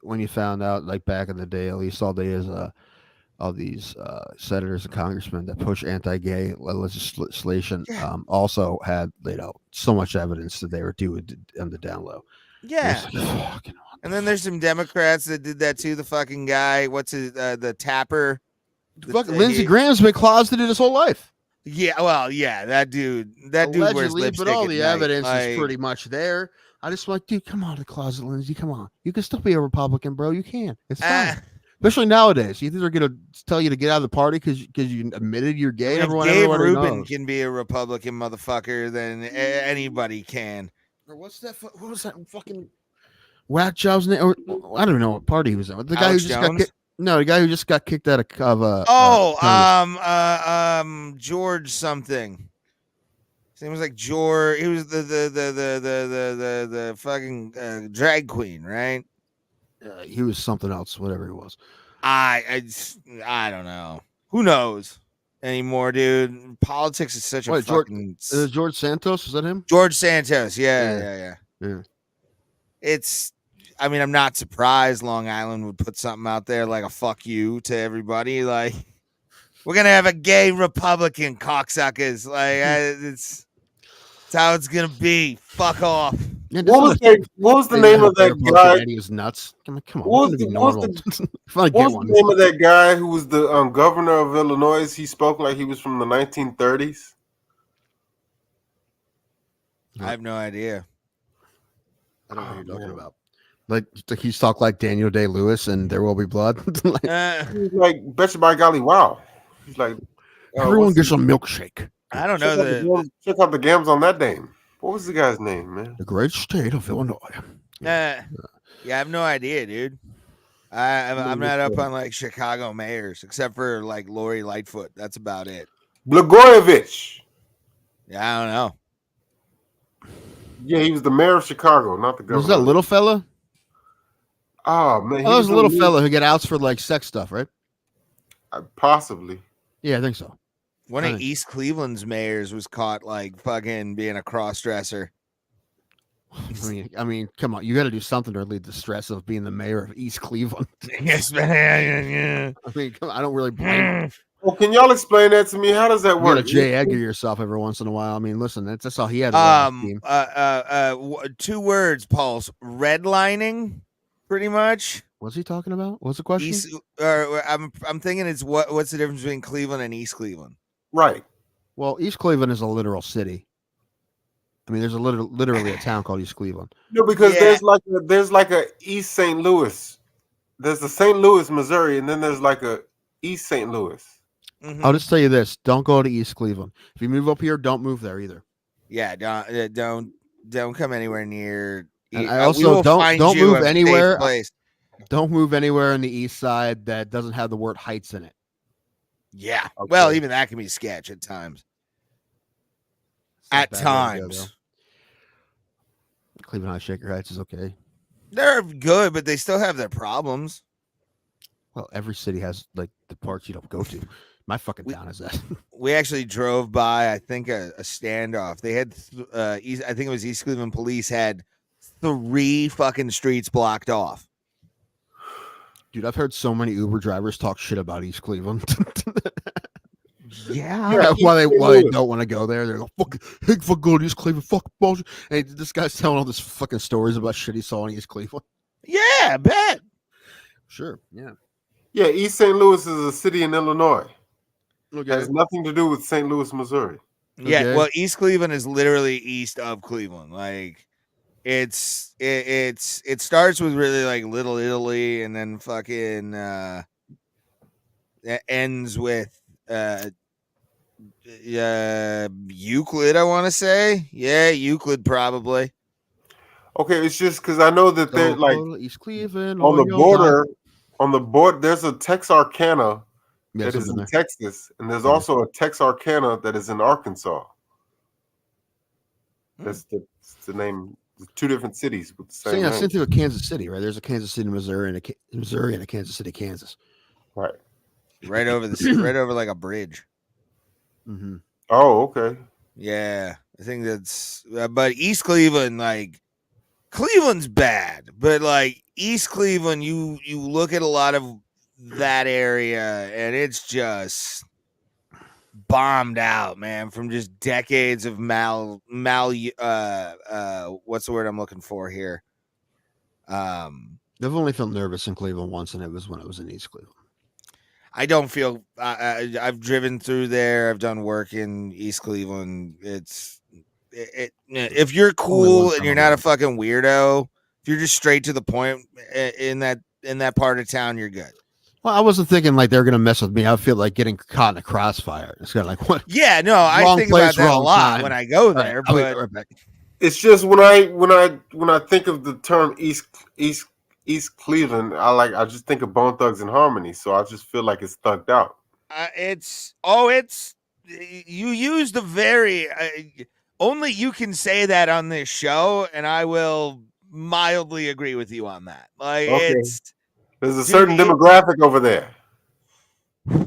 when you found out, like back in the day, at least all these senators and congressmen that push anti-gay legislation also had so much evidence that they were doing on the down low. Yeah. And then there's some Democrats that did that too. The fucking guy, the tapper? Lindsey Graham's been closeted his whole life. Yeah, well, yeah, that dude wears lipstick. But all the evidence is is pretty much there. I just like, dude, come on, the closet, Lindsey, come on. You can still be a Republican, bro. You can. It's fine. Especially nowadays. You think they're gonna tell you to get out of the party because you admitted you're gay? Dave Rubin can be a Republican motherfucker, then anybody can. Or what was that fucking whack job's name? Or I don't know what party he was in. The guy who just got kicked. No, the guy who just got kicked out of George something. His name was like George. He was the fucking drag queen, right? He was something else, whatever he was. I don't know. Who knows anymore, dude? Politics is such a fucking. George Santos, is that him? George Santos, yeah. I mean, I'm not surprised Long Island would put something out there like a fuck you to everybody. Like, we're going to have a gay Republican, cocksuckers. Like, it's how it's going to be. Fuck off. Yeah, what was the name of that guy? He was nuts. Come on. What was the name of that guy who was the governor of Illinois? He spoke like he was from the 1930s. I have no idea. I don't know what you're talking about. Like he's talked like Daniel Day-Lewis and There Will Be Blood. He's like, betcha by golly, wow. He's like, everyone gets a milkshake. I don't know. Check out the gams on that name. What was the guy's name, man? The great state of Illinois. Yeah, I have no idea, dude. I'm not up on like Chicago mayors, except for like Lori Lightfoot. That's about it. Blagojevich. Yeah, I don't know. Yeah, he was the mayor of Chicago, not the governor. Was that little fella? Oh man, that was a little fella who got outs for like sex stuff, right? Possibly. Yeah, I think so. One of East Cleveland's mayors was caught like fucking being a cross-dresser. I mean, come on, you got to do something to relieve the stress of being the mayor of East Cleveland. Yes, man. I mean, come on, I don't really blame. Well, can y'all explain that to me? How does that work? You got to J. Edgar yourself every once in a while. I mean, listen, that's all he had. 2 words, Pulse. Redlining, pretty much. What's he talking about? What's the question? I'm thinking it's what's the difference between Cleveland and East Cleveland? Right. Well, East Cleveland is a literal city. I mean, there's literally a town called East Cleveland. No, because Yeah. there's like a East St. Louis. There's the St. Louis, Missouri, and then there's like a East St. Louis. Mhm. I'll just tell you this: don't go to East Cleveland. If you move up here, don't move there either. Yeah, don't come anywhere near. And I we also will don't find you move a safe anywhere. place. Don't move anywhere on the east side that doesn't have the word Heights in it. Yeah. Okay. Well, even that can be sketch at times. It's not At a bad way to go, times. though. Cleveland High Shaker Heights is okay. They're good, but they still have their problems. Well, every city has like the parts you don't go to. My fucking town is that. We actually drove by, I think, a standoff. They had, I think it was East Cleveland Police had 3 fucking streets blocked off. Dude, I've heard so many Uber drivers talk shit about East Cleveland. Yeah. why they don't want to go there. They're like, fuck go to East Cleveland, fuck bullshit. Hey, this guy's telling all this fucking stories about shit he saw in East Cleveland. Yeah, I bet. Sure, yeah. Yeah, East St. Louis is a city in Illinois. Okay. Has nothing to do with St. Louis, Missouri. Yeah, Okay. well, East Cleveland is literally east of Cleveland. Like, it starts with really like Little Italy, and then fucking it ends with Euclid. I want to say, yeah, Euclid probably. Okay, it's just because I know that they're Don't like go to East Cleveland on or the you'll border. die. On the border, there's a Texarkana Yes, that I've is been in there. Texas, and there's Yeah. also a Texarkana that is in Arkansas. That's the name. 2 different cities with the So same yeah, name. same thing with Kansas City, right? There's a Kansas City, Missouri, and a Kansas City, Kansas. Right. Right over right over like a bridge. Mm-hmm. Oh, okay. Yeah, I think that's. But East Cleveland, like Cleveland's bad, but like East Cleveland, you look at a lot of that area, and it's just bombed out, man, from just decades of what's the word I'm looking for here? I've only felt nervous in Cleveland once, and it was when I was in East Cleveland. I don't feel. I've driven through there. I've done work in East Cleveland. If you're cool and you're not a fucking weirdo, if you're just straight to the point in that part of town, you're good. Well, I wasn't thinking like they're gonna mess with me. I feel like getting caught in a crossfire. It's kind of like what? Yeah, no, I Wrong think place, about that a wrong lot time. when I go All right, there. I'll be But right back. It's just when I think of the term East Cleveland, I just think of Bone Thugs and Harmony. So I just feel like it's thugged out. it's you used a very only you can say that on this show, and I will mildly agree with you on that. Like Okay. There's a certain demographic over there. Here's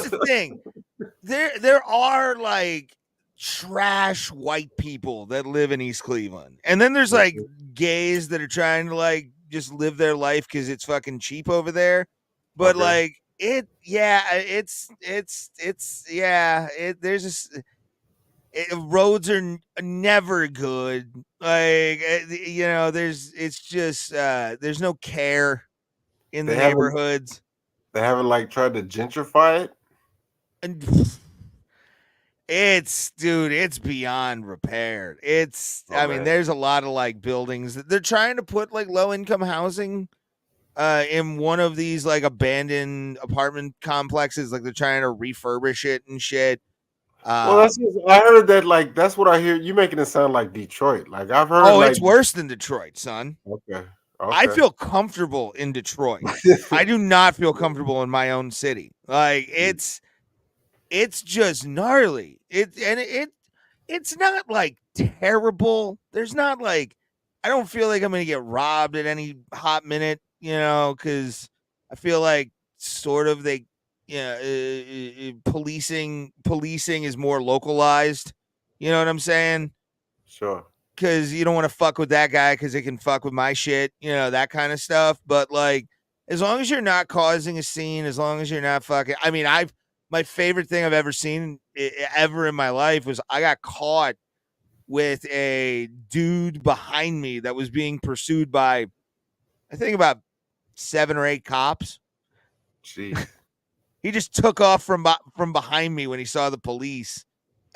the thing. There are like trash white people that live in East Cleveland. And then there's like gays that are trying to like just live their life because it's fucking cheap over there. But like roads are never good. Like it's just there's no care in the neighborhoods. They haven't like tried to gentrify it. And it's beyond repaired. I mean, there's a lot of like buildings that they're trying to put like low income housing in one of these like abandoned apartment complexes. Like they're trying to refurbish it and shit. Well, I heard that like that's what I hear. You making it sound like Detroit. Like I've heard. Oh, like, it's worse than Detroit, son. Okay. I feel comfortable in Detroit. I do not feel comfortable in my own city. Like it's just gnarly. It's not like terrible. There's not like I don't feel like I'm gonna get robbed at any hot minute, because I feel like sort of policing is more localized. You know what I'm saying? Sure. Because you don't want to fuck with that guy because it can fuck with my shit, that kind of stuff. But like, as long as you're not causing a scene, as long as you're not fucking, I mean, my favorite thing I've ever seen ever in my life was I got caught with a dude behind me that was being pursued by, I think about 7 or 8 cops. Jeez. He just took off from behind me when he saw the police.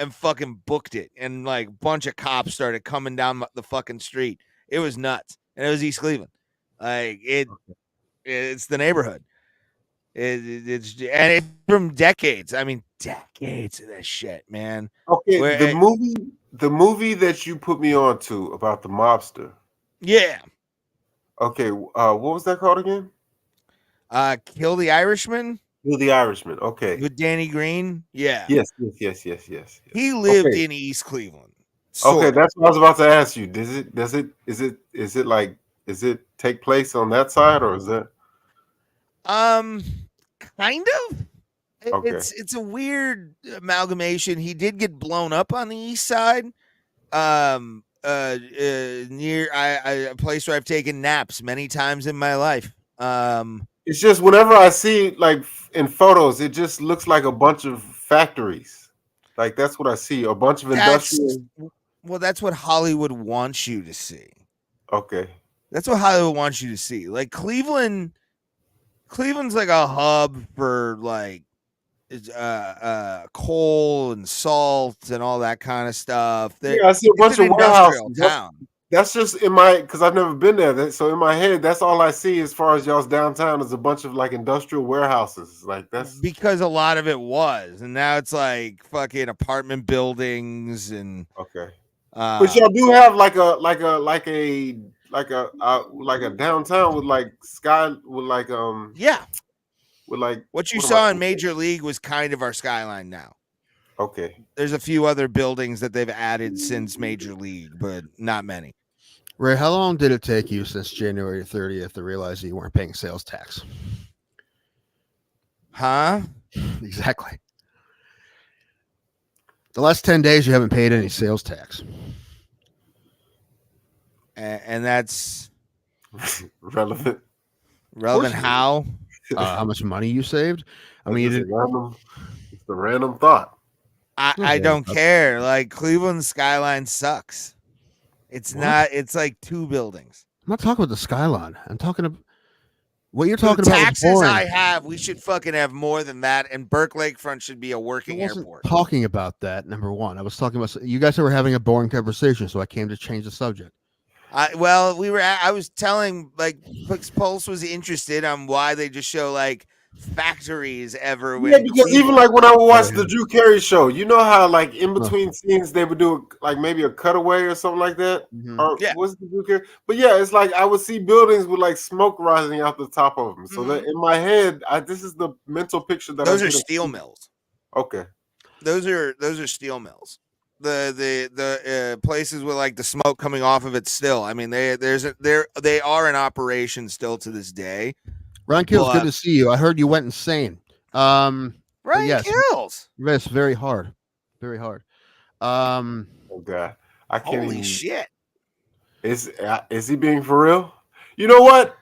and fucking booked it, and like a bunch of cops started coming down the fucking street. It was nuts, and it was East Cleveland. Like it's the neighborhood. It's from decades. I mean, decades of that shit, man. Okay, Where the movie that you put me on to about the mobster. yeah. Okay, what was that called again? Kill the Irishman. Kill the Irishman. Okay. With Danny Green. Yeah. Yes. He lived Okay. in East Cleveland. Okay, Sort. that's what I was about to ask you. Is it take place on that side or is that Kind of. Okay. It's a weird amalgamation. He did get blown up on the east side. Near a place where I've taken naps many times in my life. It's just whenever I see like in photos, it just looks like a bunch of factories. Like that's what I see. A bunch of industrial. Well, that's what Hollywood wants you to see. Okay. That's what Hollywood wants you to see. Like Cleveland's like a hub for like coal and salt and all that kind of stuff. Yeah, I see a bunch of warehouses. Town. That's just in my because I've never been there. So in my head, that's all I see as far as y'all's downtown is a bunch of like industrial warehouses. Like that's because a lot of it was, and now it's like fucking apartment buildings and okay. But y'all do have like a downtown with like sky with like yeah. With like what you saw in Major League was kind of our skyline now. Okay. There's a few other buildings that they've added since Major League, but not many. Ray, how long did it take you since January 30th to realize that you weren't paying sales tax? Huh? Exactly. The last 10 days you haven't paid any sales tax. And that's relevant. Relevant how? How much money you saved? I mean, it's a random thought. I don't care. Like Cleveland skyline sucks. It's not. It's like two buildings. I'm not talking about the skyline. I'm talking about what you're For talking the about. Taxes I have. We should fucking have more than that. And Burke Lakefront should be a working airport. Talking about that, number one. I was talking about you guys were having a boring conversation, so I came to change the subject. I was telling like Pulse was interested on why they just show like factories everywhere. Yeah, because even like when I would watch the Drew Carey show, you know how like in between scenes they would do like maybe a cutaway or something like that. Or was the Drew Carey? But yeah, it's like I would see buildings with like smoke rising out the top of them. So that in my head, this is the mental picture that those are steel mills. Okay, those are steel mills. The places with like the smoke coming off of it still. I mean, they are in operation still to this day. Ryan Kills, good to see you. I heard you went insane. Ryan Kills. Yes, very hard. Very hard. Oh God. I can't Holy shit. Is he being for real? You know what?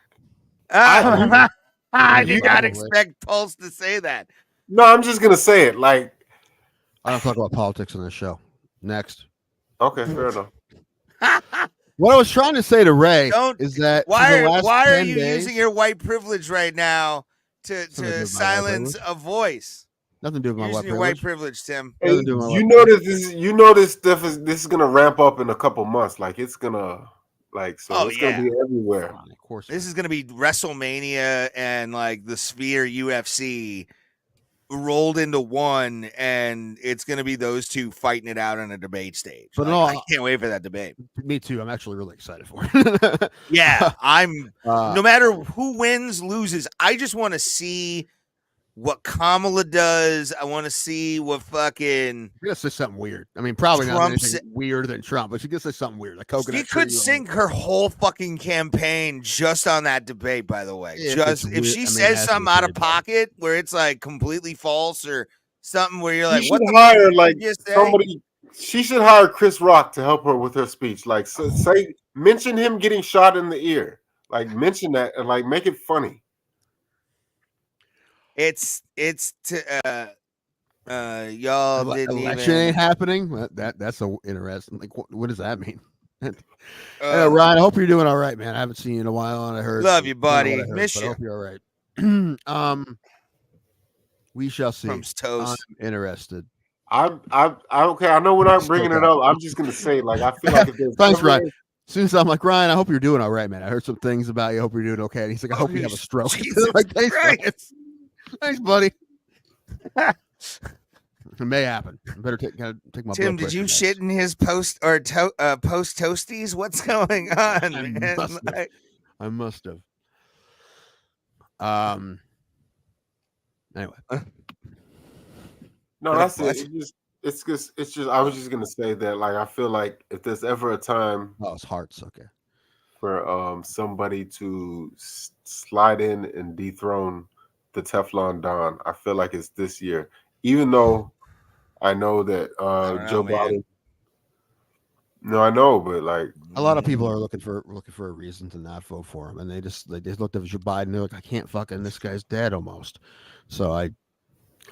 I did not expect Pulse to say that. No, I'm just gonna say it. Like I don't talk about politics on this show. Next. Okay, fair enough. What I was trying to say to Ray is that why are you using your white privilege right now to silence a voice? Nothing to do with my white privilege, Tim. Hey, you notice this is gonna ramp up in a couple months. Like it's gonna it's gonna be everywhere. Of course. This is gonna be WrestleMania and like the Sphere UFC rolled into one, and it's going to be those two fighting it out on a debate stage. But I can't wait for that debate. Me too. I'm actually really excited for it. Yeah, I'm. No matter who wins, loses, I just want to see what Kamala does. I want to see what fucking. You're gonna say something weird. I mean, probably not anything weirder than Trump, but she could say something weird, like coconut. She could sink her whole fucking campaign just on that debate. By the way, if she says something out of pocket where it's like completely false or something where you're like, what the hire like somebody. She should hire Chris Rock to help her with her speech. Like, mention him getting shot in the ear. Like, mention that and like make it funny. It's y'all didn't election ain't happening. That's so interesting. Like, what does that mean? Ryan, I hope you're doing all right, man. I haven't seen you in a while, and I heard love you, buddy. Miss you. I hope you're all right. We shall see. Toast. I'm interested. I okay. I know we're not bringing it up. I'm just gonna say, like, I feel like if there's Thanks, ever, Ryan. As soon as I'm like, Ryan, I hope you're doing all right, man. I heard some things about you. I hope you're doing okay. And he's like, I hope you have a stroke. Jesus Like, thanks, Ryan. Christ. Thanks, buddy. It may happen. I better take my Tim, blood did you pressure shit in his post toasties? What's going on, I man? must have. I must have. Anyway. no, that's it. It's just. I was just gonna say that, like, I feel like if there's ever a time, it's hearts. Okay. For somebody to slide in and dethrone the Teflon Don, I feel like it's this year. Even though I know that Joe Biden. No, I know, but like a lot of people are looking for a reason to not vote for him, and they just looked at Joe Biden. They're like, I can't fucking. This guy's dead almost. So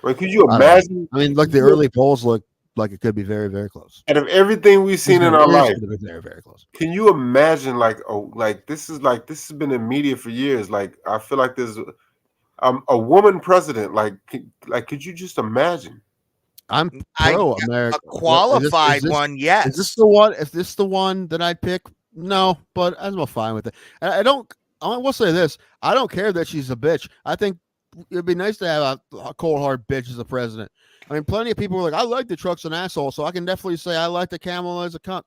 Wait, could you imagine? I mean, look, the early polls look like it could be very, very close. Out of everything we've seen in our life, very, very close. Can you imagine? This has been in media for years. Like, I feel like there's a woman president. Could you just imagine? I'm pro America. A qualified one, yes. Is this the one? If this the one that I pick? No, but I'm fine with it. I will say this: I don't care that she's a bitch. I think it'd be nice to have a cold hard bitch as a president. I mean, plenty of people were like, "I like the truck's an asshole," so I can definitely say I like the camel as a cunt.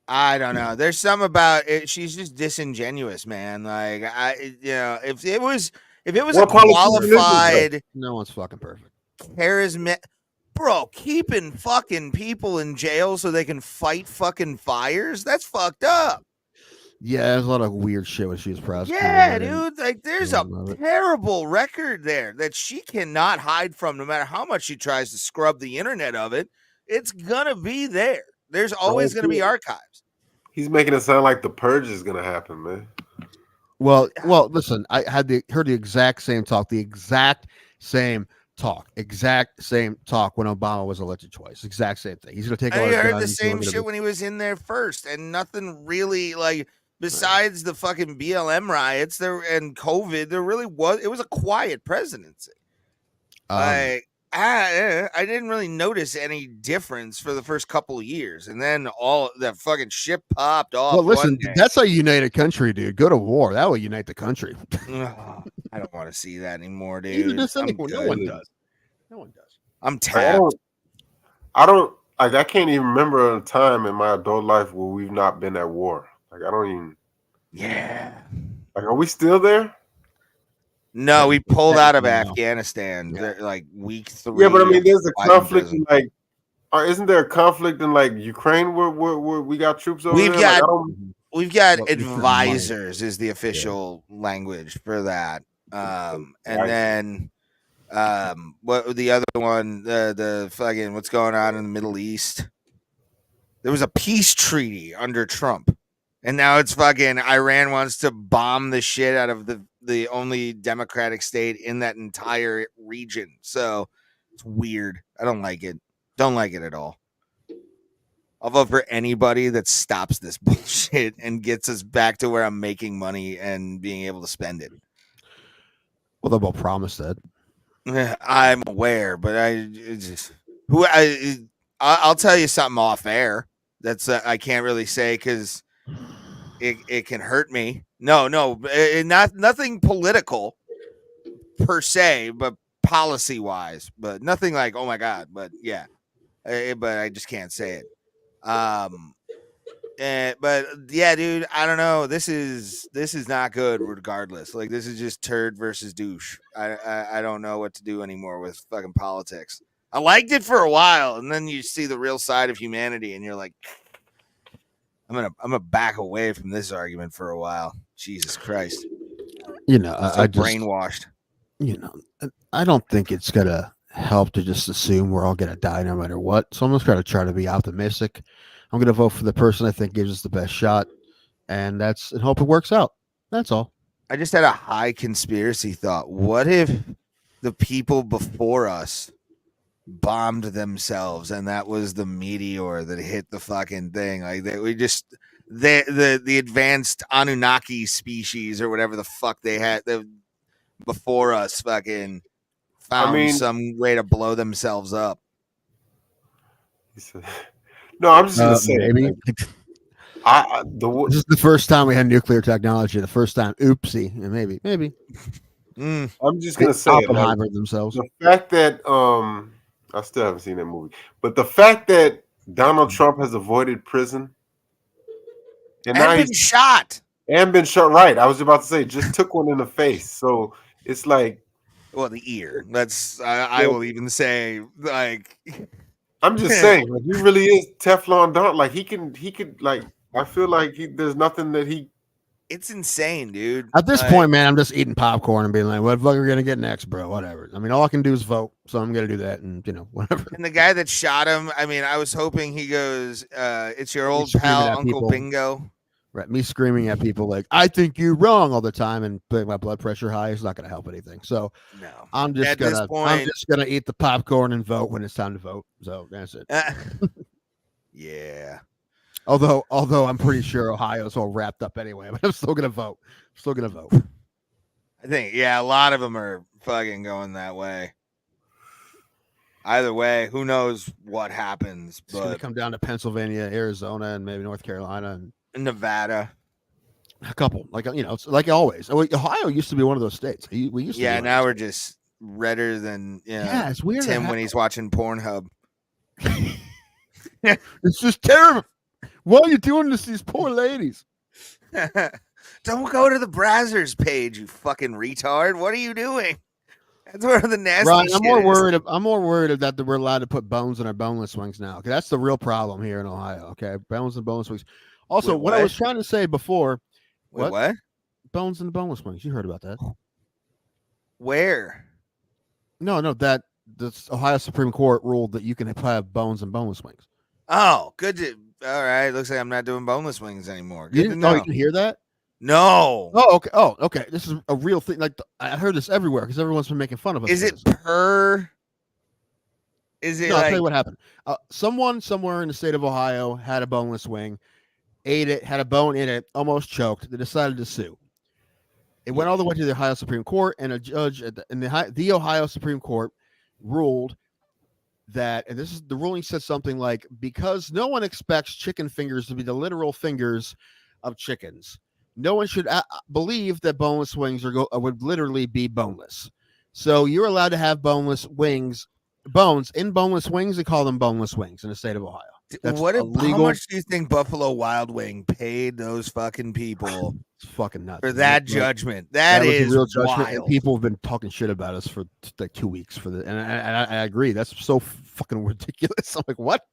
I don't know. There's some about it. She's just disingenuous, man. Like if it was a qualified, no one's fucking perfect, charismatic. Bro, keeping fucking people in jail so they can fight fucking fires? That's fucked up. Yeah, there's a lot of weird shit when she was prosecuted. Yeah, dude. Like, there's a terrible record there that she cannot hide from, no matter how much she tries to scrub the internet of it. It's gonna be there. There's always gonna be archives. He's making it sound like the purge is gonna happen, man. Well, listen, I heard the exact same talk, exact same talk when Obama was elected twice. Exact same thing. He's gonna take. I heard the same shit when he was in there first, and nothing really besides the fucking BLM riots there and COVID. There really was. It was a quiet presidency. I didn't really notice any difference for the first couple of years, and then all that fucking shit popped off. Well, listen, that's a united country, dude. Go to war. That will unite the country. I don't want to see that anymore, dude. No one does. No one does. I'm tapped. I don't I can't even remember a time in my adult life where we've not been at war. I don't even. Yeah. Are we still there? No, we pulled out of Afghanistan week 3. Yeah, but I mean, there's a conflict in isn't there a conflict in Ukraine where we got troops over there? We've got advisors is the official language for that. And then what the other one, the fucking what's going on in the Middle East? There was a peace treaty under Trump, and now it's fucking Iran wants to bomb the shit out of the only democratic state in that entire region. So it's weird. I don't like it. Don't like it at all. I'll vote for anybody that stops this bullshit and gets us back to where I'm making money and being able to spend it. Well, they both promised that. I'm aware, but I'll tell you something off air. That's I can't really say because it can hurt me. No, nothing political per se, but policy wise, but nothing like oh my god. But yeah, but I just can't say it. But yeah, dude, I don't know. This is not good. Regardless, this is just turd versus douche. I don't know what to do anymore with fucking politics. I liked it for a while, and then you see the real side of humanity, and you're like, I'm gonna back away from this argument for a while. Jesus Christ, I just brainwashed. I don't think it's gonna help to just assume we're all gonna die no matter what. So I'm just gonna try to be optimistic. I'm gonna vote for the person I think gives us the best shot, and hope it works out. That's all. I just had a high conspiracy thought. What if the people before us bombed themselves, and that was the meteor that hit the fucking thing? The advanced Anunnaki species or whatever the fuck they had before us fucking found some way to blow themselves up. He said, no, I'm just gonna say maybe. This is the first time we had nuclear technology. The first time. Oopsie. Yeah, maybe. I'm just gonna say it. Like, Oppenheimer themselves. the fact that I still haven't seen that movie, but the fact that Donald Trump has avoided prison and been shot. And been shot. Right. I was about to say, just took one in the face. So it's like, well, the ear. That's I will even say, like, I'm just saying, like, he really is Teflon Don. Like, he could like. I feel like there's nothing that he. It's insane, dude. At this point, man, I'm just eating popcorn and being like, "What the fuck are we gonna get next, bro? Whatever." I mean, all I can do is vote, so I'm gonna do that, and whatever. And the guy that shot him, I mean, I was hoping he goes, "It's your old pal, Uncle people. Bingo." Right, me screaming at people like, "I think you're wrong" all the time, and putting my blood pressure high is not going to help anything. So, no, I'm just gonna eat the popcorn and vote when it's time to vote. So that's it. Yeah. Although I'm pretty sure Ohio's all wrapped up anyway, but I'm still gonna vote. I think, yeah, a lot of them are fucking going that way. Either way, who knows what happens? It's gonna come down to Pennsylvania, Arizona, and maybe North Carolina and Nevada. A couple, like it's like always. Ohio used to be one of those states. We used to. Yeah, now we're just redder than yeah. It's weird. Tim when he's watching Pornhub. It's just terrible. Why are you doing this to these poor ladies? Don't go to the Brazzers page, you fucking retard. What are you doing? That's where the nasty Right, shit I'm more is. worried that we're allowed to put bones in our boneless wings now. Okay, that's the real problem here in Ohio. Okay, bones and boneless wings. Also, Wait, what I was trying to say before. What? Bones and boneless wings. You heard about that? Where? No, that the Ohio Supreme Court ruled that you can have bones and boneless wings. Oh, good. All right. Looks like I'm not doing boneless wings anymore. Good to know. Oh, you can hear that? No. Oh, okay. Oh, okay. This is a real thing. Like I heard this everywhere because everyone's been making fun of us. Is it per? Is it? No, I'll tell you what happened. Someone somewhere in the state of Ohio had a boneless wing, ate it, had a bone in it, almost choked. They decided to sue. It went all the way to the Ohio Supreme Court, and a judge in the Ohio Supreme Court ruled that, and this is the ruling said something like, because no one expects chicken fingers to be the literal fingers of chickens, no one should believe that boneless wings would literally be boneless. So you're allowed to have boneless wings, bones in boneless wings. They call them boneless wings in the state of Ohio. That's how much do you think Buffalo Wild Wing paid those fucking people? It's fucking nuts for that judgment. That is real judgment. wild. And people have been talking shit about us for like 2 weeks for the, and I agree. That's so fucking ridiculous. I'm like, what?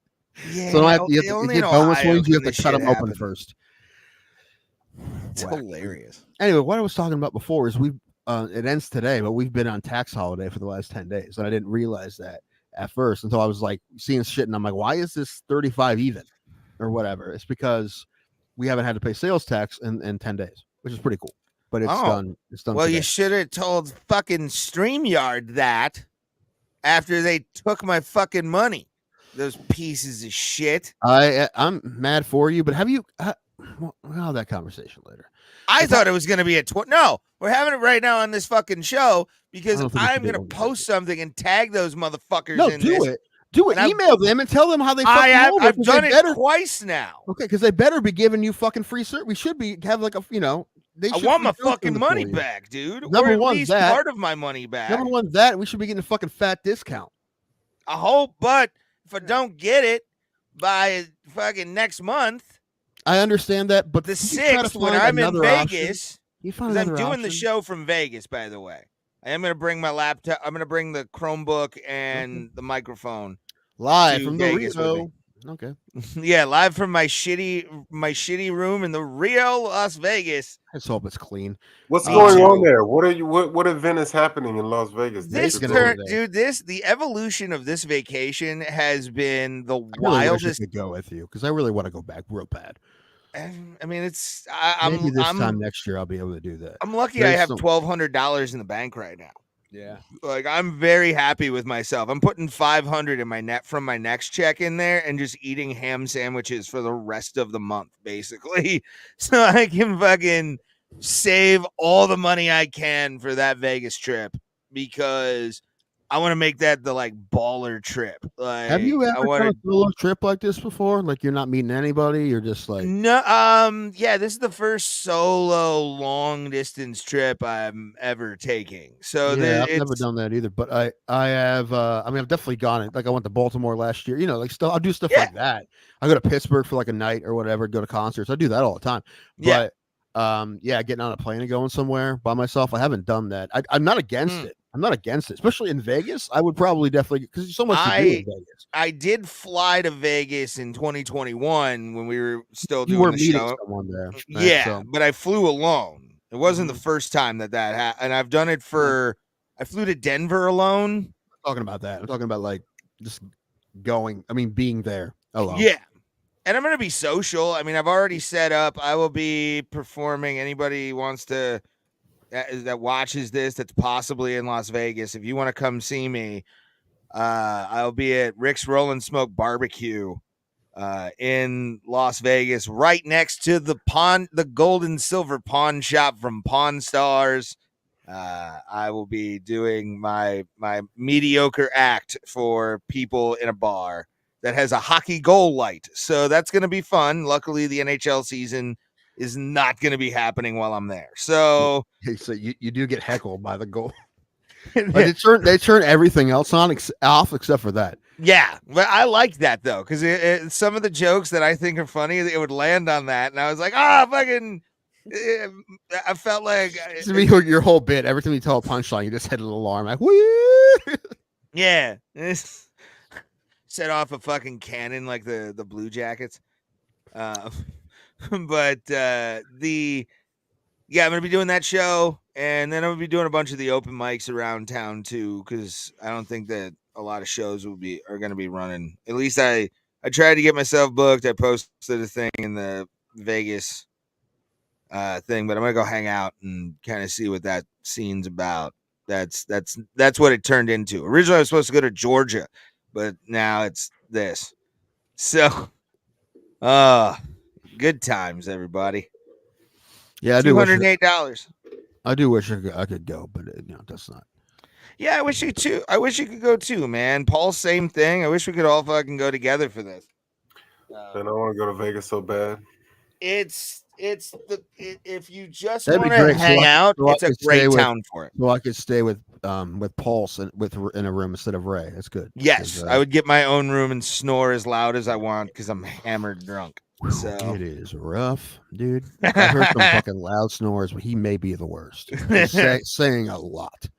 Yeah. So you have to get boneless wings. You have to cut them open first. It's hilarious. Anyway, what I was talking about before is it ends today, but we've been on tax holiday for the last 10 days, and I didn't realize that at first until I was like seeing shit, and I'm like, why is this 35 even or whatever? It's because we haven't had to pay sales tax in 10 days, which is pretty cool. But it's done. It's done. Well, today. you should have told fucking StreamYard that after they took my fucking money. Those pieces of shit. I'm mad for you, but have you? We'll have that conversation later. I thought it was going to be no, we're having it right now on this fucking show because I'm going to post something and tag those motherfuckers. No, in do this. it. Do it. Email them and tell them how they. I've done it twice now. Okay, because they better be giving you fucking free service. We should have like a I want my fucking money back, dude. Number or at one, least that part of my money back. Number one, that we should be getting a fucking fat discount. I hope, but if I don't get it by fucking next month. I understand that, but the 6th when I'm in Vegas, because I'm doing the show from Vegas, by the way. I am going to bring my laptop. I'm going to bring the Chromebook and the microphone live from Vegas the Rio. Okay. Yeah, live from my shitty room in the Rio, Las Vegas. I just hope it's clean. What's going on there? What event is happening in Las Vegas? The evolution of this vacation has been the wildest. I could go with you because I really want to go back real bad. I mean, it's maybe this time next year I'll be able to do that. I'm lucky I have $1,200 in the bank right now. Yeah, like I'm very happy with myself. I'm putting $500 in my net from my next check in there and just eating ham sandwiches for the rest of the month, basically, so I can fucking save all the money I can for that Vegas trip because I want to make that the like baller trip. Like, Have you I ever want done a to. solo trip like this before? Like you're not meeting anybody, you're just like No, yeah, this is the first solo long distance trip I'm ever taking. So yeah, I've never it's done that either. But I have I mean I've definitely gone it. Like I went to Baltimore last year, like stuff I'll do stuff Yeah. like that. I go to Pittsburgh for like a night or whatever, go to concerts. I do that all the time. Yeah. But yeah, getting on a plane and going somewhere by myself, I haven't done that. I'm not against it. I'm not against it, especially in Vegas. I would probably definitely because there's so much to do in Vegas. I did fly to Vegas in 2021 when we were still You doing were the meeting show. someone there, right? Yeah, So but I flew alone. It wasn't the first time that happened, and I've done it for. I flew to Denver alone. I'm talking about that. I'm talking about like just going. I mean, being there alone. Yeah. And I'm going to be social. I mean, I've already set up. I will be performing. Anybody wants to that watches this that's possibly in Las Vegas, if you want to come see me, I'll be at Rick's Rollin' Smoke Barbecue in Las Vegas, right next to the gold and silver pawn shop from Pawn Stars. I will be doing my mediocre act for people in a bar that has a hockey goal light. So that's going to be fun. Luckily, the NHL season is not going to be happening while I'm there. So, so you do get heckled by the goal. Like they turn everything else off except for that. Yeah, but I like that though, because some of the jokes that I think are funny, it would land on that, and I was like, fucking. I felt like To me, your whole bit, every time you tell a punchline, you just hit an alarm like, whee! Yeah. Set off a fucking cannon like the Blue Jackets. But I'm gonna be doing that show, and then I'm gonna be doing a bunch of the open mics around town too, because I don't think that a lot of shows are gonna be running. At least I tried to get myself booked. I posted a thing in the Vegas thing, but I'm gonna go hang out and kind of see what that scene's about. That's what it turned into. Originally, I was supposed to go to Georgia, but now it's this. So, good times, everybody. Yeah, I do. $208. I do wish I could go, but that's not. Yeah, I wish you too. I wish you could go too, man. Paul, same thing. I wish we could all fucking go together for this. And I want to go to Vegas so bad. If you just That'd be want to great. hang out, it's a great with, town for it. So I could stay with Pulse in a room instead of Ray. That's good. Yes, I would get my own room and snore as loud as I want because I'm hammered drunk. So it is rough, dude. I heard some fucking loud snores, but he may be the worst. He's saying a lot.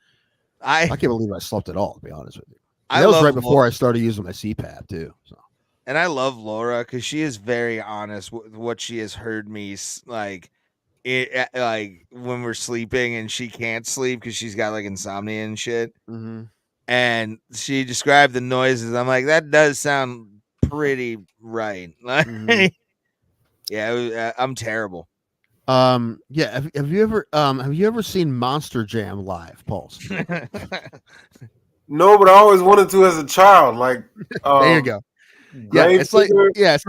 I can't believe I slept at all, to be honest with you. That was right before I started using my CPAP too. So. And I love Laura because she is very honest with what she has heard me like when we're sleeping and she can't sleep because she's got like insomnia and shit. Mm-hmm. And she described the noises. I'm like, that does sound pretty right. Mm-hmm. Yeah, I'm terrible. Yeah. Have you ever seen Monster Jam live, Pulse? No, but I always wanted to as a child. Like, there you go. Yeah, it's like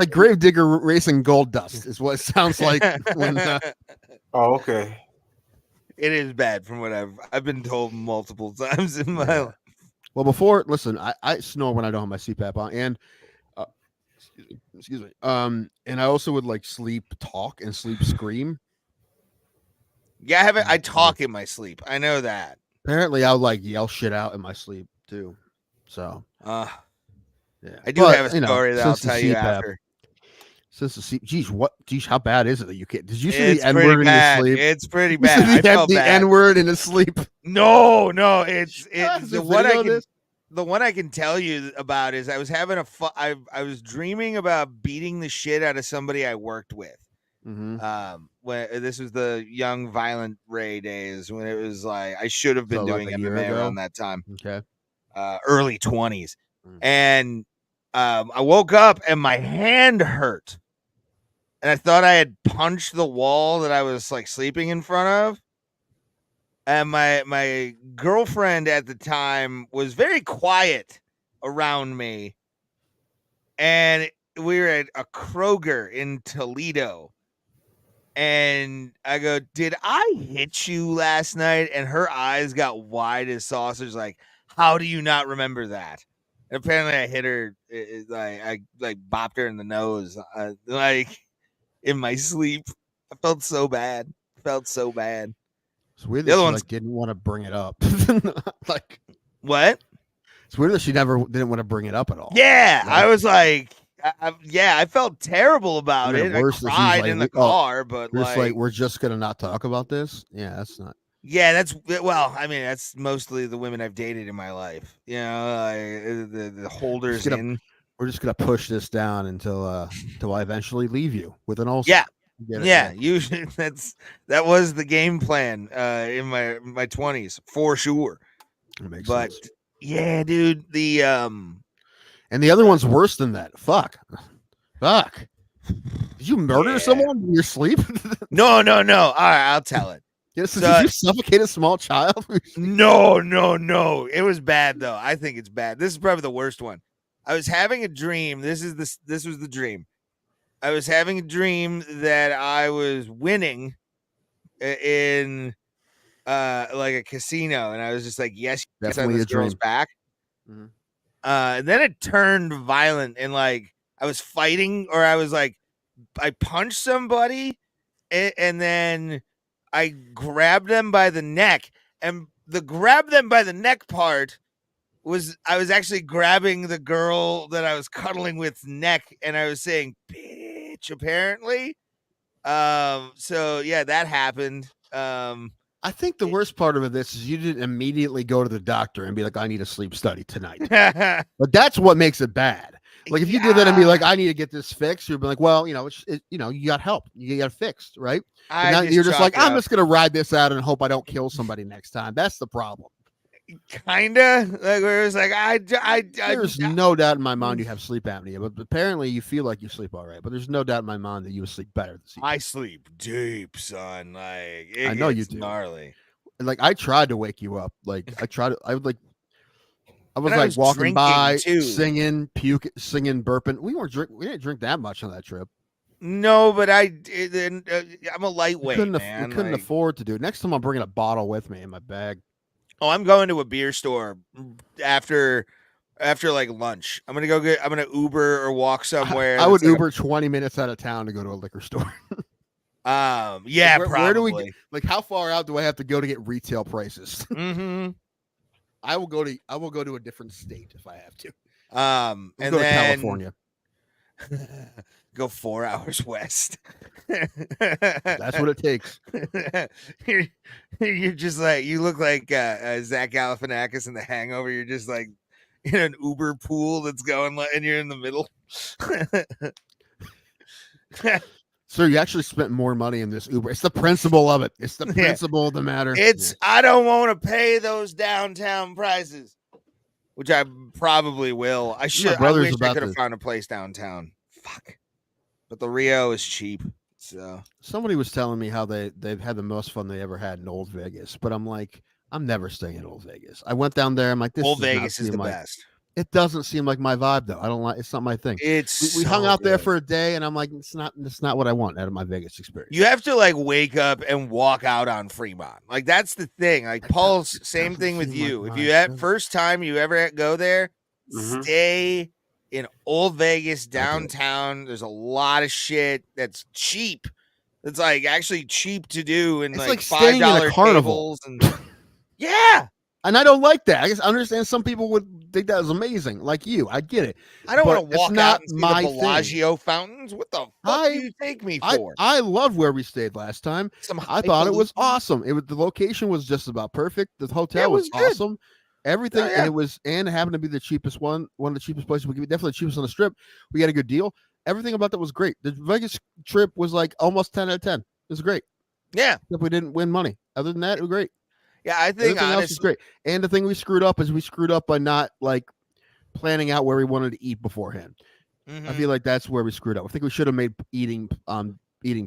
Gravedigger racing gold dust is what it sounds like when. Oh, okay. It is bad from what I've been told multiple times in my life. Well, listen, I snore when I don't have my CPAP on, and excuse me. And I also would like sleep talk and sleep scream. Yeah, I talk in my sleep. I know that. Apparently, I'll like yell shit out in my sleep too. So, yeah, I do but, have a story that I'll tell you after. Since the geez, how bad is it that you can't? Did you see It's the N word in your sleep? It's pretty bad. I felt the bad. N word in his sleep. No, it's the one I can tell you about is I was having I was dreaming about beating the shit out of somebody I worked with. Mm-hmm. When this was the young violent Ray days when it was like I should have been doing MMA around that time. Okay. Early 20s. And I woke up and my hand hurt. And I thought I had punched the wall that I was like sleeping in front of. And my girlfriend at the time was very quiet around me. And we were at a Kroger in Toledo. And I go, did I hit you last night? And her eyes got wide as saucers, like, How do you not remember that? And apparently, I hit her. I bopped her in the nose, like in my sleep. I felt so bad. Felt so bad. It's weird The that other she one's like didn't want to bring it up. Like, what? it's weird that she never didn't want to bring it up at all. Yeah, Like, I was like, I felt terrible about it. I worse that she's cried like, in the car, but just like, we're just gonna not talk about this. Yeah, that's not. yeah, that's well. I mean, that's mostly the women I've dated in my life. You know, the holders in. We're just gonna push this down until I eventually leave you with an ulcer. Yeah, Yeah. Usually that was the game plan in my 20s for sure. That makes But sense. yeah, dude, the And the other one's worse than that. Fuck. Did you murder someone in your sleep? No. All right, I'll tell it. Yes. Did you suffocate a small child? No. It was bad though. I think it's bad. This is probably the worst one. I was having a dream. This was the dream. I was having a dream that I was winning in like a casino, and I was just like, yes, Definitely this a dream. girl's back. Mhm. And then it turned violent, and like I was fighting, or I was like, I punched somebody, and then I grabbed them by the neck, and the grab them by the neck part was I was actually grabbing the girl that I was cuddling with's neck, and I was saying bitch, apparently. So yeah, that happened. I think the worst part of this is you didn't immediately go to the doctor and be like, I need a sleep study tonight. But that's what makes it bad. Like if you did that and be like, I need to get this fixed, you'd be like, well, you know, you got help, you got it fixed, right? Now you're just like, I'm just gonna ride this out and hope I don't kill somebody next time. That's the problem. Kinda like where it was like there's no doubt in my mind you have sleep apnea, but apparently you feel like you sleep all right. But there's no doubt in my mind that you sleep better this evening. I sleep deep, son. Like I know you do. Gnarly. Like I tried to wake you up. Like I was And I like was walking by, drinking, too. singing, burping. We didn't drink that much on that trip. No, but I'm a lightweight, We man. couldn't afford to do it. Next time I'm bringing a bottle with me in my bag. Oh, I'm going to a beer store after like lunch. I'm gonna Uber or walk somewhere. I would Uber 20 minutes out of town to go to a liquor store. Yeah, like probably. Where do we like? How far out do I have to go to get retail prices? Mm-hmm. I will go to a different state if I have to. And go to California. Go 4 hours west. That's what it takes. You're just like you look like Zach Galifianakis in The Hangover. You're just like in an Uber pool that's going, and you're in the middle. So you actually spent more money in this Uber. It's the principle of it. It's the principle of the matter. I don't want to pay those downtown prices, which I probably will. I wish I could have found a place downtown. Fuck. But the Rio is cheap. So somebody was telling me how they've had the most fun they ever had in Old Vegas, but I'm like, I'm never staying in Old Vegas. I went down there. I'm like, this Old Vegas is the best. It doesn't seem like my vibe though. I don't like. It's not my thing. We hung out there for a day, and I'm like, it's not what I want out of my Vegas experience. You have to like wake up and walk out on Fremont. Like that's the thing. Like Paul's same thing with you. If you first time you ever go there, stay in Old Vegas downtown. There's a lot of shit that's cheap. It's like actually cheap to do, and it's like $5 carnivals and yeah. And I don't like that. I guess I understand some people would think that was amazing, like you. I get it. I don't want to walk out and see the my Bellagio fountains. What the fuck do you take me for? I love where we stayed last time. I thought it was awesome. The location was just about perfect. The hotel was awesome. Everything, and it happened to be the cheapest one of the cheapest places. We definitely the cheapest on the strip. We got a good deal. Everything about that was great. The Vegas trip was like almost 10 out of 10. It was great. Yeah. Except we didn't win money. Other than that, it was great. Yeah, I think everything else is great. And the thing we screwed up is we screwed up by not like planning out where we wanted to eat beforehand. Mm-hmm. I feel like that's where we screwed up. I think we should have made eating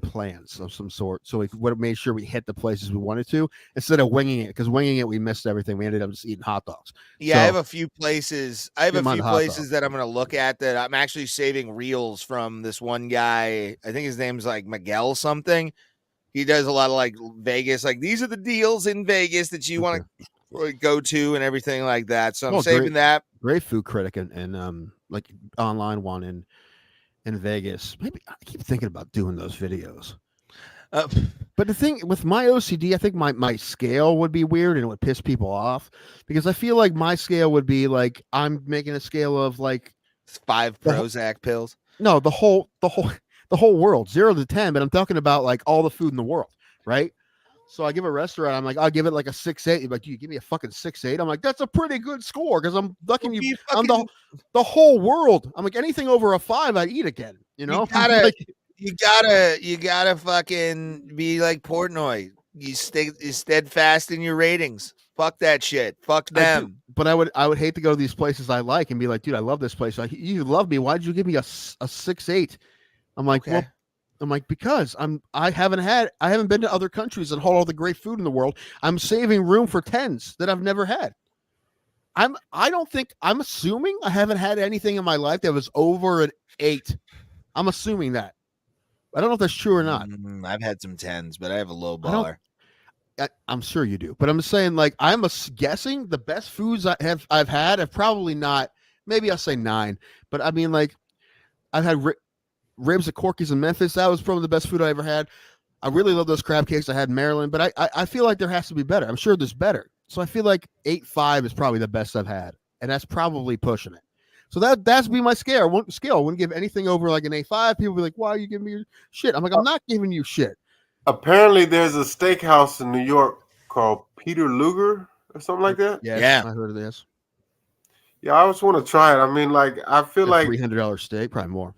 plans of some sort, so we would have made sure we hit the places we wanted to instead of winging it. Because winging it, we missed everything. We ended up just eating hot dogs. Yeah, so, I have a few places. that I'm going to look at that I'm actually saving reels from this one guy. I think his name's like Miguel something. He does a lot of like Vegas, like these are the deals in Vegas that you want to go to and everything like that. So I'm Well, saving that. Great food critic and like online one in Vegas. Maybe I keep thinking about doing those videos. But the thing with my OCD, I think my scale would be weird and it would piss people off because I feel like my scale would be like I'm making a scale of like 5 Prozac pills. No, the whole world, 0 to 10. But I'm talking about like all the food in the world, right? So I give a restaurant, I'm like, I'll give it like a 6.8. You're like, do you give me a fucking 6.8? I'm like, that's a pretty good score because I'm ducking you. I'm the whole world. I'm like, anything over a 5, I'd eat again. You know, you gotta fucking be like Portnoy. You steadfast in your ratings. Fuck that shit. Fuck them. But I would hate to go to these places I like and be like, dude, I love this place. Like, you love me. Why'd you give me a 6.8? I'm like, well. I'm like, because I haven't been to other countries and had all the great food in the world. I'm saving room for 10s that I've never had. I'm assuming I haven't had anything in my life that was over an 8. I'm assuming that. I don't know if that's true or not. I've had some 10s, but I have a low bar. I'm sure you do, but I'm saying like I'm guessing the best foods I've had have probably not. Maybe I'll say 9, but I mean like I've had ribs at Corky's in Memphis. That was probably the best food I ever had. I really love those crab cakes I had in Maryland, but I feel like there has to be better. I'm sure there's better. So I feel like 8.5 is probably the best I've had, and that's probably pushing it. So that's be my scale. I wouldn't give anything over like an 8.5. People be like, "Why are you giving me shit?" I'm like, I'm not giving you shit. Apparently, there's a steakhouse in New York called Peter Luger or something like that. Yeah, I heard of this. Yeah, I just want to try it. I mean, like I feel like $300 steak, probably more.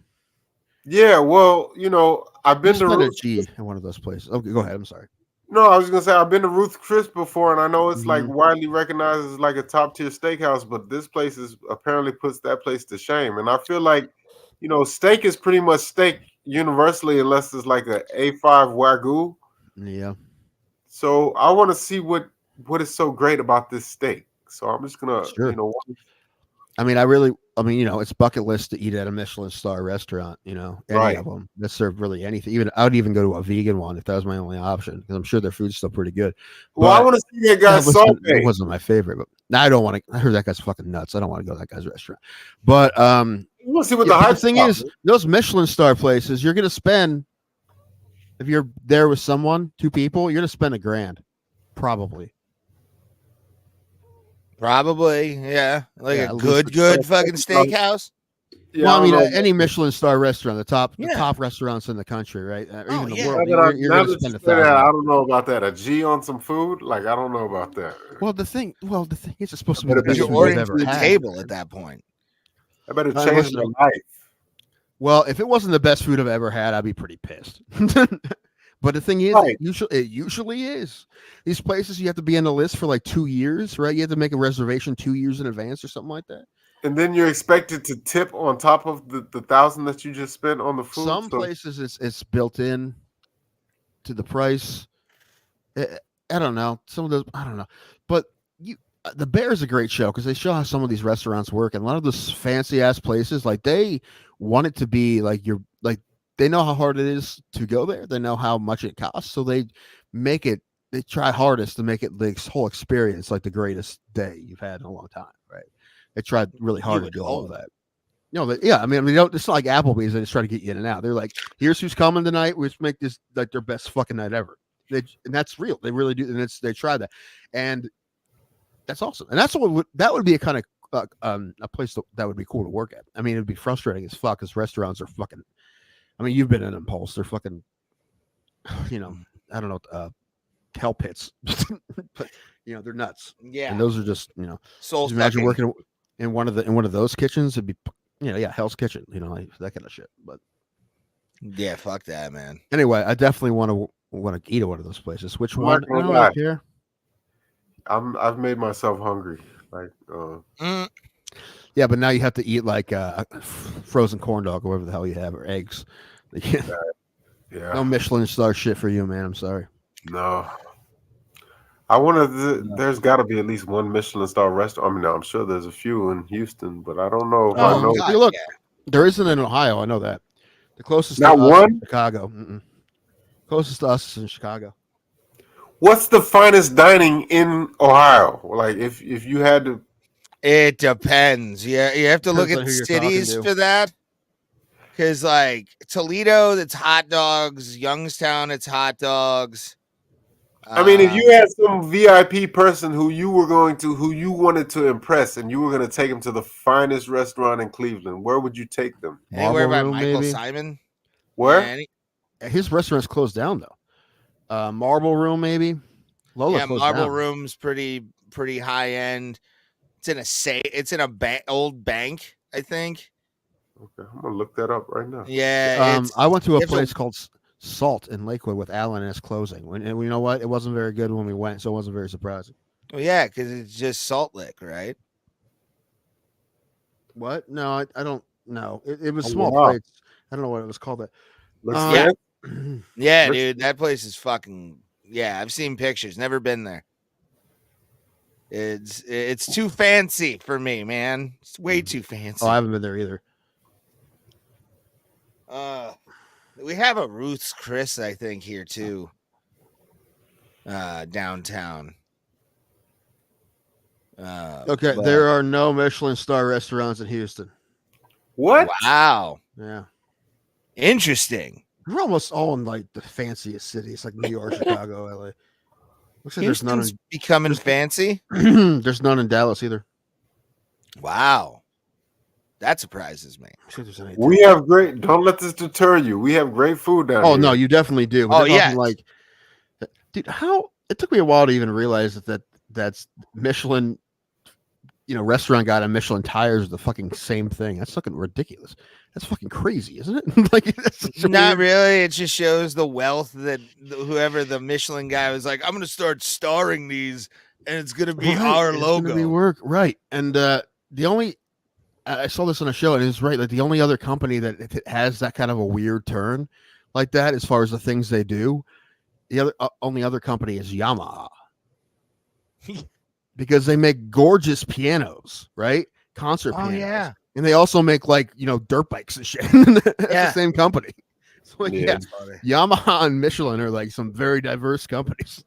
Yeah, well, you know, I've been to Ruth G in one of those places. Okay, go ahead. I'm sorry. No, I was gonna say I've been to Ruth Chris before, and I know it's like widely recognized as like a top tier steakhouse, but this place is apparently puts that place to shame. And I feel like, you know, steak is pretty much steak universally, unless it's like a A5 Wagyu. Yeah. So I want to see what is so great about this steak. So I'm just gonna, you know. I mean, you know, it's bucket list to eat at a Michelin star restaurant, you know, any of them that serve really anything. I would even go to a vegan one if that was my only option, because I'm sure their food's still pretty good. Well, I want to see that guy's saute. It wasn't my favorite, but now I don't want to. I heard that guy's fucking nuts. I don't want to go to that guy's restaurant. But we'll see what the thing is, those Michelin star places, you're gonna spend, if you're there with someone, 2 people, you're gonna spend $1,000, probably. Probably, yeah. Like a good fucking steakhouse. Yeah, well, I mean, any Michelin star restaurant, the top restaurants in the country, right? Even the world. You're going to spend $1,000. I don't know about that. A G on some food, like I don't know about that. Well, the thing is, it's supposed to be the best you're food ordering I've ever to the had. table at that point. I better change my life. Well, if it wasn't the best food I've ever had, I'd be pretty pissed. But the thing is, it usually is. These places, you have to be on the list for like 2 years, right? You have to make a reservation 2 years in advance or something like that. And then you're expected to tip on top of the $1,000 that you just spent on the food. Some places it's built in to the price. I don't know. Some of those, I don't know. But the Bear is a great show because they show how some of these restaurants work, and a lot of those fancy ass places, like they want it to be like they know how hard it is to go there. They know how much it costs. So they try hardest to make it this whole experience like the greatest day you've had in a long time, right? They tried really hard to do all of that. You know, I mean, it's not like Applebee's. They just try to get you in and out. They're like, here's who's coming tonight. We just make this like their best fucking night ever. And that's real. They really do. And they try that. And that's awesome. And that would be a kind of a place that would be cool to work at. I mean, it'd be frustrating as fuck because restaurants are fucking, I mean, you've been in Impulse. They're fucking, you know, I don't know, hell pits, but you know, they're nuts. Yeah. And those are just, you know, soul. Imagine working in one of those kitchens. It'd be, you know, Hell's Kitchen, you know, like that kind of shit. But yeah, fuck that, man. Anyway, I definitely want to eat at one of those places. Which one? I don't lie. care. I've made myself hungry. Like, yeah, but now you have to eat like a frozen corn dog or whatever the hell you have, or eggs. Yeah. No Michelin star shit for you, man. I'm sorry. No. I want to. There's got to be at least one Michelin star restaurant. I mean, I'm sure there's a few in Houston, but I don't know if I know. God, look, there isn't in Ohio. I know that. The closest Not to us one? is Chicago. Closest to us is in Chicago. What's the finest dining in Ohio? Like, if you had to, It depends. Yeah, you have to look Depends at on the who you're talking cities to. for that. Because like Toledo, it's hot dogs. Youngstown, it's hot dogs. I mean, if you had some VIP person who you wanted to impress, and you were going to take them to the finest restaurant in Cleveland, where would you take them? Anywhere Marble by Room, Michael maybe. Simon. Where? His restaurant's closed down though. Marble Room, maybe. Lola Yeah, closed Marble down. Room's pretty high end. It's in a old bank, I think. Okay, I'm gonna look that up right now. Yeah, I went to you a have to- place called Salt in Lakewood with Alan, and it's closing. And you know what? It wasn't very good when we went, so it wasn't very surprising. Well, yeah, because it's just Salt Lick, right? What? No, I don't know. It was Oh, small wow. plates. I don't know what it was called. That. Looks Yeah. fancy. Yeah, Looks- dude, that place is fucking. Yeah, I've seen pictures. Never been there. It's too fancy for me, man. It's way too fancy. Oh, I haven't been there either. We have a Ruth's Chris, I think, here too. Downtown. Okay, but- there are no Michelin star restaurants in Houston. What? Wow. Yeah, Interesting. we're almost all in like the fanciest cities, like New York, Chicago, LA. Looks like there's none. Houston's becoming fancy. There's none in Dallas either. Wow. That surprises me. We have great. Don't let this deter you. We have great food down Oh here. no, you definitely do. But Oh, they're talking yes. like, dude, how it took me a while to even realize that's Michelin. You know, restaurant guide and Michelin tires are the fucking same thing. That's fucking ridiculous. That's fucking crazy, isn't it? Like, that's such a Not weird- really. It just shows the wealth that whoever the Michelin guy was like, I'm going to start starring these and it's going to be Right, our it's gonna be logo. work, right? And the only I saw this on a show, and it's right. Like the only other company that it has that kind of a weird turn like that, as far as the things they do, the other only other company is Yamaha. Because they make gorgeous pianos, right? Concert Oh, pianos. yeah. And they also make like, dirt bikes and shit. That's Yeah. the same company. So like, Yeah. Yamaha and Michelin are like some very diverse companies.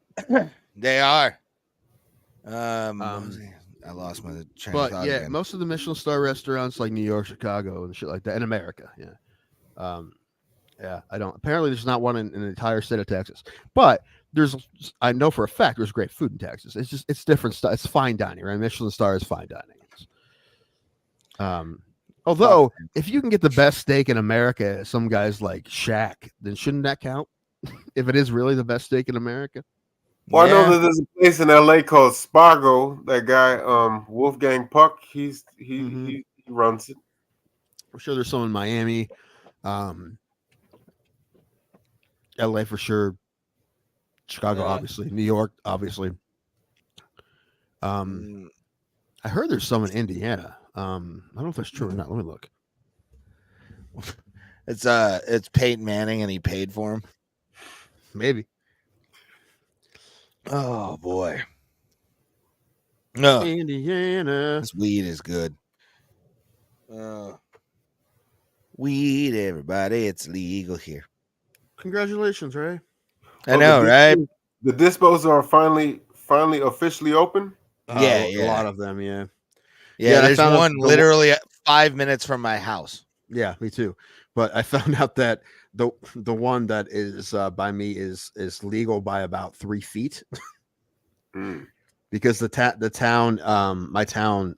They are. what was it? I lost my train of But thought yeah, again. most of the Michelin star restaurants like New York, Chicago, and shit like that in America. Yeah. Yeah, I don't. Apparently, there's not one in the entire state of Texas. But I know for a fact there's great food in Texas. It's different stuff. It's fine dining, right? Michelin star is fine dining. Although if you can get the best steak in America at some guys like Shack, then shouldn't that count? If it is really the best steak in America. Well, I know that there's a place in LA called Spargo. That guy, Wolfgang Puck, he runs it. I'm sure there's some in Miami, LA for sure, Chicago obviously, New York obviously. I heard there's some in Indiana. I don't know if that's true or not. Let me look. It's Peyton Manning and he paid for him. Maybe. Oh boy. No. Indiana. This weed is good. Weed, everybody. It's legal here. Congratulations, Ray. I know, right? The dispos are finally officially open. Yeah, A lot of them, yeah. Yeah, and I there's found out one literally 5 minutes from my house. Yeah, me too. But I found out that the one that is by me is legal by about 3 feet. Because the town, my town,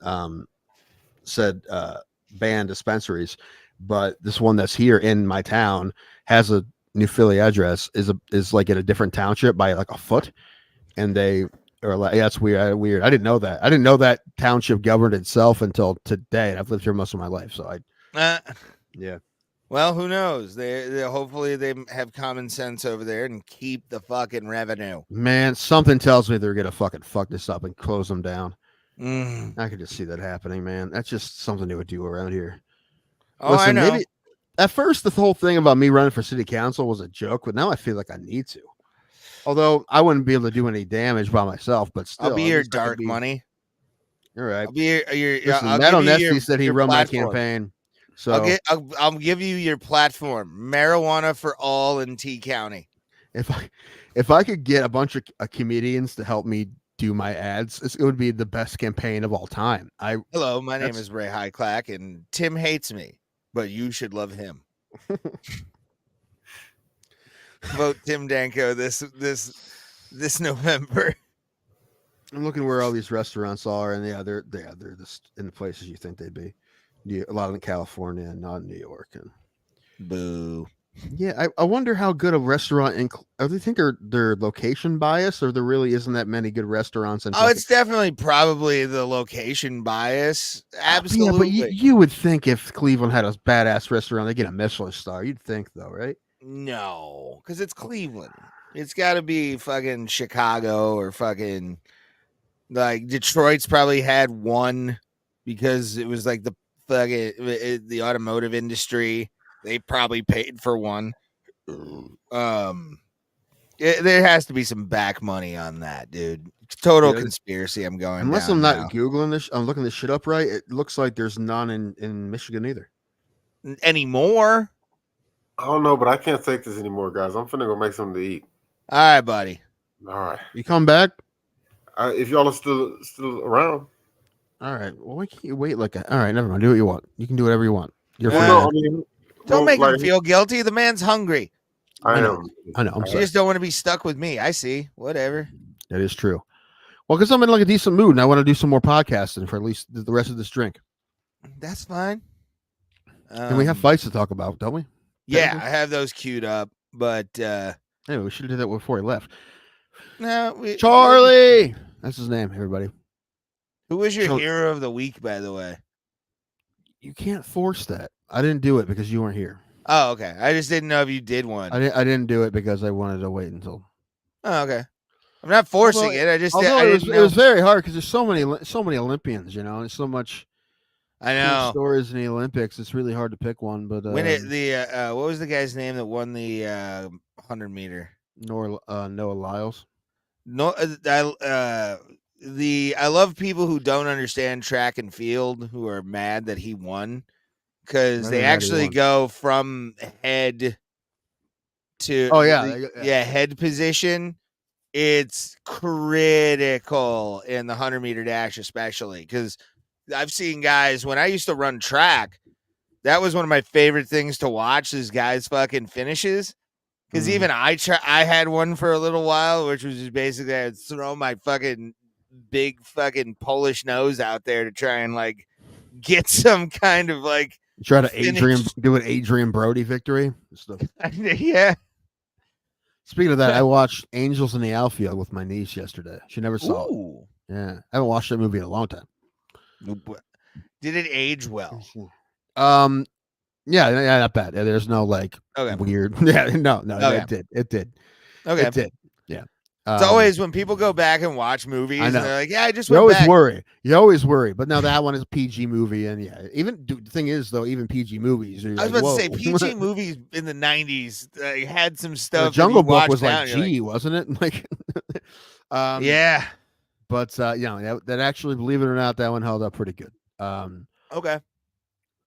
said ban dispensaries, but this one that's here in my town has a New Philly address, is like in a different township by like a foot, and they are like, yeah, it's weird. I didn't know that. I didn't know that township governed itself until today. And I've lived here most of my life, so yeah. Well, who knows? They hopefully they have common sense over there and keep the fucking revenue. Man, something tells me they're gonna fucking fuck this up and close them down. I could just see that happening, man. That's just something they would do around here. Oh, I know. Maybe at first the whole thing about me running for city council was a joke, but now I feel like I need to. Although I wouldn't be able to do any damage by myself, but still, I'll be your dark money. You're right. I'll be your. Listen, I'll Matt give you Onesti your- said he your run platform. my campaign. So I'll give you your platform. Marijuana for all in T County. if I could get a bunch of comedians to help me do my ads, it would be the best campaign of all time. Hello, my name is Ray Highclack, and Tim hates me, but you should love him. Vote Tim Danko this November. I'm looking where all these restaurants are, and they're just in the places you think they'd be. A lot of in California and not in New York. And boo. Yeah, I wonder how good a restaurant. Do you think they're location bias, or there really isn't that many good restaurants? Oh, it's definitely probably the location bias. Absolutely. Yeah, but you would think if Cleveland had a badass restaurant, they get a Michelin star. You'd think, though, right? No, because it's Cleveland. It's got to be fucking Chicago or fucking like Detroit's probably had one because it was like the fucking the automotive industry. They probably paid for one. There has to be some back money on that, dude. Total conspiracy. I'm going. Unless I'm not Googling this, I'm looking this shit up right. It looks like there's none in Michigan either anymore. I don't know, but I can't take this anymore, guys. I'm finna go make something to eat. All right, buddy. All right. You come back if y'all are still around. All right. Well, why can't you wait like a? All right, never mind. Do what you want. You can do whatever you want. You're Don't make him feel guilty. The man's hungry. I know. I'm You sorry. just don't want to be stuck with me. I see. Whatever. That is true. Well, because I'm in like a decent mood and I want to do some more podcasting for at least the rest of this drink. That's fine. And we have fights to talk about, don't we? Yeah, I have those queued up, but anyway, we should have did that before he left. No, Charlie. That's his name, everybody. Who was your hero of the week, by the way? You can't force that. I didn't do it because you weren't here. Oh, okay. I just didn't know if you did one. I didn't do it because I wanted to wait until. Oh, okay. I'm not forcing it. I just it was very hard because there's so many Olympians, you know, and so much. I know stories in the Olympics. It's really hard to pick one, but when what was the guy's name that won the 100 meter? Noah Lyles. No, I love people who don't understand track and field who are mad that he won because they actually go from head to head position. It's critical in the 100 meter dash, especially because I've seen guys when I used to run track. That was one of my favorite things to watch is guys fucking finishes. Because even I had one for a little while, which was just basically I'd throw my fucking big fucking Polish nose out there to try and like get some kind of like try to do an Adrian Brody victory. Yeah. Speaking of that, I watched Angels in the Outfield with my niece yesterday. She never saw it. Yeah, I haven't watched that movie in a long time. Did it age well? Yeah, not bad. Yeah, there's no like weird. Yeah, no, it did. Okay, it did. Yeah. It's always when people go back and watch movies, and they're like, "Yeah, I just." You always worry. You always worry, but now that one is a PG movie, and yeah, even the thing is though, even PG movies. I was about to say PG movies in the '90s had some stuff. The Jungle Book was like G, wasn't it? Like, yeah. But that actually, believe it or not, that one held up pretty good. Okay.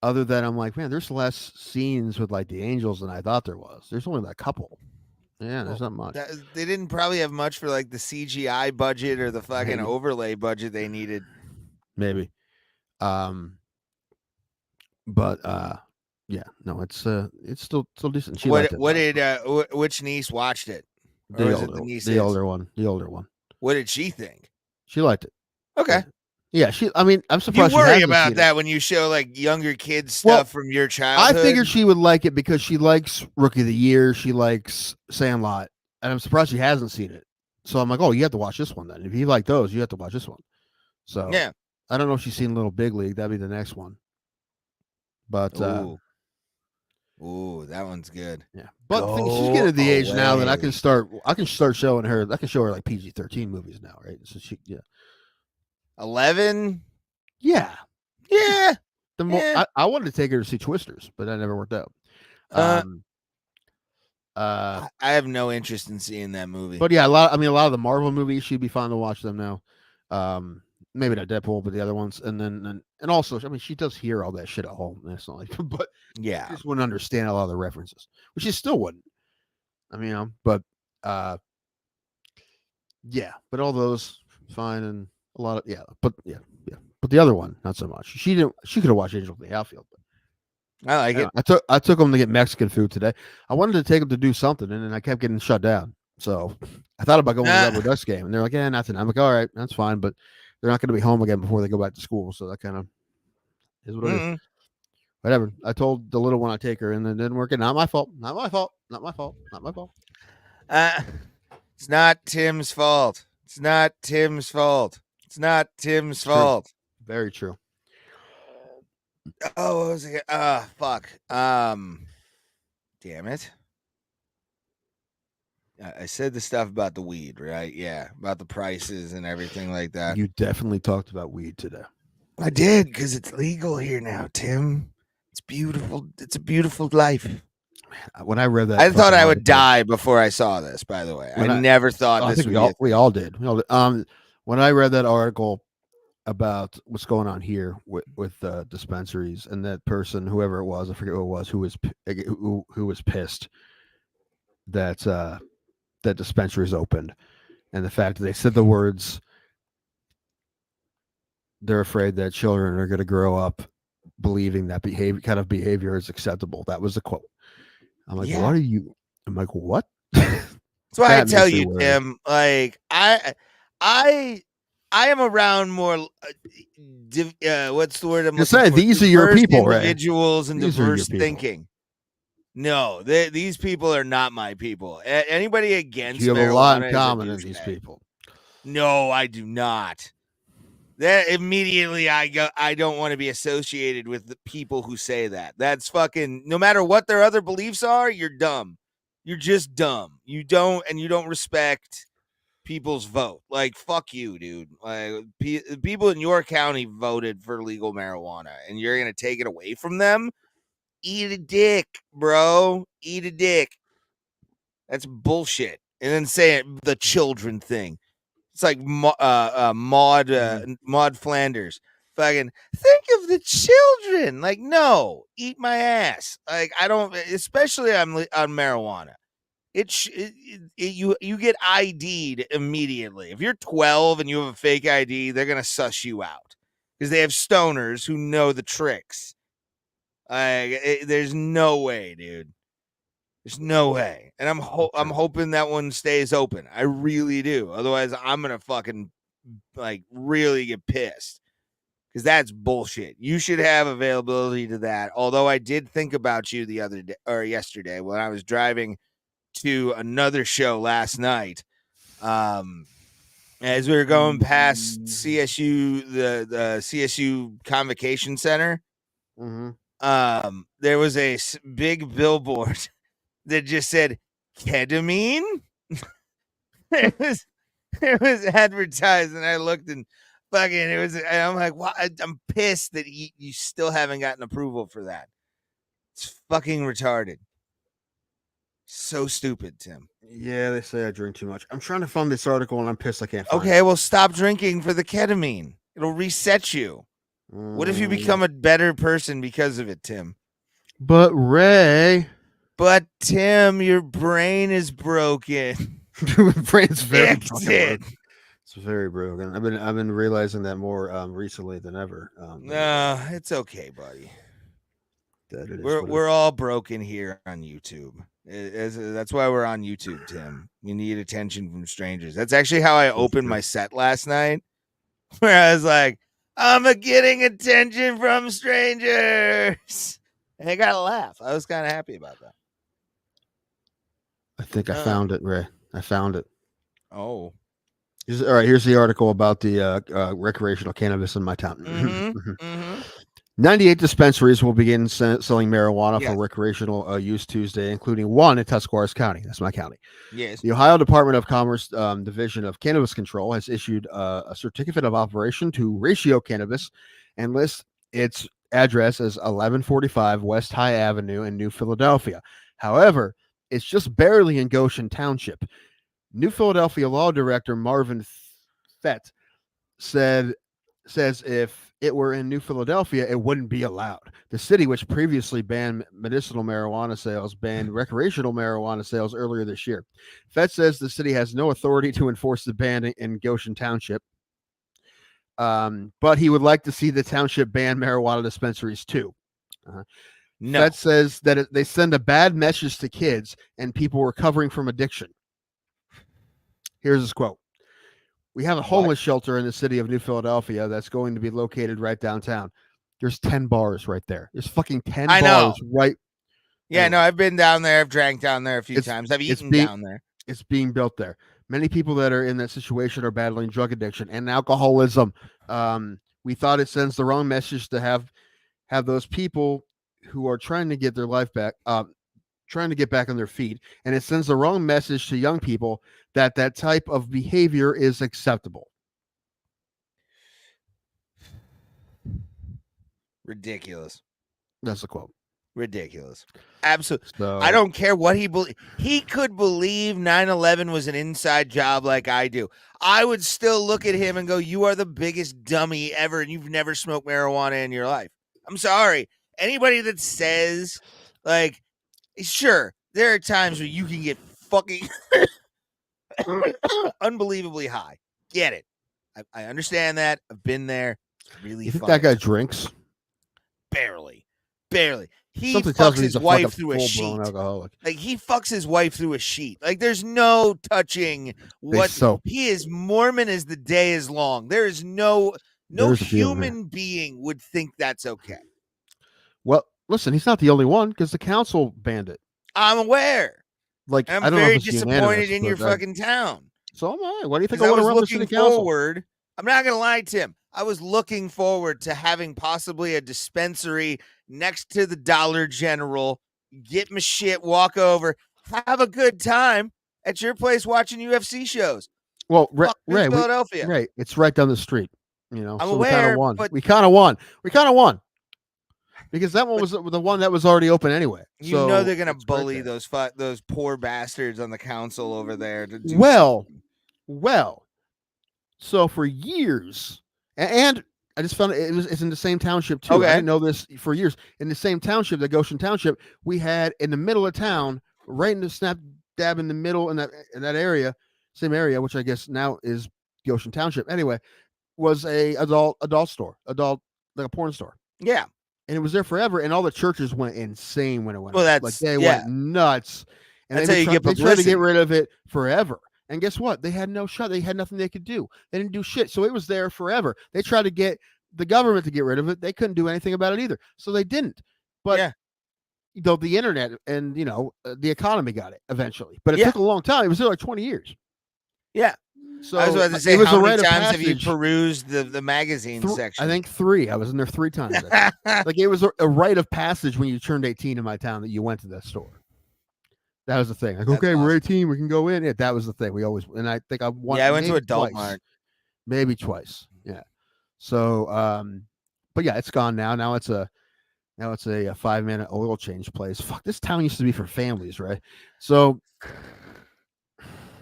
Other than I'm like, man, there's less scenes with like the Angels than I thought there was. There's only like a couple. Yeah, there's not much. They didn't probably have much for like the CGI budget or the fucking overlay budget they needed. Maybe. But yeah, no, it's still decent. She which niece watched it? The older one. What did she think? She liked it. Okay. Yeah, I'm surprised. You worry about that when you show like younger kids stuff from your childhood. I figured she would like it because she likes Rookie of the Year. She likes Sandlot, and I'm surprised she hasn't seen it. So I'm like, oh, you have to watch this one then. If you like those, you have to watch this one. So yeah, I don't know if she's seen Little Big League. That'd be the next one. But ooh, that one's good. Yeah, but she's getting to the age now that I can start showing her. I can show her like PG-13 movies now, right? So 11. Yeah. The more I wanted to take her to see Twisters, but that never worked out. I have no interest in seeing that movie. But yeah, a lot of the Marvel movies, she'd be fun to watch them now. Maybe not Deadpool, but the other ones, and also, I mean, she does hear all that shit at home. That's not like, but yeah, she just wouldn't understand a lot of the references, which she still wouldn't. I mean, but Yeah, but all those fine and a lot of but the other one not so much. She didn't. She could have watched Angel in the Outfield. But I like it. I took them to get Mexican food today. I wanted to take them to do something, and then I kept getting shut down. So I thought about going to the Rebel Ducks game, and they're like, "Yeah, nothing." I'm like, "All right, that's fine," but they're not going to be home again before they go back to school. So that kind of is what it is. Whatever. I told the little one I take her, and it didn't work. Not my fault. Not my fault. Not my fault. Not my fault. It's not Tim's fault. It's not Tim's fault. It's not Tim's fault. Very true. Oh, what was it? Fuck. Damn it. I said the stuff about the weed, right? Yeah, about the prices and everything like that. You definitely talked about weed today. I did, because it's legal here now, Tim. It's beautiful. It's a beautiful life. When I read that, I thought I would die before I saw this. By the way, I never thought I this think would. We all did. When I read that article about what's going on here with dispensaries and that person, whoever it was, I forget who it was, who was pissed that that dispensaries opened, and the fact that they said the words, they're afraid that children are going to grow up believing that behavior is acceptable. That was the quote. I'm like, what are you? I'm like, what? That's why I tell you, Tim. Like, I am around more. What's the word I'm looking for? These are your people, individuals, right? And diverse thinking. No, these people are not my people. Anybody against you have marijuana a lot in common with these people. No, I do not. That immediately I don't want to be associated with the people who say that. That's fucking, no matter what their other beliefs are, you're dumb. You're just dumb. You don't respect people's vote. Like, fuck you, dude. Like, people in your county voted for legal marijuana, and you're going to take it away from them? Eat a dick, bro. Eat a dick. That's bullshit. And then say the children thing. It's like Maud Flanders. Fucking think of the children. Like, no, eat my ass. Like, I don't, especially on marijuana. You get ID'd immediately. If you're 12 and you have a fake ID, they're gonna suss you out because they have stoners who know the tricks. There's no way, dude. There's no way. And I'm hoping that one stays open. I really do. Otherwise, I'm going to fucking like really get pissed because that's bullshit. You should have availability to that. Although I did think about you the other day or yesterday when I was driving to another show last night. As we were going past CSU, the CSU Convocation Center, there was a big billboard that just said ketamine. it was advertised, and I looked and fucking it was. And I'm like, what? I'm pissed that you still haven't gotten approval for that. It's fucking retarded. So stupid, Tim. Yeah, they say I drink too much. I'm trying to find this article, and I'm pissed I can't find it. Okay, well, stop drinking for the ketamine. It'll reset you. What if you become a better person because of it, Tim? But Ray. But Tim, your brain is broken. Brain's very broken. It's very broken. I've been realizing that more recently than ever. No, it's okay, buddy. That we're all broken here on YouTube. That's why we're on YouTube, Tim. You need attention from strangers. That's actually how I opened my set last night, where I was like, I'm getting attention from strangers. And I got a laugh. I was kind of happy about that. I think I found it, Ray. I found it. Oh. All right, here's the article about the recreational cannabis in my town. 98 dispensaries will begin selling marijuana for recreational use Tuesday, including one in Tuscarawas County. That's my county. Yes. The Ohio Department of Commerce Division of Cannabis Control has issued a certificate of operation to Ratio Cannabis and lists its address as 1145 West High Avenue in New Philadelphia. However, it's just barely in Goshen Township. New Philadelphia Law Director Marvin Fett said says if it were in New Philadelphia, it wouldn't be allowed. The city, which previously banned medicinal marijuana sales, banned recreational marijuana sales earlier this year. Fed says the city has no authority to enforce the ban in Goshen Township. But he would like to see the township ban marijuana dispensaries too. No. Fed says that they send a bad message to kids and people recovering from addiction. Here's his quote. We have a homeless shelter in the city of New Philadelphia that's going to be located right downtown. There's 10 bars right there. There's fucking 10 bars right. Yeah, anyway. no, I've been down there. I've drank down there a few times. I've eaten down there. It's being built there. Many people that are in that situation are battling drug addiction and alcoholism. We thought it sends the wrong message to have those people who are trying to get their life back, trying to get back on their feet, and it sends the wrong message to young people that type of behavior is acceptable. Ridiculous. That's a quote. Ridiculous. Absolutely. So, I don't care what he believes. He could believe 9/11 was an inside job like I do. I would still look at him and go, you are the biggest dummy ever, and you've never smoked marijuana in your life. I'm sorry. Anybody that says, like, sure, there are times where you can get fucking unbelievably high. Get it. I understand that. I've been there. Really, you think that guy drinks? Barely. He Something fucks his wife through a sheet. Alcoholic. Like, he fucks his wife through a sheet. Like, there's no touching what he is. Mormon as the day is long. There is no human being would think that's okay. Well, listen, he's not the only one because the council banned it. I'm aware. Like, I'm I don't very know if it's disappointed in your fucking town. So am I. Why do you think I want was to run the looking city council? forward? I'm not gonna lie, Tim. I was looking forward to having possibly a dispensary next to the Dollar General. Get my shit, walk over, have a good time at your place watching UFC shows. Well, Philadelphia. Right, it's right down the street. You know, I'm so aware, we kind of won. We kind of won because that one was the one that was already open anyway. You so know they're gonna bully those poor bastards on the council over there to do well. So for years, and I just found it's in the same township too. Okay. I didn't know this for years. In the same township, the Goshen Township, we had in the middle of town, right in the snap dab in the middle in that area, same area, which I guess now is Goshen Township. Anyway, was a adult store, like a porn store. Yeah. And it was there forever, and all the churches went insane when it went. Well, up. They went nuts, and that's how you get publicity. They tried to get rid of it forever. And guess what? They had no shot. They had nothing they could do. They didn't do shit. So it was there forever. They tried to get the government to get rid of it. They couldn't do anything about it either. So they didn't. But the internet and the economy got it eventually. But it took a long time. It was there like 20 years. Yeah. So I was about to say, how many times have you perused the magazine section? I think 3. I was in there 3 times. Like it was a rite of passage when you turned 18 in my town that you went to that store. That was the thing. Like, okay, we're 18, we can go in. Yeah, that was the thing. We always, and I think I won. Yeah, I went to Adult Mart. Maybe twice. Yeah. So, but yeah, it's gone now. Now it's a 5-minute oil change place. Fuck, this town used to be for families, right? So,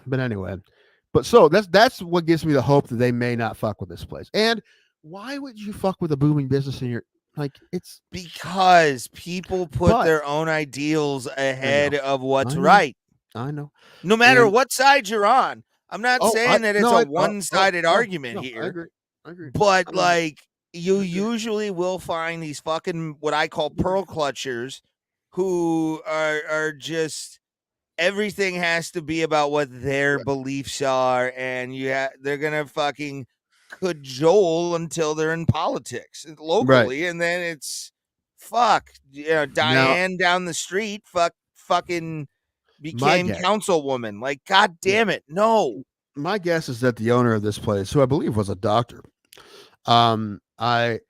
but anyway, so that's what gives me the hope that they may not fuck with this place. And why would you fuck with a booming business in your it's because people put their own ideals ahead of what's right. I know. No matter what side you're on. I'm not saying that it's a one-sided argument here. I agree. But you usually will find these fucking what I call pearl clutchers who are just everything has to be about what their beliefs are, and they're gonna fucking cajole until they're in politics locally, and then it's Diane down the street fucking became councilwoman. Like, god damn it, no. My guess is that the owner of this place, who I believe was a doctor, I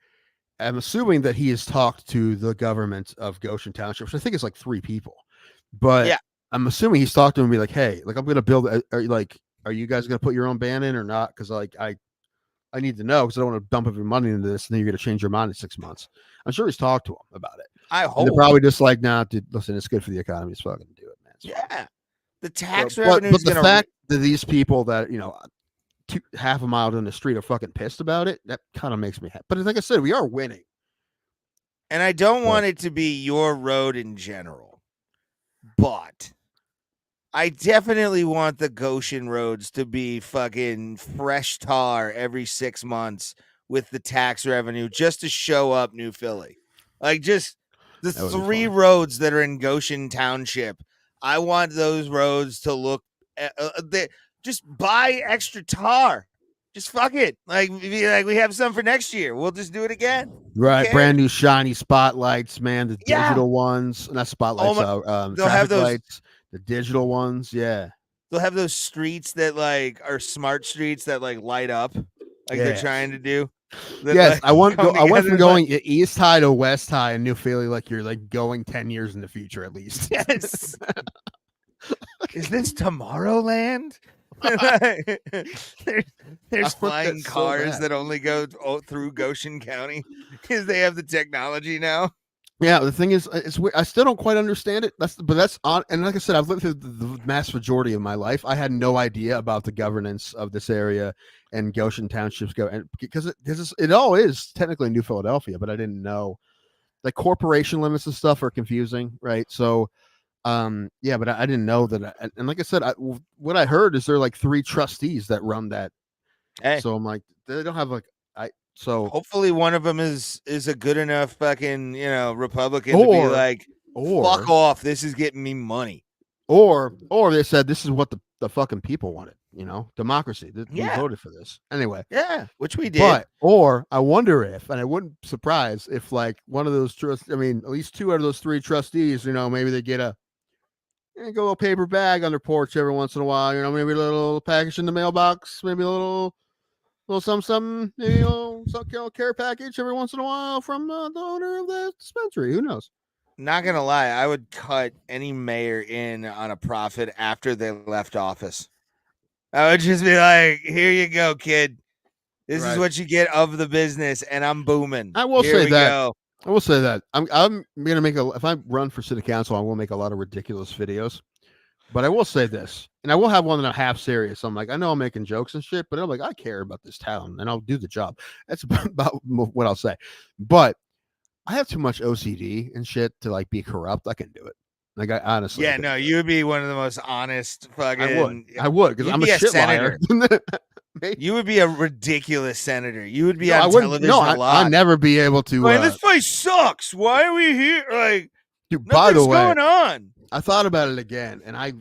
am assuming that he has talked to the government of Goshen Township, which I think is like 3 people, but I'm assuming he's talked to him and be like, hey, like I'm gonna build are you guys gonna put your own ban in or not? Because I need to know because I don't want to dump every money into this and then you're going to change your mind in 6 months. I'm sure he's talked to him about it. I hope. And they're probably just like, nah, dude, listen, it's good for the economy. It's fucking do it, man. Yeah. The tax revenue but the fact that these people that, half a mile down the street are fucking pissed about it, that kind of makes me happy. But like I said, we are winning. And I don't want it to be your road in general, but I definitely want the Goshen roads to be fucking fresh tar every 6 months with the tax revenue just to show up New Philly. Like just the 3 roads that are in Goshen Township. I want those roads to look just buy extra tar. Just fuck it. Like we have some for next year. We'll just do it again. Right, brand new shiny spotlights, man. The digital ones, not spotlights. Traffic lights. The digital ones, yeah. They'll have those streets that like are smart streets that like light up, like they're trying to do. Yes, I went from going East High to West High in New Philly, like you're like going 10 years in the future at least. Yes. Is this Tomorrowland? there's flying cars that only go through Goshen County because they have the technology now. Yeah, the thing is, it's weird. I still don't quite understand it. That's on. And like I said, I've lived through the vast majority of my life. I had no idea about the governance of this area and Goshen Townships because it all is technically New Philadelphia, but I didn't know. Like corporation limits and stuff are confusing, right? So. Yeah, but I didn't know that. And like I said, what I heard is there are like 3 trustees that run that. Hey. So I'm like, they don't have like so hopefully one of them is a good enough fucking Republican to be like, fuck off. This is getting me money. Or they said this is what the fucking people wanted. Democracy. We voted for this anyway. Yeah, which we did. Or I wonder if, and I wouldn't surprise if like one of those at least 2 out of those 3 trustees, maybe they get a little paper bag on their porch every once in a while, maybe a little package in the mailbox, maybe a little something, some care package every once in a while from the owner of the dispensary. Who knows? Not gonna lie, I would cut any mayor in on a profit after they left office. I would just be like, here you go, kid. This is what you get of the business, and I'm booming. I will say that. I'm gonna make if I run for city council, I will make a lot of ridiculous videos. But I will say this, and I will have one that I'm half serious. I'm like, I know I'm making jokes and shit, but I'm like, I care about this town, and I'll do the job. That's about what I'll say. But I have too much OCD and shit to like be corrupt. I can do it. Like I honestly, you would be one of the most honest fucking. I would because I'm a shit senator. liar. You would be a ridiculous senator. You would be on television a lot. I'd never be able to. This place sucks. Why are we here? Like, dude, by the way, going on? I thought about it again, and I've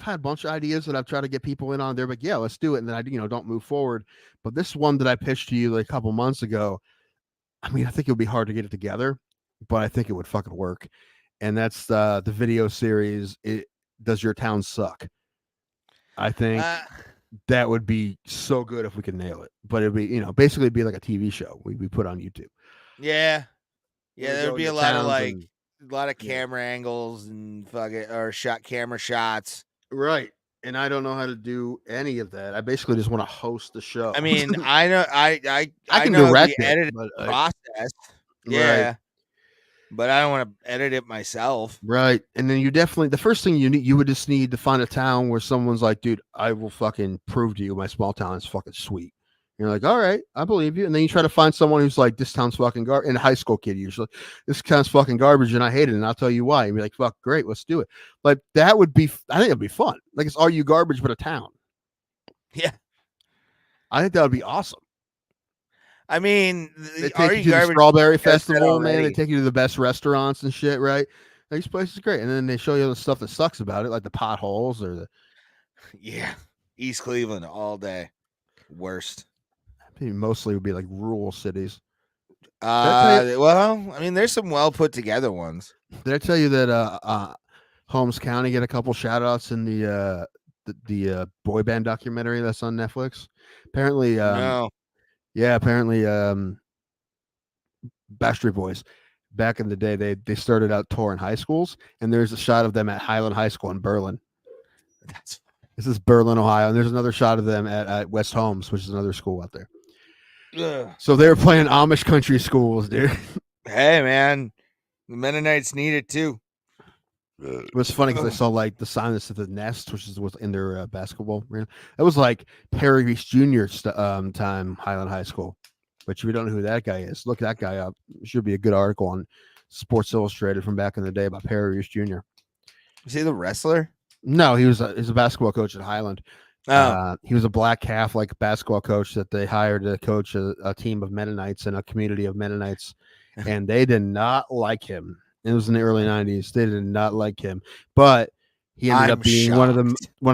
had a bunch of ideas that I've tried to get people in on there, but yeah, let's do it. And then I, don't move forward. But this one that I pitched to you like a couple months ago, I think it would be hard to get it together, but I think it would fucking work. And that's the video series. Does your town suck? I think that would be so good if we could nail it. But it'd be, basically be like a TV show we put on YouTube. Yeah, there would be a lot of a lot of camera angles and camera shots. Right. And I don't know how to do any of that. I basically just want to host the show. I mean, I know I can know direct the editing process. Yeah. Right. But I don't want to edit it myself. Right. And then the first thing you would just need to find a town where someone's like, dude, I will fucking prove to you my small town is fucking sweet. You're like, all right, I believe you. And then you try to find someone who's like, this town's fucking garbage. And a high school kid usually, this town's fucking garbage and I hate it. And I'll tell you why. You'd be like, fuck, great, let's do it. Like that would be, I think it'd be fun. Like it's Are You Garbage but a town. Yeah. I think that would be awesome. I mean, they take you to the Strawberry Festival, man. They take you to the best restaurants and shit, right? These places are great. And then they show you the stuff that sucks about it, like the potholes or East Cleveland all day. Worst. Mostly would be like rural cities. Well, I mean, there's some well put together ones. Did I tell you that Holmes County get a couple shout outs in the boy band documentary that's on Netflix? Apparently, no. Yeah, apparently Backstreet Boys back in the day they started out touring high schools, and there's a shot of them at Highland High School in Berlin. This is Berlin, Ohio, and there's another shot of them at West Holmes, which is another school out there. Ugh. So they were playing Amish country schools, dude. Hey, man, the Mennonites need it too. It was funny because I saw like the sign that said the Nest, which was in their basketball arena. It was like Perry Reese Jr. Time, Highland High School. But if you don't know who that guy is, look that guy up. It should be a good article on Sports Illustrated from back in the day about Perry Reese Jr. Is he the wrestler? No, he was a basketball coach at Highland. Oh, He was a black Catholic basketball coach that they hired to coach a team of Mennonites in a community of Mennonites, and they did not like him. It was in the early '90s. They did not like him, but he ended up being one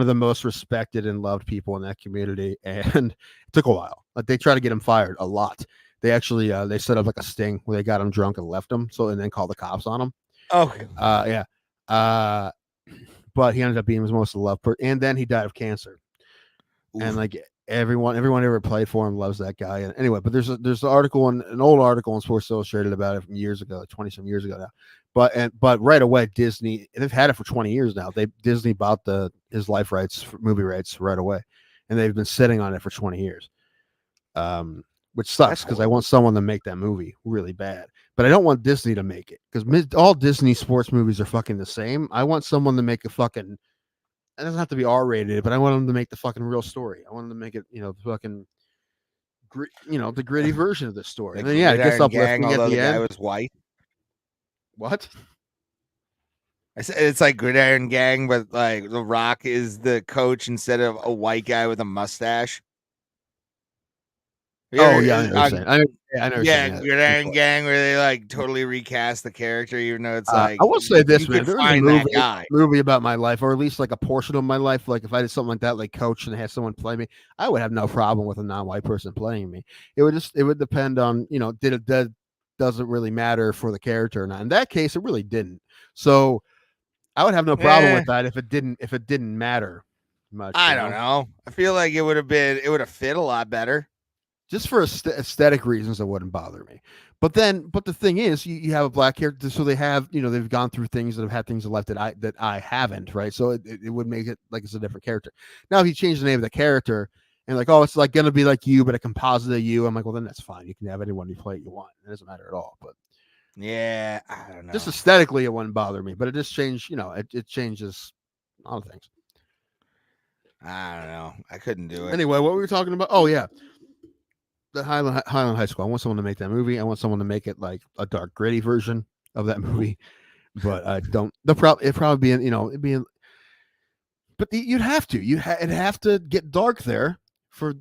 of the most respected and loved people in that community. And it took a while. Like they tried to get him fired a lot. They actually they set up like a sting where they got him drunk and left him. So and then called the cops on him. Oh, yeah. But he ended up being his most loved person, and then he died of cancer. Oof. And like everyone ever played for him loves that guy. And anyway, but there's an article, an old article in Sports Illustrated about it from years ago, 20 some years ago now. But right away, Disney, they've had it for 20 years now. Disney bought his life rights, movie rights right away, and they've been sitting on it for 20 years. Which sucks because I want someone to make that movie really bad, but I don't want Disney to make it because all Disney sports movies are fucking the same. I want someone to make a fucking. It doesn't have to be R-rated, but I want them to make the fucking real story. I want them to make it, the fucking, the gritty version of the story. And then, yeah, it gets uplifting at the end. Guy was white. What? I said it's like Gridiron Gang, but like The Rock is the coach instead of a white guy with a mustache. Oh yeah, I know. Yeah, Gridiron Gang, where they like totally recast the character, even though it's like I will say this, man. There was a movie about my life, or at least like a portion of my life. Like if I did something like that, like coach, and had someone play me, I would have no problem with a non-white person playing me. It would depend on does it really matter for the character or not. In that case, it really didn't. So I would have no problem with that if it didn't matter much. I don't know. I feel like it would have fit a lot better. Just for aesthetic reasons, it wouldn't bother me. But the thing is, you have a black character, so they have, they've gone through things that have had things in life that I haven't, right? So it would make it like it's a different character. Now, if you change the name of the character and like, oh, it's like gonna be like you, but a composite of you, I'm like, well, then that's fine. You can have anyone you play you want. It doesn't matter at all. But yeah, I don't know. Just aesthetically, it wouldn't bother me, but it just changed. It changes a lot of things. I don't know. I couldn't do it. Anyway, what were we talking about? Oh yeah. The Highland High School. I want someone to make that movie. I want someone to make it like a dark, gritty version of that movie. But I don't. It'd probably be it'd be. But you'd have to. It'd have to get dark there for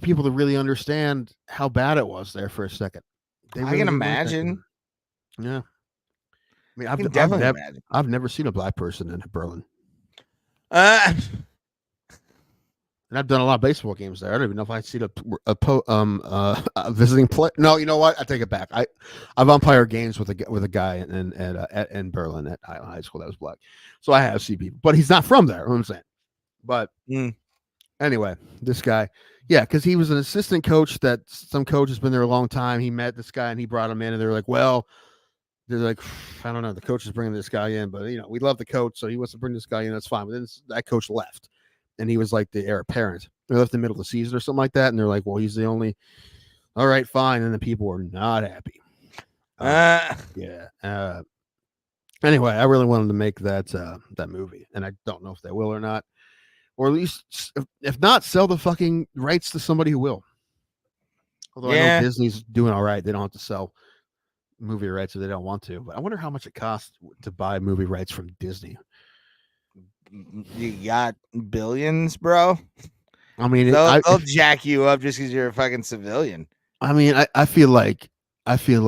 people to really understand how bad it was there for a second. I can imagine. Yeah. I mean, I've never seen a black person in Berlin. And I've done a lot of baseball games there. I don't even know if I'd seen a visiting player. No, you know what? I take it back. I've umpired games with a guy in Berlin at Highland High School that was black. So I have seen people, but he's not from there. You know what I'm saying. But anyway, this guy, yeah, because he was an assistant coach that some coach has been there a long time. He met this guy and he brought him in, and they're like, I don't know. The coach is bringing this guy in, but we love the coach, so he wants to bring this guy in. That's fine. But then that coach left. And he was like the heir apparent. They left in the middle of the season or something like that. And they're like, well, he's the only. All right, fine. And the people were not happy. Yeah. Anyway, I really wanted to make that movie. And I don't know if they will or not. Or at least, if not, sell the fucking rights to somebody who will. Although I know Disney's doing all right. They don't have to sell movie rights if they don't want to. But I wonder how much it costs to buy movie rights from Disney. You got billions, bro. I mean, they'll jack you up just because you're a fucking civilian. I mean, I feel like if you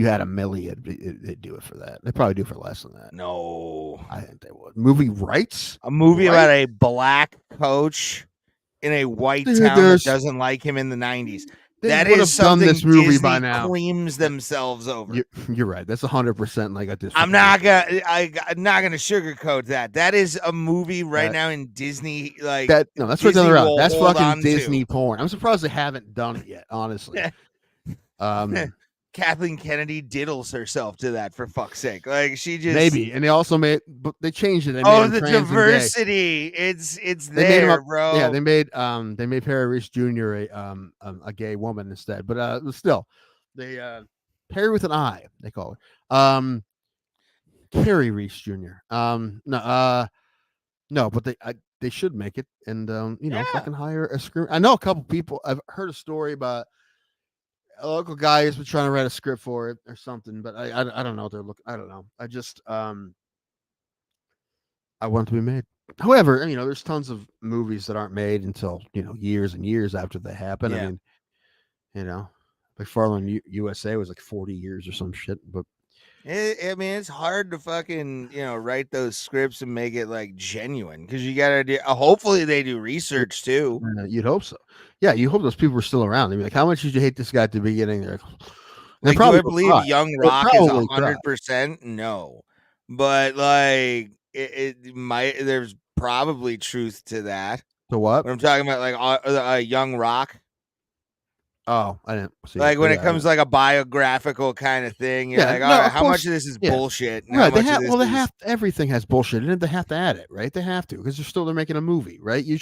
had $1 million, they'd do it for that. They'd probably do it for less than that. No, I think they would. Movie rights? A movie about a black coach in a white town that doesn't like him in the 90s. That is something this movie Disney by now. Creams themselves over. You're right. That's 100% like a Disney. I'm not gonna sugarcoat that. That is a movie now in Disney. Like that. No, that's what they're around. That's fucking Disney porn. I'm surprised they haven't done it yet. Honestly. Kathleen Kennedy diddles herself to that, for fuck's sake. Like she just maybe, and they also they changed it. They made the diversity. It's there, bro. Yeah, they made Perry Reese Jr. a gay woman instead, but still, they Perry with an I, they call her. Kerry Reese Jr. No, but they should make it, and fucking hire a script. I know a couple people. I've heard a story about a local guy who's been trying to write a script for it or something, but I don't know what they're looking. I don't know. I just I want it to be made. However, there's tons of movies that aren't made until years and years after they happen. Yeah. I mean, McFarlane USA was like 40 years or some shit, but I mean, it's hard to fucking write those scripts and make it like genuine because you gotta do. Hopefully, they do research too. You'd hope so. Yeah, you hope those people were still around. They'd be like, "How much did you hate this guy at the beginning?" There, like, do I believe Young Rock is 100%? No, but like it might. There's probably truth to that. To what? When I'm talking about like Young Rock. Oh, I didn't see. Like when it comes like a biographical kind of thing, you're like, all right, how much of this is bullshit? And right? They have everything has bullshit in it. They have to add it, right? They have to because they're making a movie, right? You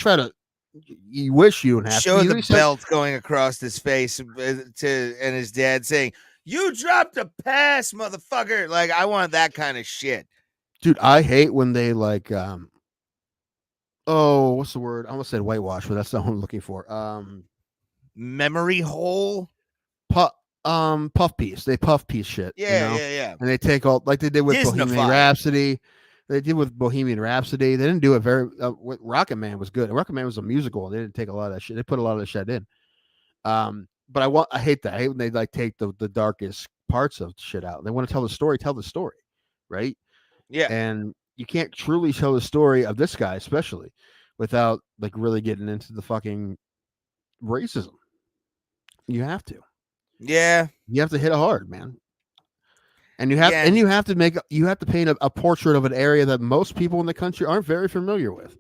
wish you would have show to. the belt going across his face and his dad saying, "You dropped a pass, motherfucker!" Like I want that kind of shit, dude. I hate when they like, oh, what's the word? I almost said whitewash, but that's not what I'm looking for. Memory hole, puff piece. They puff piece shit. Yeah. And they take all like they did with Disney-fied. Bohemian Rhapsody. They did with Bohemian Rhapsody. They didn't do it very. Rocket Man was good. Rocket Man was a musical. They didn't take a lot of that shit. They put a lot of that shit in. But I hate that. I hate when they like take the darkest parts of shit out. They want to tell the story. Tell the story, right? Yeah. And you can't truly tell the story of this guy, especially, without like really getting into the fucking racism. You have to. Yeah. You have to hit it hard, man. And you have to paint a portrait of an area that most people in the country aren't very familiar with.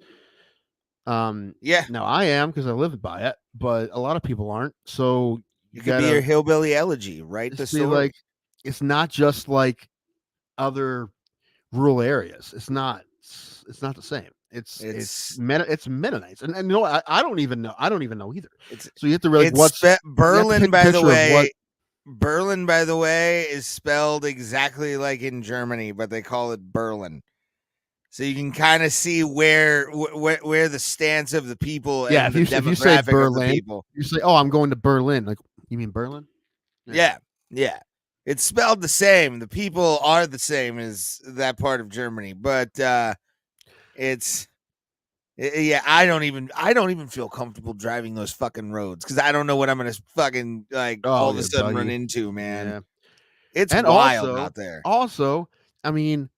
Yeah. Now I am because I live by it, but a lot of people aren't. So you could be your hillbilly elegy, right? The story. Like it's not just like other rural areas. It's not the same. It's Mennonites, and I don't even know. I don't even know either. So you have to really Berlin, by the way. Berlin, by the way, is spelled exactly like in Germany, but they call it Berlin. So you can kind of see where the stance of the people and the demographic if you say Berlin, of the people. You say, "Oh, I'm going to Berlin." Like, you mean Berlin? Yeah. It's spelled the same. The people are the same as that part of Germany, but I don't even feel comfortable driving those fucking roads because I don't know what I'm gonna fucking all of a sudden run into, man. Yeah. It's wild out there. Also, I mean,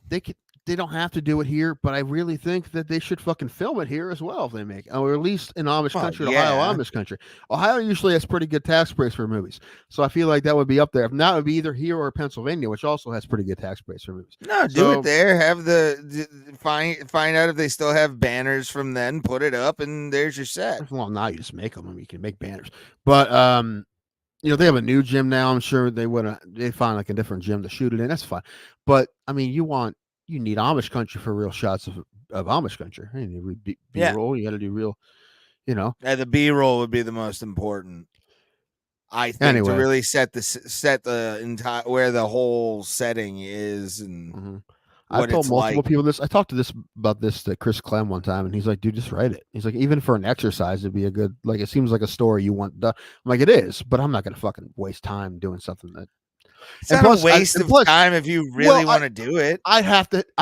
they don't have to do it here, but I really think that they should fucking film it here as well if they make it, or at least in Amish country, Ohio Amish country. Ohio usually has pretty good tax breaks for movies, so I feel like that would be up there. If not, it would be either here or Pennsylvania, which also has pretty good tax breaks for movies. No, do it there. Have find out if they still have banners from then. Put it up, and there's your set. Well, now you just make them. I mean, you can make banners, but they have a new gym now. I'm sure they find like a different gym to shoot it in. That's fine, but I mean, you need Amish country for real shots of Amish country. You need B-roll. You got to do real, the B-roll would be the most important, I think, to really set the entire where the whole setting is and I've told multiple people this. I talked about this to Chris Clem one time, and he's like, "Dude, just write it." He's like, "Even for an exercise, it'd be a good like. It seems like a story you want done." I'm like, "It is, but I'm not going to fucking waste time doing something that." It's not a waste of time if you really want to do it. I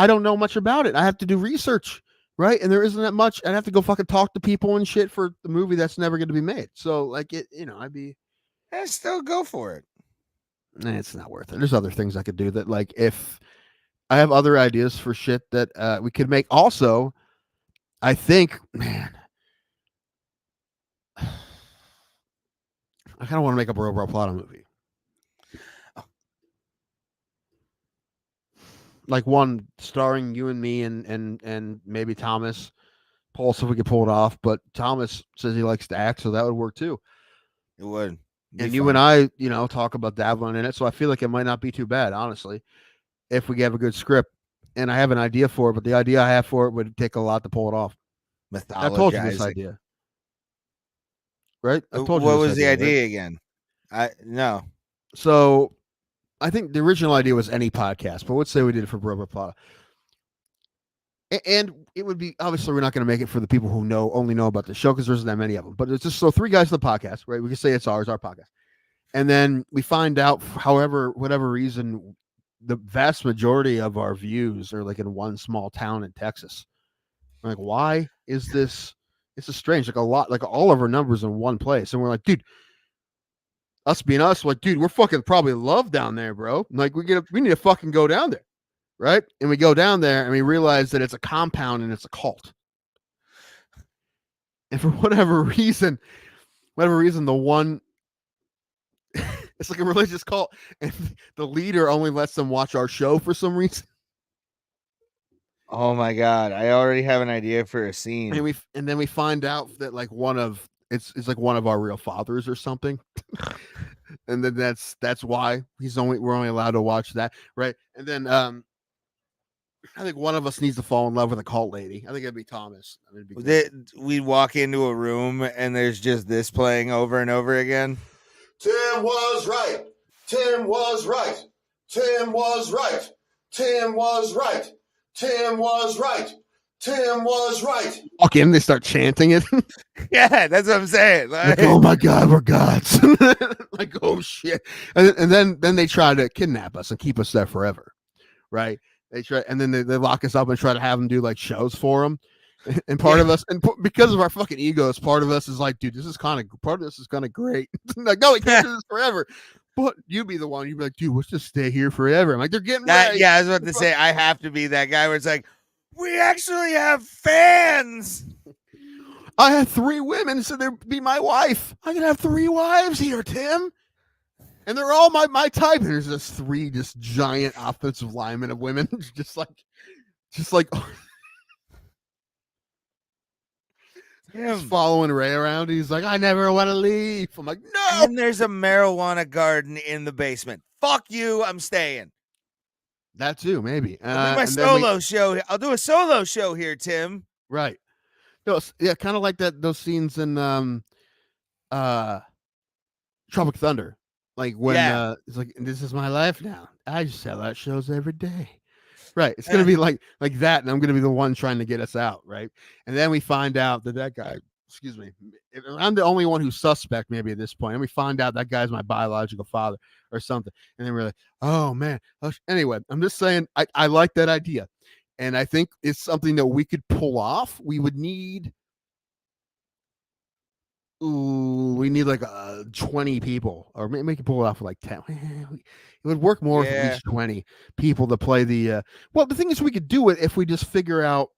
don't know much about it. I have to do research, right? And there isn't that much. I'd have to go fucking talk to people and shit for the movie that's never going to be made. So like I'd be. Still go for it. It's not worth it. There's other things I could do that like if I have other ideas for shit that we could make. Also, I think, man, I kind of want to make a Bro Plata movie. Like one starring you and me and maybe Thomas. Paul, so if we could pull it off. But Thomas says he likes to act, so that would work too. It would. And you and I, talk about dabbling in it. So I feel like it might not be too bad, honestly, if we have a good script. And I have an idea for it, but the idea I have for it would take a lot to pull it off. I told you this idea. Right? I told you what was the idea again? No. So I think the original idea was any podcast, but let's say we did it for Bro Plata. And it would be, obviously we're not going to make it for the people who only know about the show because there's that many of them. But it's just so 3 guys on the podcast, right? We can say it's our podcast. And then we find out, whatever reason, the vast majority of our views are like in one small town in Texas. We're like, why is this? It's just strange. Like a lot, like all of our numbers in one place. And we're like, dude, us being us, like, dude, we're fucking probably loved down there, bro. Like we need to fucking go down there. Right? And we go down there and we realize that it's a compound and it's a cult. And for whatever reason, the one it's like a religious cult, and the leader only lets them watch our show for some reason. Oh my god, I already have an idea for a scene. And then we find out that like it's like one of our real fathers or something. And then that's why we're only allowed to watch that, right? And then I think one of us needs to fall in love with a cult lady. I think it'd be Thomas. We'd walk into a room and there's just this playing over and over again. Tim was right. Tim was right. Tim was right. Tim was right. Tim was right. Tim was right. Walk in, they start chanting it. Yeah, that's what I'm saying. Like, oh my god, we're gods. Like, oh shit. And then they try to kidnap us and keep us there forever, right? They try, and then they lock us up and try to have them do like shows for them. And part of us, and because of our fucking egos, part of us is like, dude, part of this is kind of great. Like, no, we can't do this forever. But you'd be the one, you'd be like, dude, let's just stay here forever. I'm like, they're getting ready. Yeah, I was about to say, I have to be that guy where it's like, we actually have fans. I had 3 women, so they'd be my wife. I can have 3 wives here, Tim. And they're all my type. And there's just 3 just giant offensive linemen of women. just like He's following Ray around. He's like, I never want to leave. I'm like, no. And there's a marijuana garden in the basement. Fuck you. I'm staying. That too, maybe. I'll do my solo show. I'll do a solo show here, Tim. Right. No, yeah, kind of like those scenes in Tropic Thunder. Like when it's like, this is my life now. I just sell out shows every day. Right. It's gonna be like that, and I'm gonna be the one trying to get us out, right? And then we find out that guy, excuse me, I'm the only one who's suspect maybe at this point. And we find out that guy's my biological father or something. And then we're like, oh man. Anyway, I'm just saying I like that idea. And I think it's something that we could pull off. We would need like 20 people, or maybe we can pull it off with like 10. It would work more if each 20 people to play the well, the thing is we could do it if we just figure out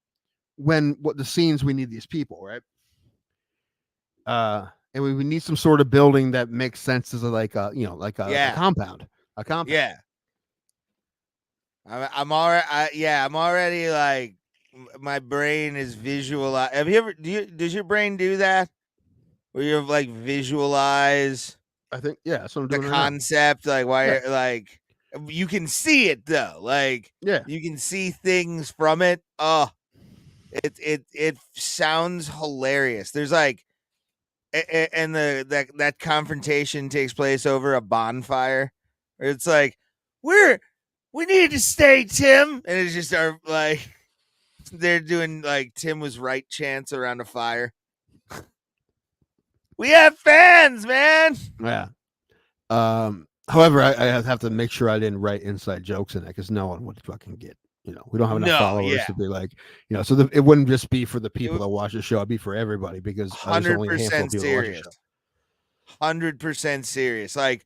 what the scenes we need these people, right? And we would need some sort of building that makes sense as a compound. A compound. Yeah. I'm already like, my brain is visualized. Have you ever does your brain do that? Where you like visualize, I think, yeah, that's what I'm doing the right concept, like why like you can see it though, like you can see things from it. Oh, it sounds hilarious. There's like, and that confrontation takes place over a bonfire. It's like we need to stay, Tim, and it's just like they're doing like Tim was right chants around a fire. We have fans, man. Yeah. However, I have to make sure I didn't write inside jokes in it because no one would fucking get. We don't have enough followers to be like, so it wouldn't just be for the people that watch the show. It'd be for everybody because 100% serious. 100% serious. Like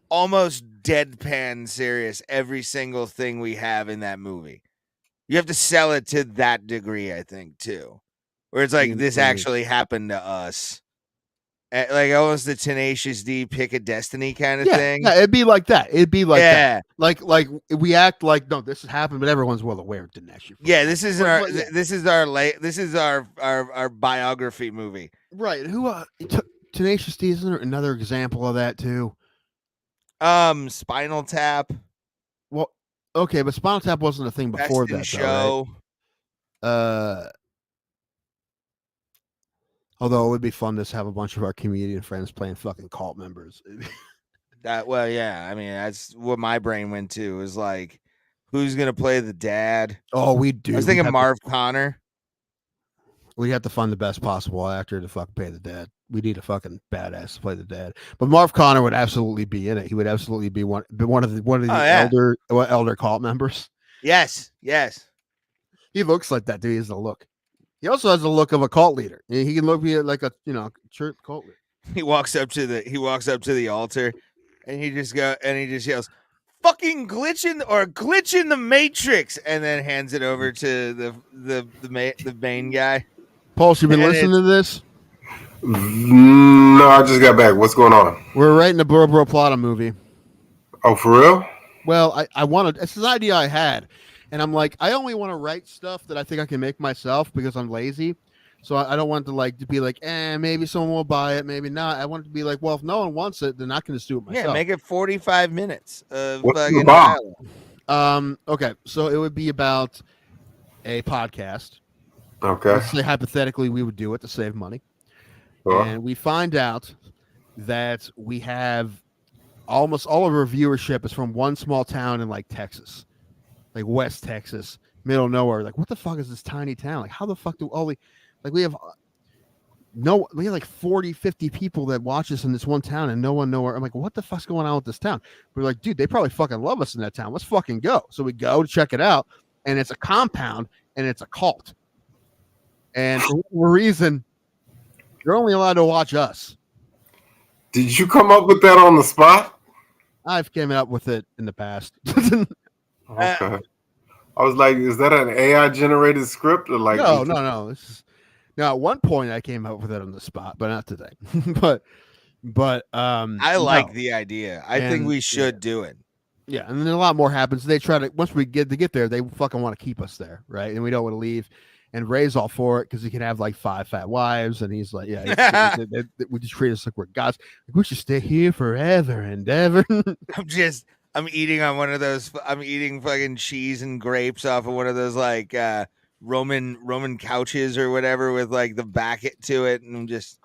almost deadpan serious. Every single thing we have in that movie. You have to sell it to that degree, I think, too. Where it's like, this actually happened to us. Like almost the Tenacious D Pick a Destiny kind of thing. Yeah, it'd be like that. That. Like we act like, no, this has happened, but everyone's well aware of Tenacious. Yeah, this is our biography movie. Right. Who Tenacious D, isn't there another example of that too? Spinal Tap. Well, okay, but Spinal Tap wasn't a thing before that show. Though, right? Although it would be fun to have a bunch of our comedian friends playing fucking cult members. Well, yeah. I mean, that's what my brain went to. Is like, who's gonna play the dad? Oh, we do. I was thinking Marv Connor. We have to find the best possible actor to fucking play the dad. We need a fucking badass to play the dad. But Marv Connor would absolutely be in it. He would absolutely be one of the elder cult members. Yes. He looks like that dude. He has the look. He also has the look of a cult leader. He can look like a church cult leader. He walks up to the altar, and he just yells, "Fucking glitch in the matrix," and then hands it over to the main guy. Pulse, you been listening to this? No, I just got back. What's going on? We're writing a Bro Plata movie. Oh, for real? Well, I wanted. It's an idea I had, and I'm like, I only want to write stuff that I think I can make myself because I'm lazy. So I don't want to be like, maybe someone will buy it, maybe not. I want it to be like, well, if no one wants it, then I can just do it myself. Yeah, make it 45 minutes of What's fucking the bomb? dialogue. Okay, so it would be about a podcast. Okay. Let's say hypothetically we would do it to save money. Sure. And we find out that we have almost all of our viewership is from one small town in like Texas, like West Texas, middle of nowhere. Like, what the fuck is this tiny town? Like, how the fuck do all the, like, we have like 40, 50 people that watch us in this one town and no one nowhere. I'm like, what the fuck's going on with this town? We're like, dude, they probably fucking love us in that town. Let's fucking go. So we go to check it out, and it's a compound and it's a cult. And for whatever reason, you're only allowed to watch us. Did you come up with that on the spot? I've came up with it in the past. Okay. I was like, is that an AI generated script or like? No. This is, now, at one point, I came up with it on the spot, but not today. but I like the idea. I think we should do it. Yeah, and then a lot more happens. They try to once we get there, they fucking want to keep us there, right? And we don't want to leave. And Ray's all for it because he can have like 5 fat wives, and he's like, yeah, we just treat us like we're gods. Like, we should stay here forever and ever. I'm eating on one of those. I'm eating fucking cheese and grapes off of one of those like Roman couches or whatever with like the back to it, and I'm just,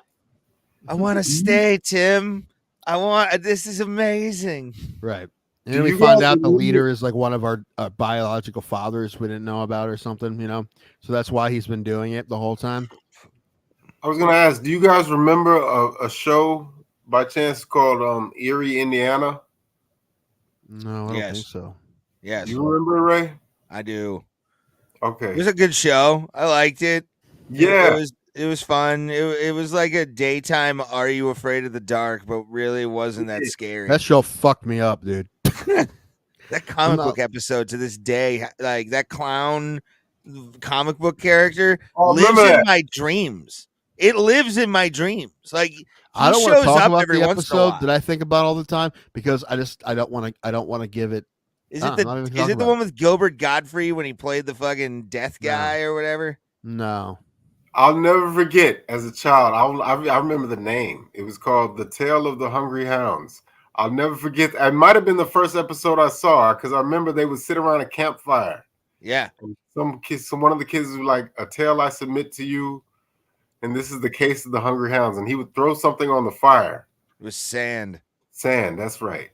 I want to stay, Tim. This is amazing. Right. And then we find out the leader is like one of our biological fathers we didn't know about or something, So that's why he's been doing it the whole time. I was gonna ask, do you guys remember a show by chance called Erie, Indiana? No, I don't think so. Yes. You remember, Ray? I do. Okay. It was a good show. I liked it. Yeah. It was fun. It was like a daytime Are You Afraid of the Dark, but really wasn't that scary. That show fucked me up, dude. That comic book episode to this day, like that clown comic book character lives in my dreams. It lives in my dreams. Like, I don't want to talk about the episode that I think about all the time because I don't want to give it. Is it the one with Gilbert Godfrey when he played the fucking death guy or whatever? No. I'll never forget as a child. I remember the name. It was called The Tale of the Hungry Hounds. I'll never forget. It might have been the first episode I saw because I remember they would sit around a campfire. Yeah. And one of the kids was like, "A tale I submit to you, and this is the case of the Hungry Hounds." And he would throw something on the fire. It was sand. Sand, that's right.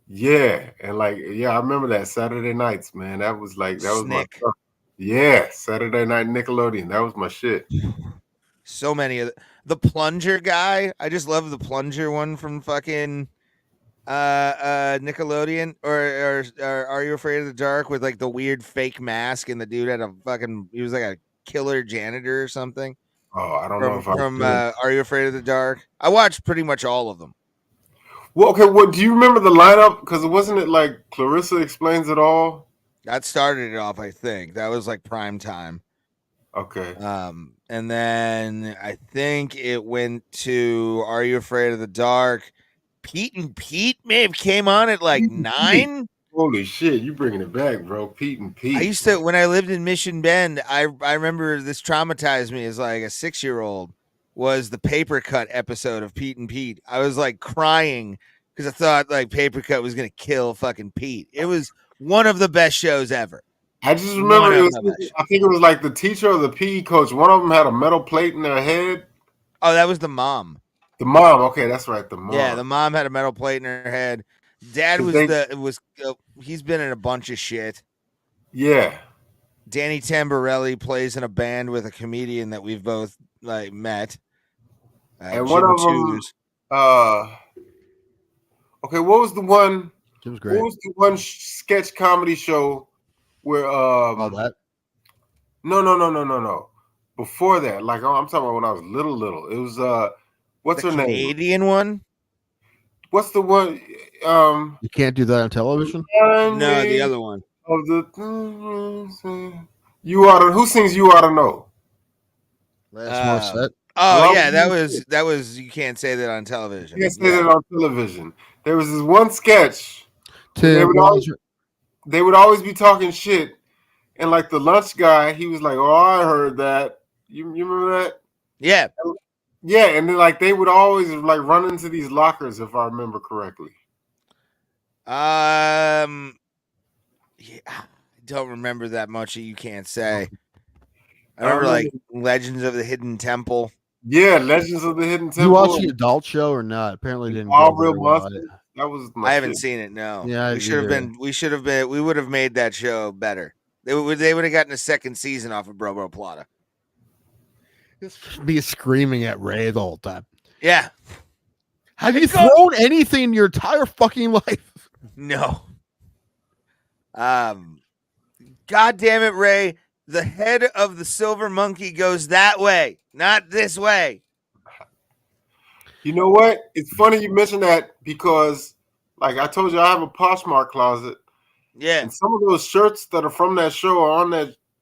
Yeah, and I remember that Saturday nights, man. That was my stuff. Yeah, Saturday Night Nickelodeon. That was my shit. So many of the plunger guy. I just love the plunger one from fucking Nickelodeon or Are You Afraid of the Dark with like the weird fake mask and the dude had he was like a killer janitor or something. Oh, I don't know if from Are You Afraid of the Dark? I watched pretty much all of them. Well, okay. What do you remember the lineup? Because wasn't it like Clarissa Explains It All? That started it off, I think. That was like prime time. Okay. And then I think it went to Are You Afraid of the Dark? Pete and Pete may have came on at like 9. Holy shit, you bringing it back, bro. Pete and Pete. I used to, when I lived in Mission Bend, I remember this traumatized me as like a 6-year-old, was the Paper Cut episode of Pete and Pete. I was like crying because I thought like Paper Cut was going to kill fucking Pete. It was one of the best shows ever. I just remember I think it was like the teacher or the PE coach. One of them had a metal plate in their head. Oh, that was the mom. The mom. Okay, that's right. The mom. Yeah, the mom had a metal plate in her head. Dad was he's been in a bunch of shit. Yeah. Danny Tamborelli plays in a band with a comedian that we've both like met. And Jim one of them, Choos. okay, what was the one? It was great. What was the one sketch comedy show where All that. No. Before that, like I'm talking about when I was little. It was what's The her name? Canadian one? What's the one? You can't do that on television. No, the other one. Of the you ought to. Who sings "You Ought to Know"? Last Morissette. Oh yeah, that was. You can't say that on television. You can't say that on television. There was this one sketch. They would always be talking shit, and like the lunch guy, he was like, "Oh, I heard that." You remember that? Yeah. Yeah, and then like they would always like run into these lockers, if I remember correctly. Yeah, I don't remember that much. You can't say. I remember like Legends of the Hidden Temple. Yeah, Legends of the Hidden Temple. You watch the adult show or not? Apparently didn't. All go Real very well. Monsters. That was. I haven't seen it. No. Yeah, we should have been. We should have been. We would have made that show better. They would have gotten a second season off of Bro Plata. Be screaming at Ray the whole time. Yeah. Have you thrown anything in your entire fucking life? No. God damn it, Ray. The head of the silver monkey goes that way, not this way. You know what? It's funny you mentioned that because, like I told you, I have a Poshmark closet. Yeah. And some of those shirts that are from that show are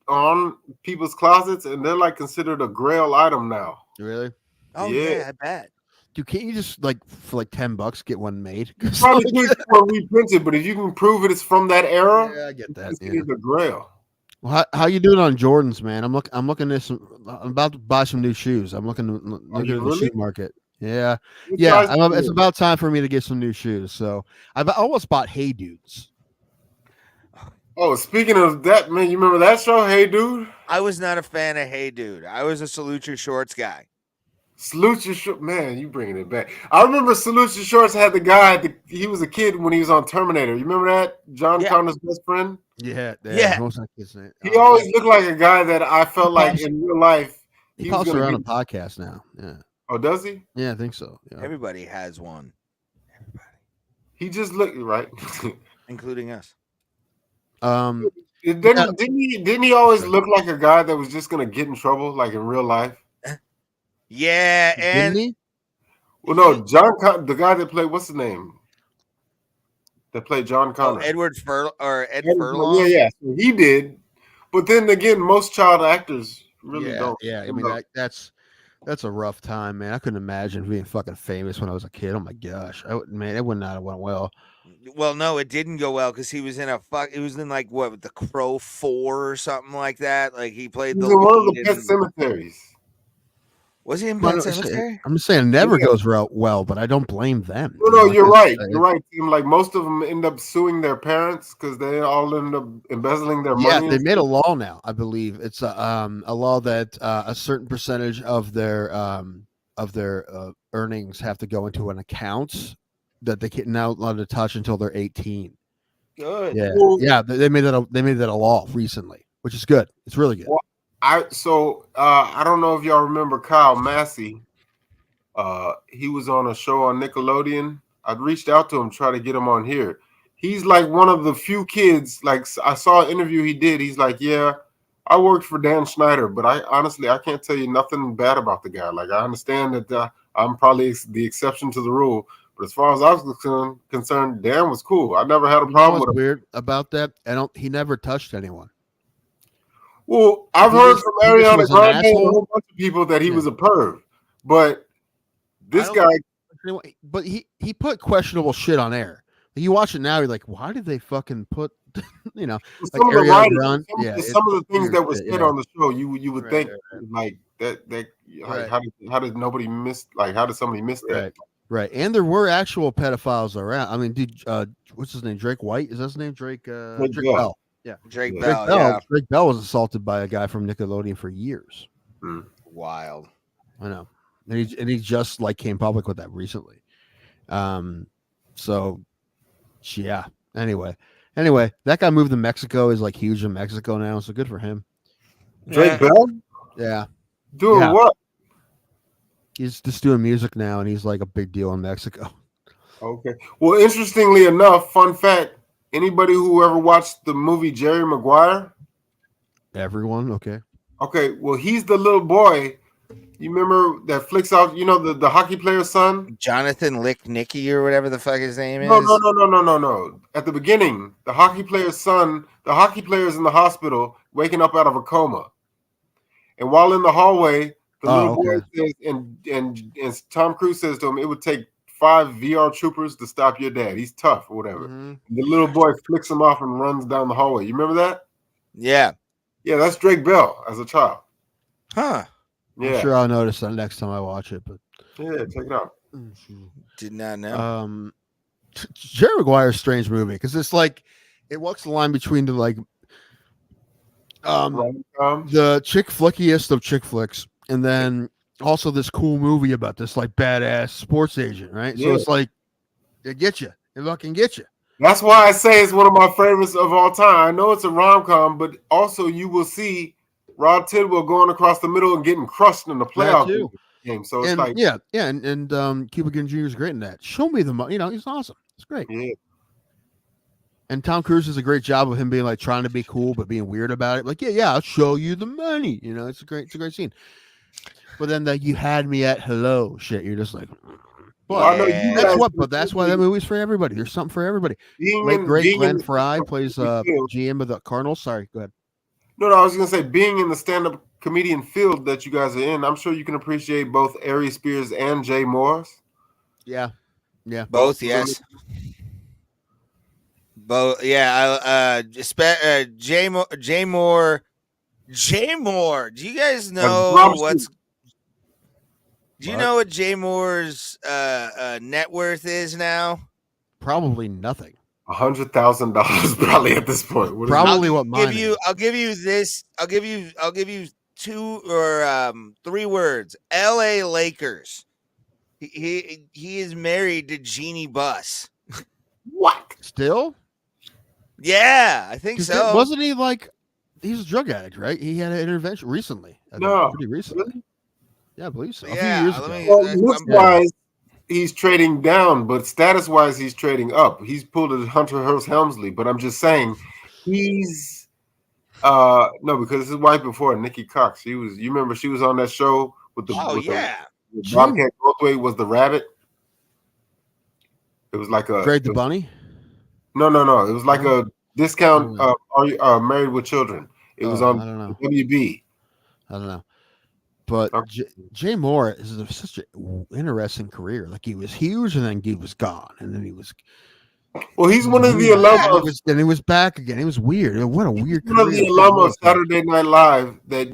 on people's closets, and they're like considered a grail item now. Really? Oh yeah, I bet. Dude, can't you just like for like $10 get one made? Probably reprinted, but if you can prove it is from that era, yeah, I get that. It's a grail. Well, how you doing on Jordans, man? I'm looking at some. I'm about to buy some new shoes. I'm looking at the shoe market. Yeah, it's about time for me to get some new shoes. So I've almost bought Hey Dudes. Oh, speaking of that, man, you remember that show, Hey Dude? I was not a fan of Hey Dude. I was a Salute Your Shorts guy. Salute Your Shorts, man, you bringing it back. I remember Salute Your Shorts had the guy. He was a kid when he was on Terminator. You remember that? John Connor's best friend. Yeah. Yeah. What was that kid's name? He always looked like a guy that I felt like in real life. He pops around a podcast now. Yeah. Oh, does he? Yeah, I think so. Yeah. Everybody has one. He just looked right, including us. Didn't he always look like a guy that was just gonna get in trouble, like in real life? Yeah, and didn't he? Well, no, the guy that played what's his name? That played John Connor. Ed Furlong. Yeah. So he did, but then again, most child actors really don't. Yeah, I mean that's a rough time, man. I couldn't imagine being fucking famous when I was a kid. Oh my gosh, it would not have went well. Well, no, it didn't go well because he was in It was in like what, The Crow 4 or something like that. Like he played one of the Pet Cemeteries. Was he in Pet Cemetery? I'm just saying, it never goes well, but I don't blame them. No, you're right. You're right, Tim. Like most of them end up suing their parents because they all end up embezzling their money. Yeah, they made a law now. I believe it's a law that a certain percentage of their earnings have to go into an account that they can't now allowed to touch until they're 18. Good. Yeah, yeah. They made that a law recently, which is good. It's really good. Well, I don't know if y'all remember Kyle Massey. He was on a show on Nickelodeon. I'd reached out to him, try to get him on here. He's like one of the few kids. Like I saw an interview he did. He's like, yeah, I worked for Dan Schneider, but I can't tell you nothing bad about the guy. Like I understand that I'm probably the exception to the rule. But as far as I was concerned, Dan was cool. I never had a problem with him. Weird about that. He never touched anyone. Well, I've heard from Ariana Grande and a whole bunch of people that he was a perv. But this guy, but he put questionable shit on air. You watch it now, you're like, why did they fucking put, some like of the Ariana writers, Grande? some of the things that was said on the show, you would think like that Right. how did nobody miss, like how did somebody miss that? Right, and there were actual pedophiles around. I mean, what's his name? Drake White? Is that his name? Drake Bell. Yeah, Drake Bell. Yeah. Drake Bell was assaulted by a guy from Nickelodeon for years. Wild. I know. and he just like came public with that recently. So yeah. Anyway, that guy moved to Mexico, is like huge in Mexico now, so good for him. Drake Bell? Yeah. Doing what? He's just doing music now, and he's like a big deal in Mexico. Okay. Well, interestingly enough, fun fact: anybody who ever watched the movie Jerry Maguire? Everyone, okay. Okay. Well, he's the little boy. You remember that flicks out? You know the hockey player's son, Jonathan Licknicky or whatever the fuck his name is. No. At the beginning, the hockey player's son. The hockey player's in the hospital, waking up out of a coma, and while in the hallway, the little boy says, and Tom Cruise says to him, "It would take 5 VR troopers to stop your dad. He's tough or whatever." The little boy flicks him off and runs down the hallway. You remember that? Yeah. Yeah, that's Drake Bell as a child. Huh. Yeah. I'm sure I'll notice that next time I watch it. But yeah, check it out. Did not know. Jerry Maguire's a strange movie because it's like it walks the line between the like the chick flickiest of chick flicks, and then also this cool movie about this like badass sports agent, right? So it's like it gets you, it fucking gets you. That's why I say it's one of my favorites of all time. I know it's a rom-com, but also you will see Rod Tidwell going across the middle and getting crushed in the playoff game. So it's like and Cuba Gooding Jr. is great in that. Show me the money, he's awesome. It's great. Yeah. And Tom Cruise does a great job of him being like trying to be cool but being weird about it. Like, I'll show you the money. It's a great scene. But then the "you had me at hello" shit, you're just like, that's why that movie's for everybody. There's something for everybody. Great Glenn Fry plays GM of the Cardinals. Sorry, go ahead. No, I was gonna say, being in the stand-up comedian field that you guys are in, I'm sure you can appreciate both Ari Spears and Jay Morris. Yeah. Both, yes. Both, yeah. Jay Moore. Do you guys know what's? Do you know what Jay Moore's net worth is now? Probably nothing. $100,000 probably at this point. Probably what mine is. I'll give you this. I'll give you 2 or 3 words. L.A. Lakers. He is married to Jeannie Buss. What? Still? Yeah, I think so. Wasn't he like? He's a drug addict, right? He had an intervention recently. Pretty recently. Really? Yeah, I believe so. Yeah, a few years ago. Looks-wise, he's trading down, but status-wise, he's trading up. He's pulled a Hunter Hearst Helmsley, but I'm just saying, he's no, because his wife before, Nikki Cox, you remember she was on that show with the Bobcat Goldthwait was the rabbit. It was like a Greg the Bunny. No. It was like a discount. Married with Children. It was on WB. I don't know. But Jay Moore is such an interesting career. Like he was huge, and then he was gone, and then he was. Well, he's one of the alums, and he was back again. It was weird. What a weird. One of the alum of Saturday Night Live that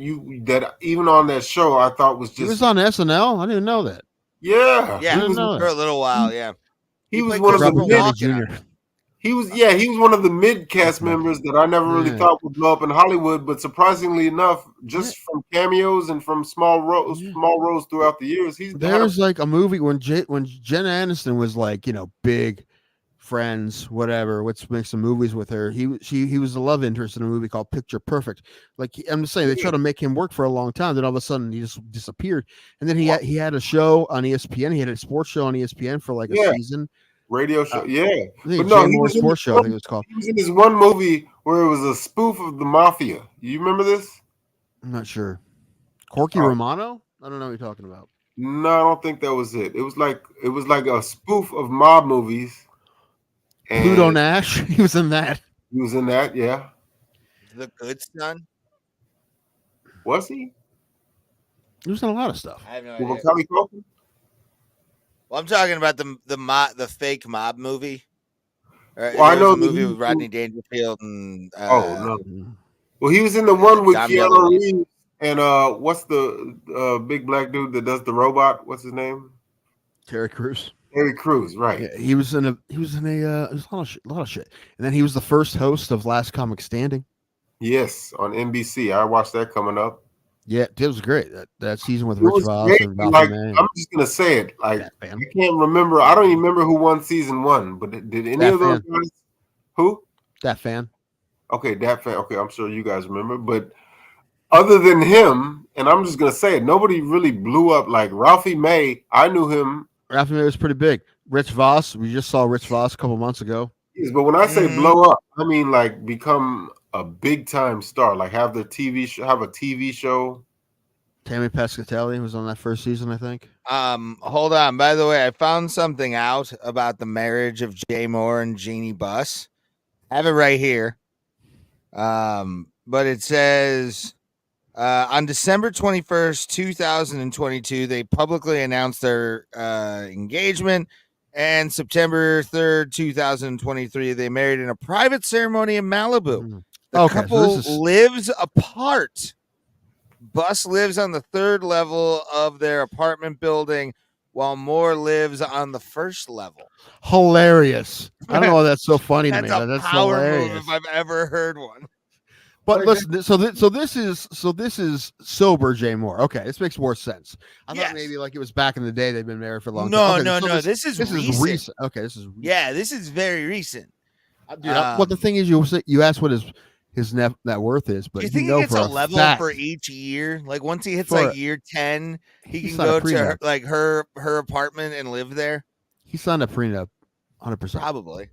even on that show I thought was just. He was on SNL. I didn't know that. Yeah, he was for a little while. Yeah, he was one of the Jr. He was one of the mid-cast members that I never really thought would blow up in Hollywood, but surprisingly enough, just from cameos and from small roles throughout the years, there's like a movie when Jen Aniston was like, big friends, whatever. Let's make some movies with her. He was a love interest in a movie called Picture Perfect. Like I'm just saying, they tried to make him work for a long time. Then all of a sudden he just disappeared. And then he had a show on ESPN. He had a sports show on ESPN for like a season. Radio show, but no, he was sports show. I think it was called. He was in this one movie where it was a spoof of the mafia. You remember this? I'm not sure. Corky Romano? I don't know what you're talking about. No, I don't think that was it. It was like a spoof of mob movies. And Pluto Nash. He was in that. He was in that. Yeah. The Good Son. Was he? He was in a lot of stuff. I have no idea. Well, I'm talking about the fake mob movie. I know the movie with Rodney Dangerfield and. No. Well, he was in the one with Keanu Reeves and what's the big black dude that does the robot? What's his name? Terry Crews. Terry Crews, right? Yeah, he was in a lot of shit, and then he was the first host of Last Comic Standing. Yes, on NBC. I watched that coming up. Yeah, it was great. That season with It Rich was Voss great. and Ralphie Like, May. I'm just gonna say it. Like, That fan. I can't remember. I don't even remember who won season 1. But did any That of those fan. guys? Who? That fan. Okay, that fan. Okay, I'm sure you guys remember. But other than him, and I'm just gonna say it, nobody really blew up like Ralphie May. I knew him. Ralphie May was pretty big. Rich Voss. We just saw Rich Voss a couple months ago. Yes, but when I say blow up, I mean like become a big time star. Like have the TV show, have a TV show. Tammy Pescatelli was on that first season, I think. Hold on. By the way, I found something out about the marriage of Jay Moore and Jeannie Buss. I have it right here. But it says on December 21st, 2022, they publicly announced their engagement. And September 3rd, 2023, they married in a private ceremony in Malibu. The couple lives apart. Buss lives on the 3rd level of their apartment building, while Moore lives on the 1st level. Hilarious. I don't know why that's so funny to me. That's a That's power hilarious. move if I've ever heard one. But listen, so this is sober Jay Moore. Okay, this makes more sense. I thought maybe like it was back in the day they've been married for a long time. No, Okay, no. This is recent. Okay, this is recent. Yeah, this is very recent. Dude, well, the thing is, you asked what his net worth is, but Do you think he gets a level for each year? Like once he hits like year 10, he can go to her apartment and live there. He signed a prenup, 100%. Probably.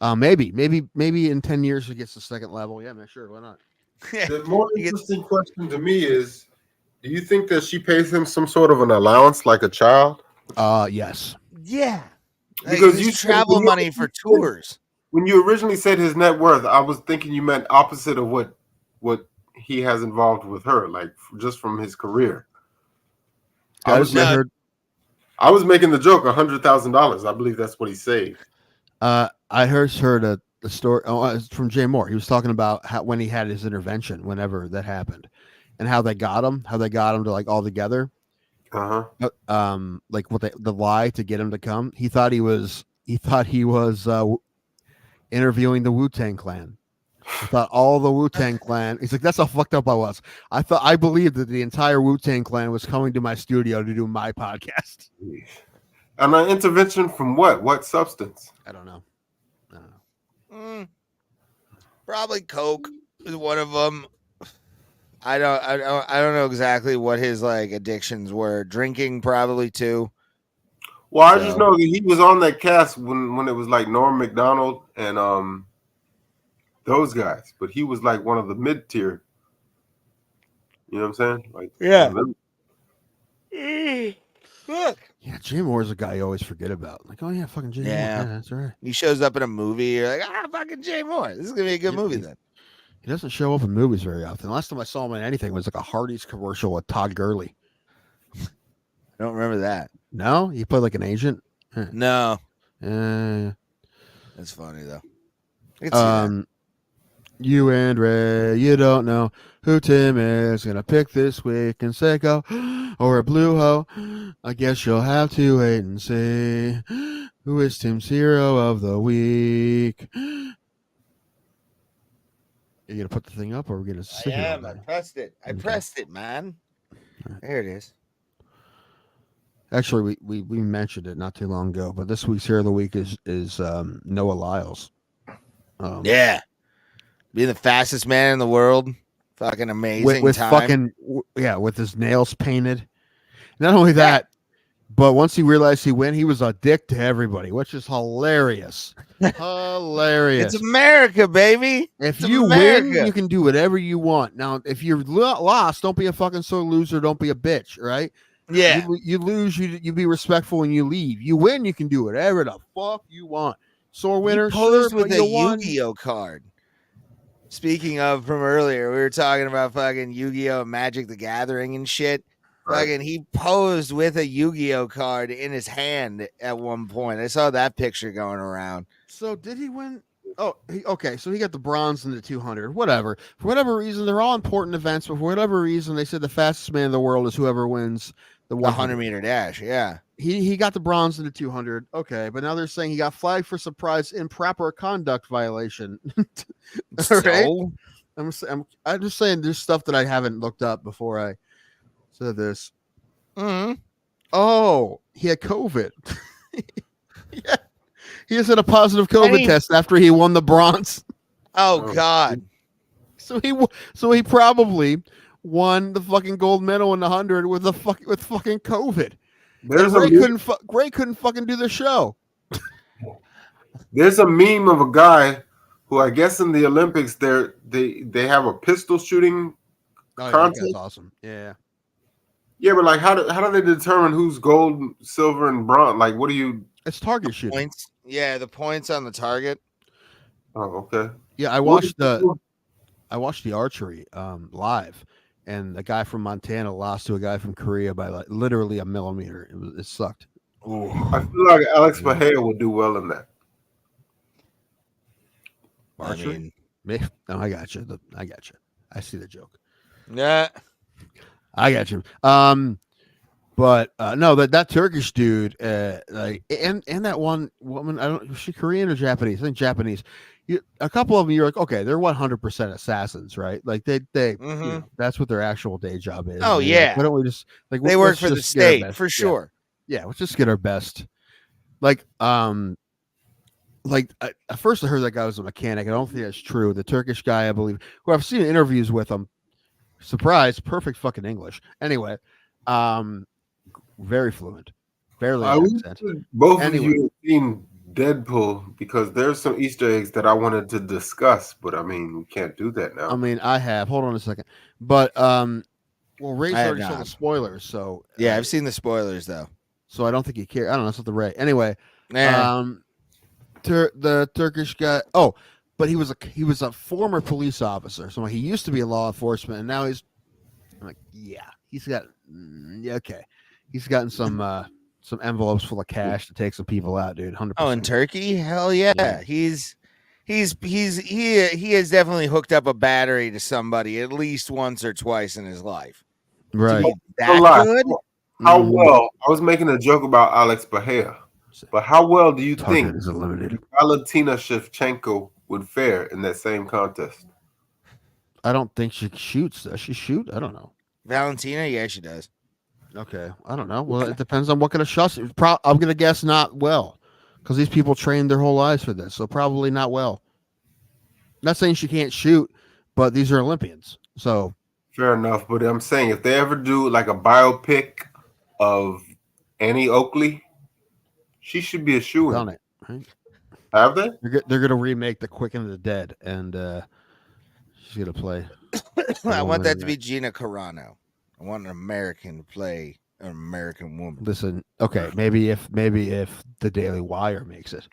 Maybe in 10 years he gets the 2nd level. Yeah, man, sure, why not? The more interesting question to me is, do you think that she pays him some sort of an allowance like a child? Yes. Yeah. Because you travel money for tours. When you originally said his net worth, I was thinking you meant opposite of what he has involved with her, like just from his career. I was making the joke $100,000. I believe that's what he saved. I heard the story from Jay Moore. He was talking about how when he had his intervention, whenever that happened, and how they got him to like all together. Like what the lie to get him to come. He thought he was interviewing the Wu-Tang Clan. I thought all the Wu-Tang Clan. He's like, that's how fucked up I was. I believed that the entire Wu-Tang Clan was coming to my studio to do my podcast. And an intervention from what? What substance? I don't know. Probably coke is one of them. I don't know exactly what his like addictions were. Drinking probably too. Well, I just know that he was on that cast when it was like Norm Macdonald and those guys, but he was like one of the mid tier. You know what I'm saying? Like Look. Yeah, Jay Moore's a guy you always forget about. Like, oh yeah, fucking Jay Moore. Yeah, that's right. He shows up in a movie. You're like, fucking Jay Moore. This is gonna be a good movie then. He doesn't show up in movies very often. The last time I saw him in anything was like a Hardee's commercial with Todd Gurley. I don't remember that. No, he played like an agent. No. That's funny though. You and Ray, you don't know who Tim is gonna pick this week and say go or a blue hoe. I guess you'll have to wait and see who is Tim's hero of the week. You gonna put the thing up or are we gonna sit I here? am. I pressed it. I pressed it, man. There it is. Actually, we mentioned it not too long ago, but this week's hero of the week is Noah Lyles. Yeah. Being the fastest man in the world. Fucking amazing. With time. with his nails painted. Not only that, but once he realized he won, he was a dick to everybody, which is hilarious. Hilarious. It's America, baby. If you win, you can do whatever you want. Now, if you're lost, don't be a fucking sore loser. Don't be a bitch, right? Yeah. You lose, you be respectful when you leave. You win, you can do whatever the fuck you want. Sore winner, posed sure, with a Yu-Gi-Oh card. Speaking of from earlier, we were talking about fucking Yu-Gi-Oh and Magic the Gathering and shit. Right. Fucking he posed with a Yu-Gi-Oh card in his hand at one point. I saw that picture going around. So did he win? Oh, okay. So he got the bronze in the 200. Whatever. For whatever reason, they're all important events. But for whatever reason, they said the fastest man in the world is whoever wins the 100-meter dash. Yeah. He got the bronze in the 200. Okay, but now they're saying he got flagged for surprise improper conduct violation. So? Right? I'm just saying there's stuff that I haven't looked up before I said this. Mm-hmm. Oh, he had COVID. Yeah. He has had a positive COVID test after he won the bronze. Oh God. So he probably won the fucking gold medal in the 100 with fucking COVID. There's Ray couldn't fucking do the show. There's a meme of a guy who I guess in the Olympics they have a pistol shooting contest. That's awesome. Yeah. Yeah, but like how do they determine who's gold, silver, and bronze? Like what do you? It's target shooting. Points. Yeah, the points on the target. Oh, okay. Yeah, I watched the archery live, and the guy from Montana lost to a guy from Korea by like literally a millimeter. It sucked. Ooh. I feel like Alex Bahia would do well in that. Archery? No, I got you. I got you. I see the joke. Yeah, I got you. But no, that Turkish dude, like, and that one woman, was she Korean or Japanese? I think Japanese. A couple of them, you're like, okay, they're 100% assassins, right? Like they you know, that's what their actual day job is. Oh, and yeah. like, why don't we just like they work for the state for best. sure. Yeah, let's just get our best. Like at first I heard that guy was a mechanic. I don't think that's true. The Turkish guy, I believe, who I've seen interviews with him. Surprise, perfect fucking English. Anyway, very fluent, barely an accent. Both of you have seen Deadpool because there's some Easter eggs that I wanted to discuss, but I mean we can't do that now. I mean, I have. Hold on a second, but well, Ray's already saw the spoilers, so yeah, I've seen the spoilers though, so I don't think he cares. I don't know. It's not the Ray. Anyway, yeah. The Turkish guy. Oh, but he was a former police officer, so he used to be a law enforcement, and now he's. I'm like, yeah, he's got okay. He's gotten some envelopes full of cash to take some people out, dude. 100%. Oh, in Turkey? Hell yeah. He has definitely hooked up a battery to somebody at least once or twice in his life. Right. That good? How well? I was making a joke about Alex Bahia, but how well do you think Valentina Shevchenko would fare in that same contest? I don't think she shoots. Does she shoot? I don't know. Valentina? Yeah, she does. Okay, I don't know. Well, it depends on what kind of shots. I'm gonna guess not well, because these people trained their whole lives for this, so probably not well. Not saying she can't shoot, but these are Olympians, so fair enough. But I'm saying if they ever do like a biopic of Annie Oakley, she should be a shoo-in. Done it. Right? Have they? They're gonna remake The Quick and the Dead, and she's gonna play. I want that to be Gina Carano. I want an American to play an American woman. Listen, okay, maybe if the Daily Wire makes it,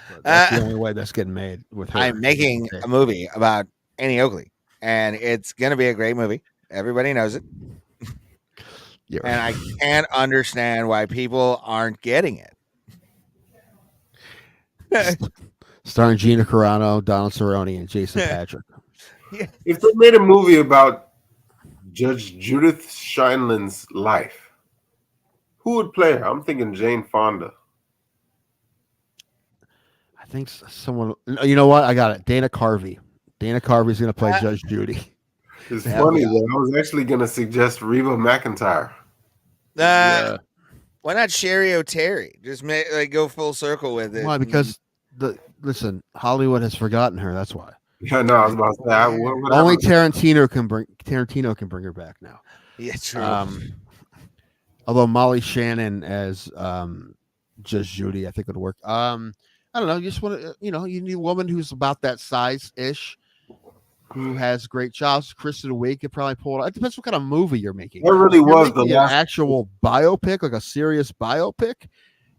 but that's the only way that's getting made with her. I'm making a movie about Annie Oakley, and it's gonna be a great movie. Everybody knows it, and I can't understand why people aren't getting it. Starring Gina Carano, Donald Cerrone, and Jason Patrick. Yeah. If they made a movie about Judge Judith Scheinlin's life, who would play her? I'm thinking Jane Fonda. I think someone. You know what? I got it. Dana Carvey. Dana Carvey's going to play Judge Judy. It's funny though. I was actually going to suggest Reba McEntire. Why not Sherry O'Terry? Just go full circle with it. Why? Because listen, Hollywood has forgotten her. That's why. Yeah, no, I was about to say only Tarantino can bring her back now. Yeah, true. Although Molly Shannon as Judge Judy, I think would work. I don't know. You just want to, you need a woman who's about that size ish, who has great chops. Kristen Wiig could probably pull it. It depends what kind of movie you're making. That really was the last actual biopic, like a serious biopic.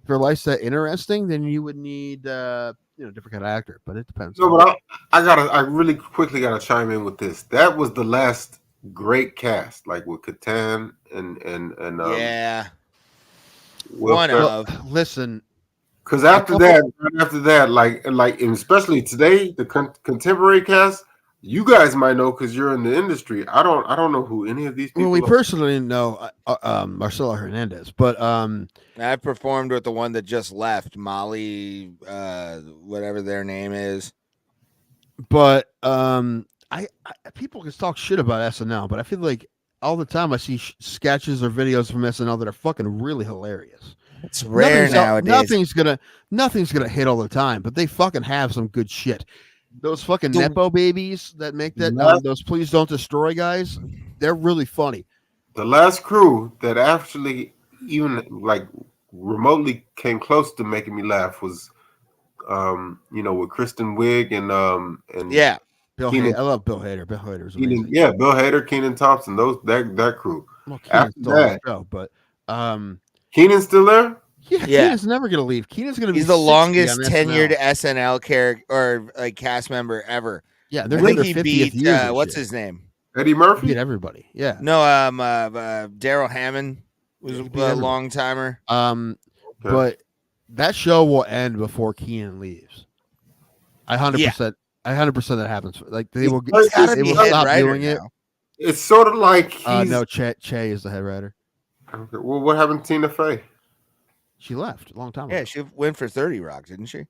If your life's that interesting, then you would need different kind of actor. But it depends. No, but I really quickly gotta chime in with this. That was the last great cast, like with Catan and yeah. Listen. Because after that, like, and especially today, the contemporary cast, you guys might know because you're in the industry. I don't know who any of these people. Well, we personally know Marcelo Hernandez, but I performed with the one that just left, Molly, whatever their name is. But I I people can talk shit about SNL, but I feel like all the time I see sketches or videos from SNL that are fucking really hilarious. It's rare nowadays. Nothing's gonna hit all the time, but they fucking have some good shit. Those fucking Nepo babies that make that those Please Don't Destroy guys, they're really funny. The last crew that actually even like remotely came close to making me laugh was with Kristen Wiig and yeah. Bill Hader. I love Bill Hader. Bill Hader's amazing. Yeah, Bill Hader, Kenan Thompson, that crew. Well, Kenan's still on the show, but Kenan's still there? Yeah, Kenan's never gonna leave. Kenan's gonna be. He's the longest tenured SNL character or like cast member ever. Yeah, they're I think he beat what's his name? Eddie Murphy. Beat everybody. Yeah. No, Daryl Hammond was a long timer. But that show will end before Kenan leaves. 100%. 100% that happens. Like they will stop doing it. It's sort of like no, Che is the head writer. Okay. Well, what happened to Tina Fey? She left a long time ago. Yeah, she went for 30 Rock, didn't she?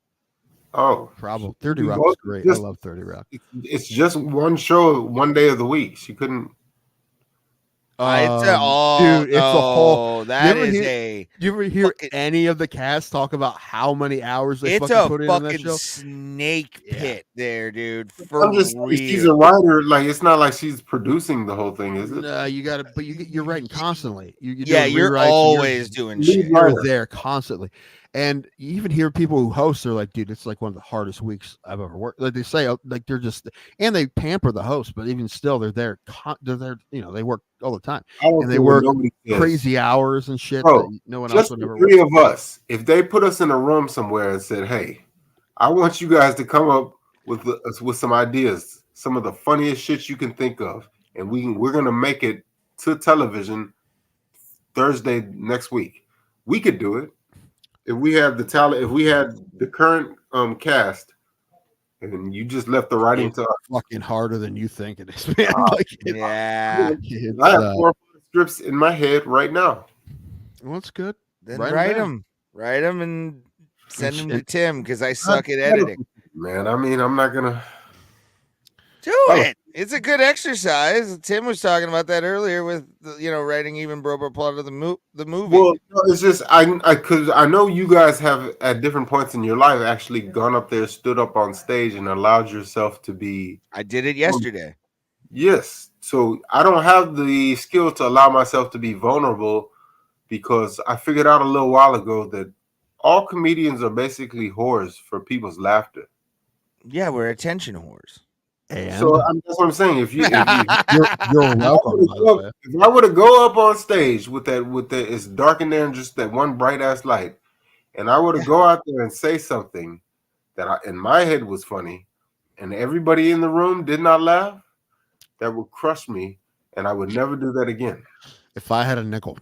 Oh, probably. 30 Rock is great. I love 30 Rock. It's just one show, one day of the week. She couldn't. Dude, it's a whole. You ever hear any of the cast talk about how many hours they fucking put in that show? It's a fucking snake pit there, dude. She's a writer. Like it's not like she's producing the whole thing, is it? No, you got to. But you're writing constantly. You're always doing shit. You're there constantly. And you even hear people who host, they're like, dude, it's like one of the hardest weeks I've ever worked. Like they say, like they're just, and they pamper the host, but even still, they're there. They work all the time. And they work crazy hours and shit. Bro, no one else would never work. Three of us, if they put us in a room somewhere and said, hey, I want you guys to come up with some ideas, some of the funniest shit you can think of, and we're going to make it to television Thursday next week. We could do it. If we have the talent, if we had the current cast, and you just left the writing to us, fucking harder than you think it is, man. I have 4 scripts in my head right now. Well, that's good. Then write them, and send them to Tim because I suck at editing. Man, I mean, I'm not gonna do it. It's a good exercise. Tim was talking about that earlier with writing even Brober plot of the movie. Well, it's just because I know you guys have at different points in your life actually gone up there, stood up on stage, and allowed yourself to be. I did it yesterday. Yes, so I don't have the skill to allow myself to be vulnerable because I figured out a little while ago that all comedians are basically whores for people's laughter. Yeah, we're attention whores. And so that's what I'm saying. If you're welcome. If I were to go up on stage with that, it's dark in there and just that one bright ass light, and I were to go out there and say something that in my head was funny, and everybody in the room did not laugh, that would crush me, and I would never do that again. If I had a nickel.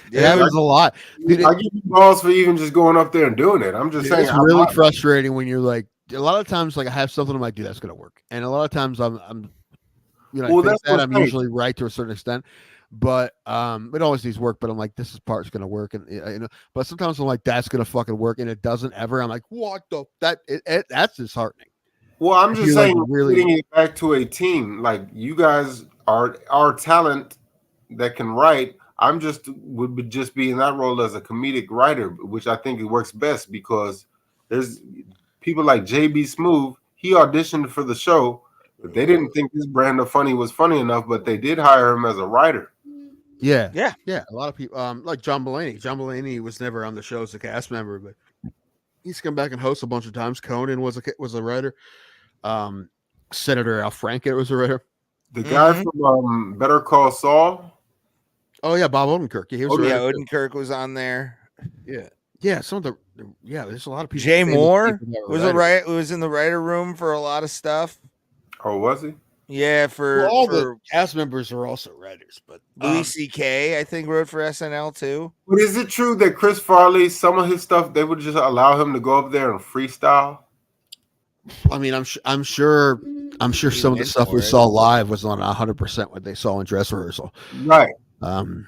Yeah, there's a lot. Dude, I give you balls for even just going up there and doing it. I'm just saying, it's really frustrating when you're like. A lot of times, like I have something I'm like, dude, that's gonna work. And a lot of times, I'm I'm usually right to a certain extent, but it always needs work. But I'm like, this part's gonna work, and But sometimes I'm like, that's gonna fucking work, and it doesn't ever. I'm like, what the that's disheartening. Well, I'm just saying, like, really getting it back to a team. Like you guys are our talent that can write. Would just be in that role as a comedic writer, which I think it works best because there's people like JB Smoove. He auditioned for the show, but they didn't think this brand of funny was funny enough, but they did hire him as a writer. Yeah. A lot of people, like John Mulaney. John Mulaney was never on the show as a cast member, but he's come back and host a bunch of times. Conan was a writer. Senator Al Franken was a writer. The guy from Better Call Saul. Oh yeah, Bob Odenkirk. Yeah, Odenkirk was on there. Yeah. Some of the there's a lot of people. Jay Moore was in the writer room for a lot of stuff. Oh, was he? Yeah, all the cast members are also writers, but Louis C.K. I think wrote for SNL too. But is it true that Chris Farley, some of his stuff, they would just allow him to go up there and freestyle? I mean, I'm sure some of the stuff we saw live was on 100% what they saw in dress rehearsal. Right. I mean,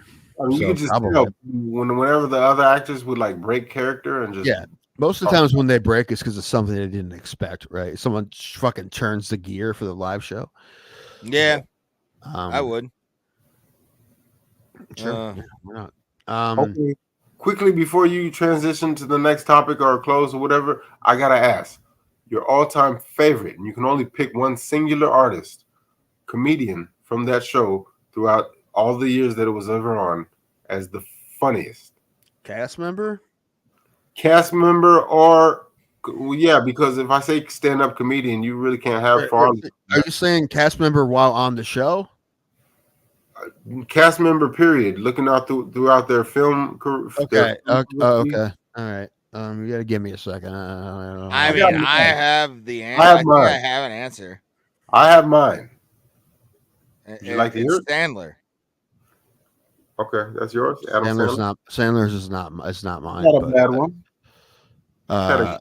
you could just tell whenever the other actors would like break character and just Most of the times when they break, it's because of something they didn't expect, right? Someone fucking turns the gear for the live show. Yeah, I would. Sure. Yeah, why not? Okay. Quickly before you transition to the next topic or close or whatever, I gotta ask your all-time favorite, and you can only pick one singular artist, comedian from that show throughout all the years that it was ever on, as the funniest Cast member, or well, yeah, because if I say stand-up comedian, you really can't have far. Are you saying cast member while on the show? Cast member, period. Looking out throughout their film career. Okay. Okay. All right. You got to give me a second. I mean, I have the answer. I have think mine. I have an answer. I have mine. Would you like to hear it? Sandler. Okay, that's yours. Adam Sandler. Sandler's is not mine. Not a bad one.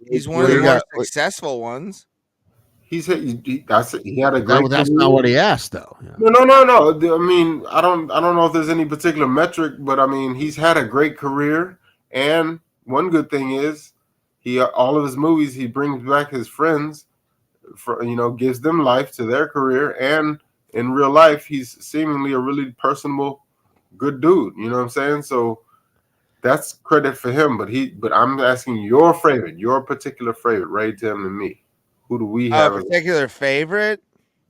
He's one of the more successful ones. He had a great. That's not what he asked, though. Yeah. No. I mean, I don't know if there's any particular metric, but I mean, he's had a great career, and one good thing is, all of his movies he brings back his friends, gives them life to their career, and in real life he's seemingly a really personable, good dude. You know what I'm saying? So that's credit for him. But I'm asking your particular favorite, Ray, Tim, and me. Who do we have? A particular favorite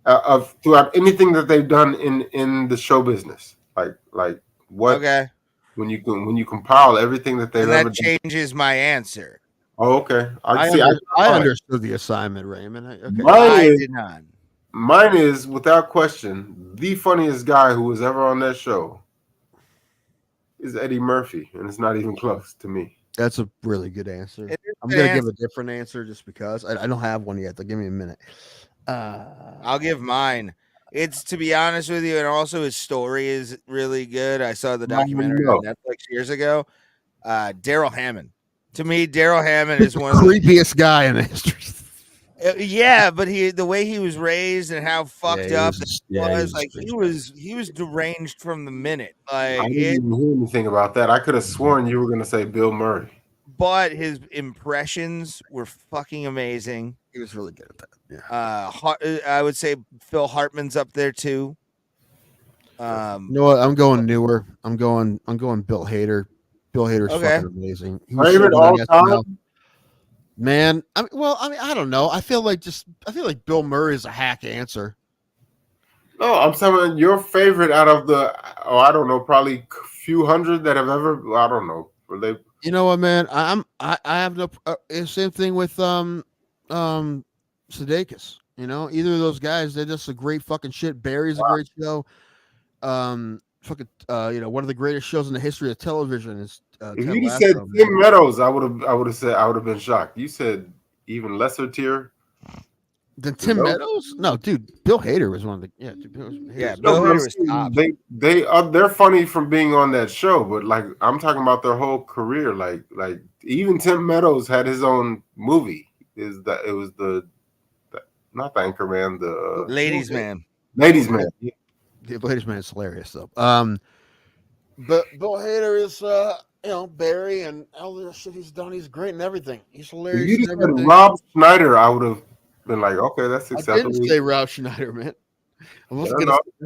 of throughout anything that they've done in the show business, like what? Okay. When you compile everything that they've ever done, changes my answer. Oh, okay. I understood the assignment, Raymond. Okay. I did not. Mine is without question the funniest guy who was ever on that show is Eddie Murphy, and it's not even close to me. That's a really good answer. I'm going to give a different answer just because I don't have one yet. So give me a minute. I'll give mine. It's, to be honest with you, and also his story is really good. I saw the documentary on Netflix years ago. Daryl Hammond. To me, Daryl Hammond is one of the creepiest guy in the history. Yeah, but the way he was raised and how fucked up he was deranged from the minute. Like, I didn't even hear anything about that. I could have sworn you were going to say Bill Murray. But his impressions were fucking amazing. He was really good at that. Yeah. I would say Phil Hartman's up there too. You know what? I'm going newer. I'm going Bill Hader. Bill Hader's fucking amazing. Favorite all time? Man, I don't know. I feel like Bill Murray is a hack answer. No, I'm saying your favorite out of the I don't know, probably a few hundred that have ever. I don't know. You know what, man? I have no same thing with Sudeikis. Either of those guys, they're just a great fucking shit. Barry's a great show. One of the greatest shows in the history of television is. If you just said Tim Meadows, I would have been shocked. You said even lesser tier than Tim Meadows? No, dude, Bill Hader was one of the Bill Hader was top. They're funny from being on that show, but like I'm talking about their whole career. Like even Tim Meadows had his own movie. Not the Anchorman, the Ladies Man. Ladies Man. Yeah, Ladies Man is hilarious though. But Bill Hader is Barry and all the shit he's done. He's great and everything. He's hilarious. If you just said Rob Schneider, I would have been like, okay, that's acceptable. I didn't say Rob Schneider, man. That's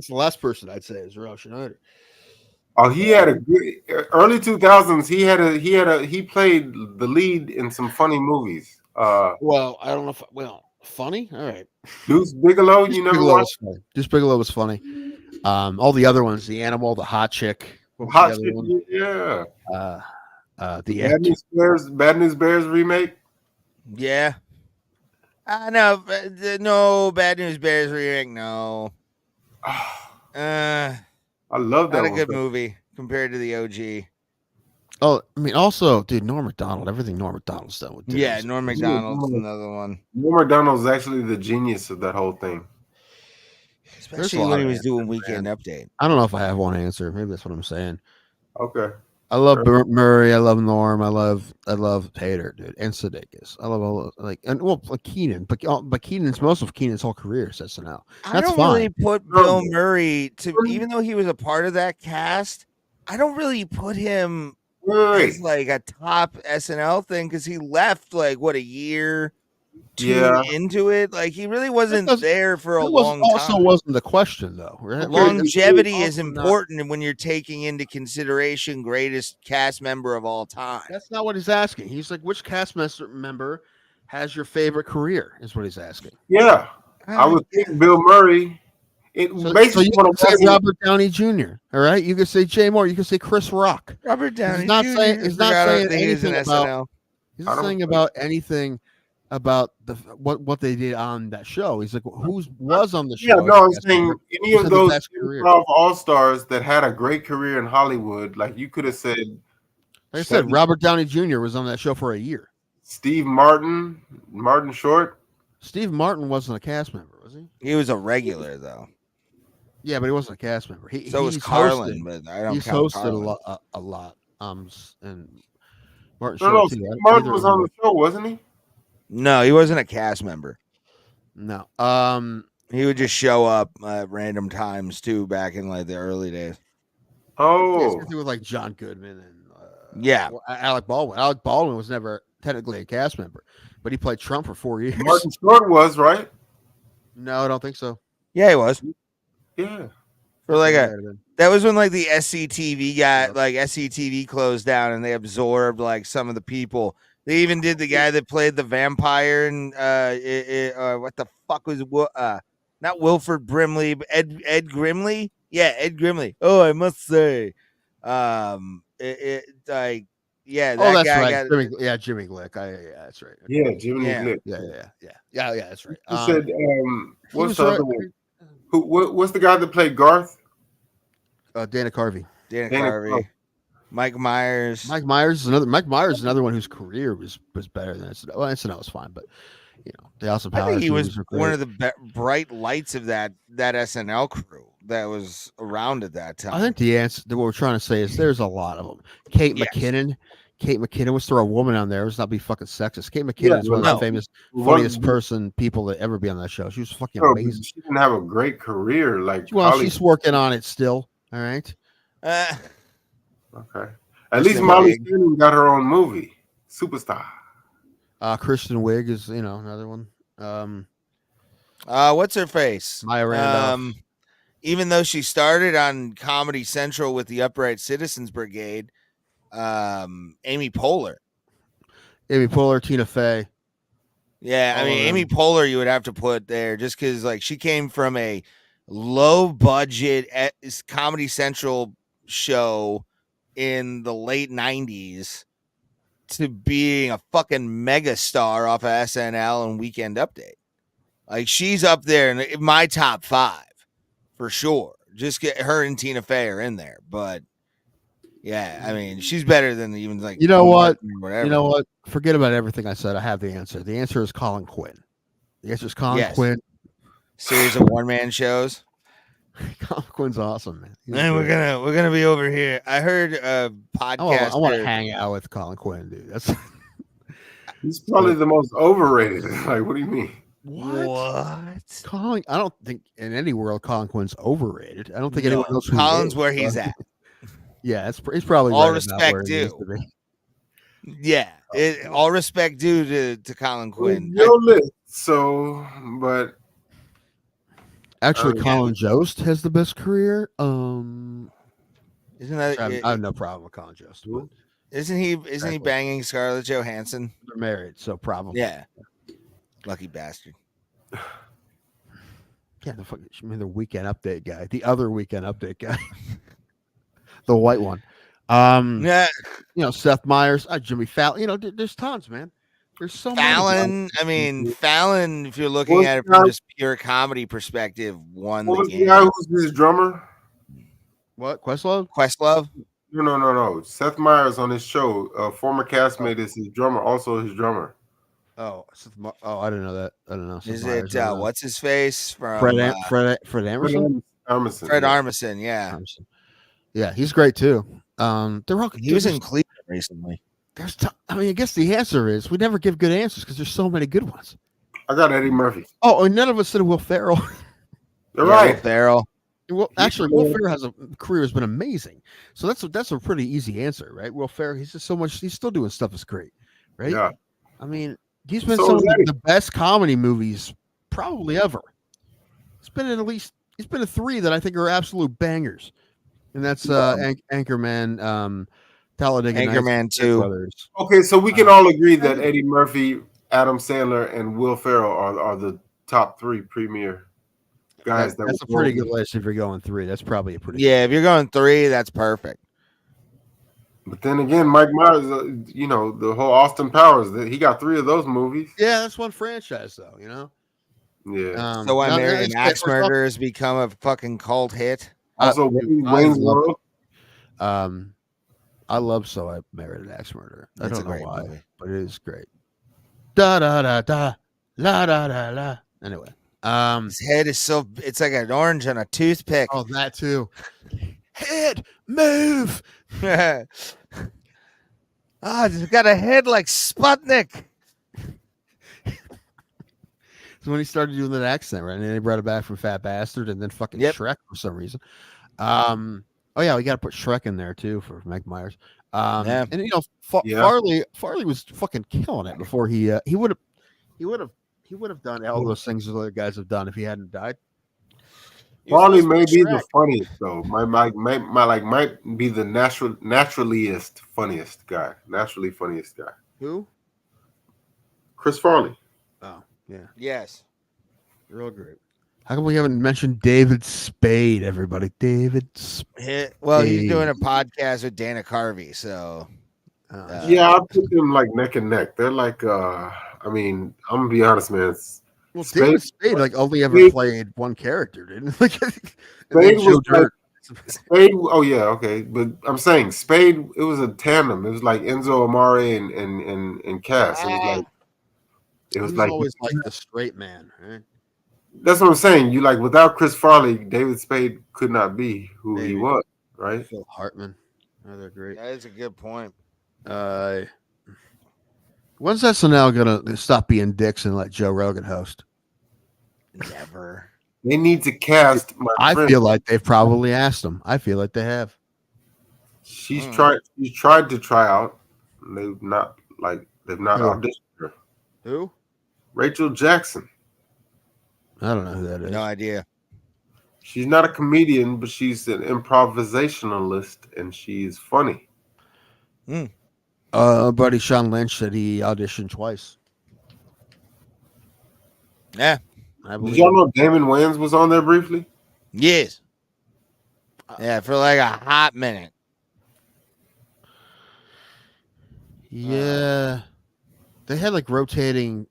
the last person I'd say is Rob Schneider. Oh, he had a good early 2000s. He played the lead in some funny movies. Well, I don't know if funny. All right. Deuce Bigalow, you never watched? Deuce Bigalow was funny. All the other ones, The Animal, The Hot Chick. Hot Chick, yeah. The Bad News Bears remake. Yeah. No Bad News Bears remake. No. I love that. Not a good movie compared to the OG. Oh, I mean, also, dude, Norm Macdonald. Everything Norm Macdonald's done with. Yeah, Norm Macdonald's another one. Norm Macdonald's actually the genius of that whole thing. Especially when he was doing Weekend Update. I don't know if I have one answer. Maybe that's what I'm saying. Okay. I love Murray. I love Norm. I love Hader, dude, and Sudeikis. I love all Keenan, but Keenan's most of Keenan's whole career is SNL. I don't really put Bill Murray to, even though he was a part of that cast. I don't really put him as like a top SNL thing because he left like what a year, two into it. Like he really wasn't there for a long time. Also wasn't the question though. Right? Longevity is important when you're taking into consideration greatest cast member of all time. That's not what he's asking. He's like, which cast member has your favorite career? Is what he's asking. Yeah, I would think Bill Murray. So you can say Robert Downey Jr. All right, you can say Jay Moore. You can say Chris Rock. Robert Downey. He's not Jr. saying. He's not saying anything about. SNL. He's not saying about anything about what they did on that show. He's like, who was on the show? Yeah, no, I'm saying any of those improv all-stars that had a great career in Hollywood, like you could have said. Like I said, Robert Downey Jr. was on that show for a year. Steve Martin Short. Steve Martin wasn't a cast member, was he? He was a regular though. Yeah, but he wasn't a cast member. So was Carlin, but I don't. He's count hosted Carlin. a lot. And Martin No, Short too. Martin was on the show, wasn't he? No, he wasn't a cast member. No. He would just show up at random times too, back in like the early days. Oh, with like John Goodman and Alec Baldwin. Alec Baldwin was never technically a cast member, but he played Trump for 4 years. Martin Short was, right? No, I don't think so. Yeah, he was. Yeah. For like that was when like the SCTV got like SCTV closed down and they absorbed like some of the people. They even did the guy that played the vampire and what the fuck was not Wilford Brimley, but Ed Grimley? Yeah, Ed Grimley. Oh, I must say. That that's guy right. Jimmy Glick. Yeah, that's right. Yeah, Jimmy Glick. Yeah, that's right. You said what's the other one? What's the guy that played Garth? Dana Carvey. Dana Carvey. Mike Myers. Mike Myers is another one whose career was better than SNL. Well, SNL was fine, but you know, the Austin Powers. I think he was one of the bright lights of that SNL crew that was around at that time. I think the answer that what we're trying to say is there's a lot of them. Kate McKinnon was throw a woman on there. Let's not be fucking sexist. Kate McKinnon is one of the famous, funniest people to ever be on that show. She was fucking amazing. She didn't have a great career. She's working on it still. All right. Okay. At least Molly Shannon got her own movie, Superstar. Kristen Wiig is another one. What's her face? Maya Randolph. Even though she started on Comedy Central with the Upright Citizens Brigade, Amy Poehler, Tina Fey. Yeah, I mean Amy Poehler you would have to put there just because like she came from a low budget Comedy Central show in the late 90s to being a fucking megastar off of SNL and Weekend Update. Like she's up there in my top 5 for sure. Just get her and Tina Fey are in there, but yeah, I mean she's better than even like whatever. Forget about everything I said. I have the answer. The answer is Colin Quinn. The answer is Colin Quinn. Series of one-man shows. Colin Quinn's awesome, man. And we're gonna be over here. I heard a podcast. I want to hang out with Colin Quinn, dude. That's he's probably the most overrated. Like, what do you mean? What? Colin? I don't think in any world Colin Quinn's overrated. I don't think anyone knows who Colin's where he's at. Yeah, he's probably all right respect due. Yeah, all respect due to Colin Quinn. But. Actually, Colin Jost has the best career. Isn't that? I have no problem with Colin Jost. Isn't he banging Scarlett Johansson? They're married, so probably. Yeah. Lucky bastard. Yeah, the Weekend Update guy, the other Weekend Update guy, the white one. Seth Meyers, Jimmy Fallon. There's tons, man. There's so Fallon. I mean, Fallon. If you're looking at it from just pure comedy perspective, won the game. The guy who was his drummer? What? Questlove? No. Seth Meyers on his show, former castmate is his drummer, also his drummer. I didn't know that. I don't know. Is it what's his face from Fred Armisen? Fred Armisen, yeah. Armisen. Yeah, he's great too. He was in Cleveland recently. I guess the answer is we never give good answers because there's so many good ones. I got Eddie Murphy. Oh, and none of us said Will Ferrell. You're right. Will Ferrell. Well, actually, Will Ferrell has a career has been amazing. So that's a pretty easy answer, right? Will Ferrell, he's just so much. He's still doing stuff that's great, right? Yeah. I mean, he's been So some is of Eddie. the best comedy movies probably ever. It's been in at least he's been in 3 that I think are absolute bangers, and that's Anchorman, Talladega Nights, Anchorman and 2. Brothers. Okay, so we can all agree that Eddie Murphy, Adam Sandler, and Will Ferrell are the top 3 premier guys. That's a pretty good list if you're going 3. That's probably a pretty Yeah, if you're going 3, that's perfect. But then again, Mike Myers, the whole Austin Powers, he got 3 of those movies. Yeah, that's one franchise though, you know. Yeah. So I now, Married an it's- Axe Murderer has become a fucking cult hit. Also, Wayne's World. I love So I Married an Axe Murderer. I That's don't a know great why, movie. but it is great. Da da da da la da da la. Anyway, His head is it's like an orange on a toothpick. Oh, that too. Head move. It's got a head like Sputnik. So when he started doing that accent, right? And then they brought it back from Fat Bastard and then fucking Shrek for some reason. Oh yeah, we got to put Shrek in there too for Mike Myers. And you know, Farley was fucking killing it before he would have done all those things the other guys have done if he hadn't died. Farley may be the funniest though. Might be the naturaliest funniest guy. Naturally funniest guy. Who? Chris Farley. Oh yeah. Yes. Real great. How come we haven't mentioned David Spade, everybody? David Spade. Well, he's doing a podcast with Dana Carvey, so yeah, I put them like neck and neck. They're like I mean, I'm gonna be honest, man. Well, David Spade like only ever played one character, didn't he? Spade was like, Spade. Oh yeah, okay. But I'm saying Spade. It was a tandem. It was like Enzo Amare and Cass. It was like always like the straight man, right? That's what I'm saying. You like without Chris Farley, David Spade could not be who he was, right? Phil Hartman. Oh, they're great. That is a good point. When's SNL gonna stop being dicks and let Joe Rogan host? Never. They need to cast. I feel like they've probably asked him. I feel like they have. She's tried. She tried to try out. They've not auditioned her. Who? Rachel Jackson. I don't know who that is. No idea. She's not a comedian, but she's an improvisationalist, and she's funny. Buddy Sean Lynch said he auditioned twice. Yeah. Did y'all know Damon Wayans was on there briefly? Yes. Yeah, for like a hot minute. Yeah. They had like rotating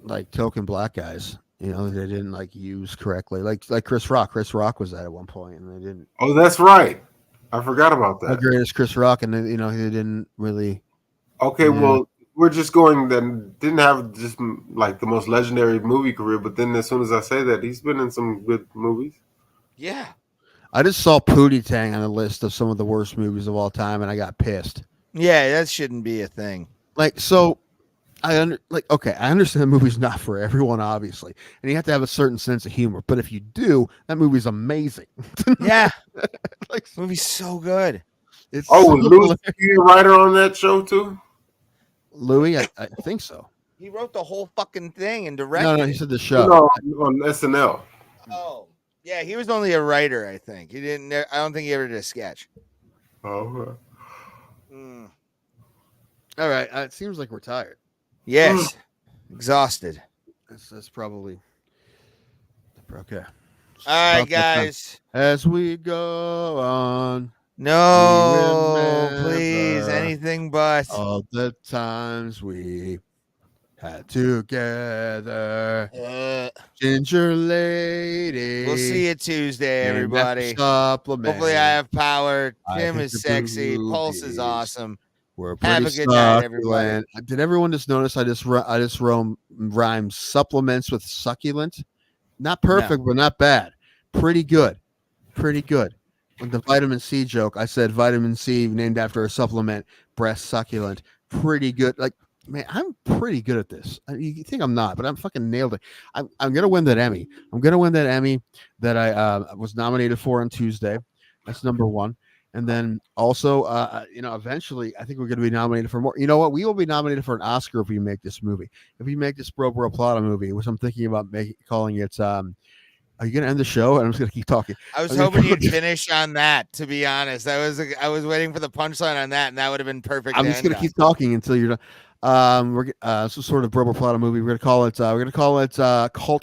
like token black guys. You know, they didn't like use correctly. Like Chris Rock. Chris Rock was that at one point, and they didn't. Oh, that's right. I forgot about that. How great is Chris Rock? And you know, they didn't really. Okay, well, we're just going. Then didn't have just like the most legendary movie career, but then as soon as I say that, he's been in some good movies. Yeah. I just saw Pootie Tang on a list of some of the worst movies of all time, and I got pissed. Yeah, that shouldn't be a thing. Like, so I understand the movie's not for everyone, obviously, and you have to have a certain sense of humor. But if you do, that movie's amazing. Yeah, like movie's so good. It's was Louis a writer on that show too? Louis, I think so. He wrote the whole fucking thing and directed. No, he said the show. No, on SNL. Oh, yeah, he was only a writer. I think he didn't. I don't think he ever did a sketch. Oh. All right, it seems like we're tired. Yes, exhausted. That's probably okay. All right, guys. As we go on. No, please, anything but all the times we had together. Ginger lady. We'll see you Tuesday, everybody. Supplement. Hopefully, I have power. Tim is sexy. Pulse is awesome. We're have a good night, everybody. Did everyone just notice I just rhymed supplements with succulent? Not perfect, but not bad. Pretty good. Pretty good. With the vitamin C joke, I said vitamin C named after a supplement, breast succulent. Pretty good. Like man, I'm pretty good at this. You think I'm not, but I'm fucking nailed it. I'm gonna win that Emmy. I'm gonna win that Emmy that I was nominated for on Tuesday. That's number one. And then also, eventually, I think we're going to be nominated for more. You know what? We will be nominated for an Oscar if we make this movie. If we make this Bro Plata movie, which I'm thinking about calling it. Are you going to end the show? And I'm just going to keep talking. I was hoping you'd finish on that. To be honest, I was waiting for the punchline on that, and that would have been perfect. I'm just going to keep talking until you're done. We're so sort of Bro Plata movie. We're going to call it. Cult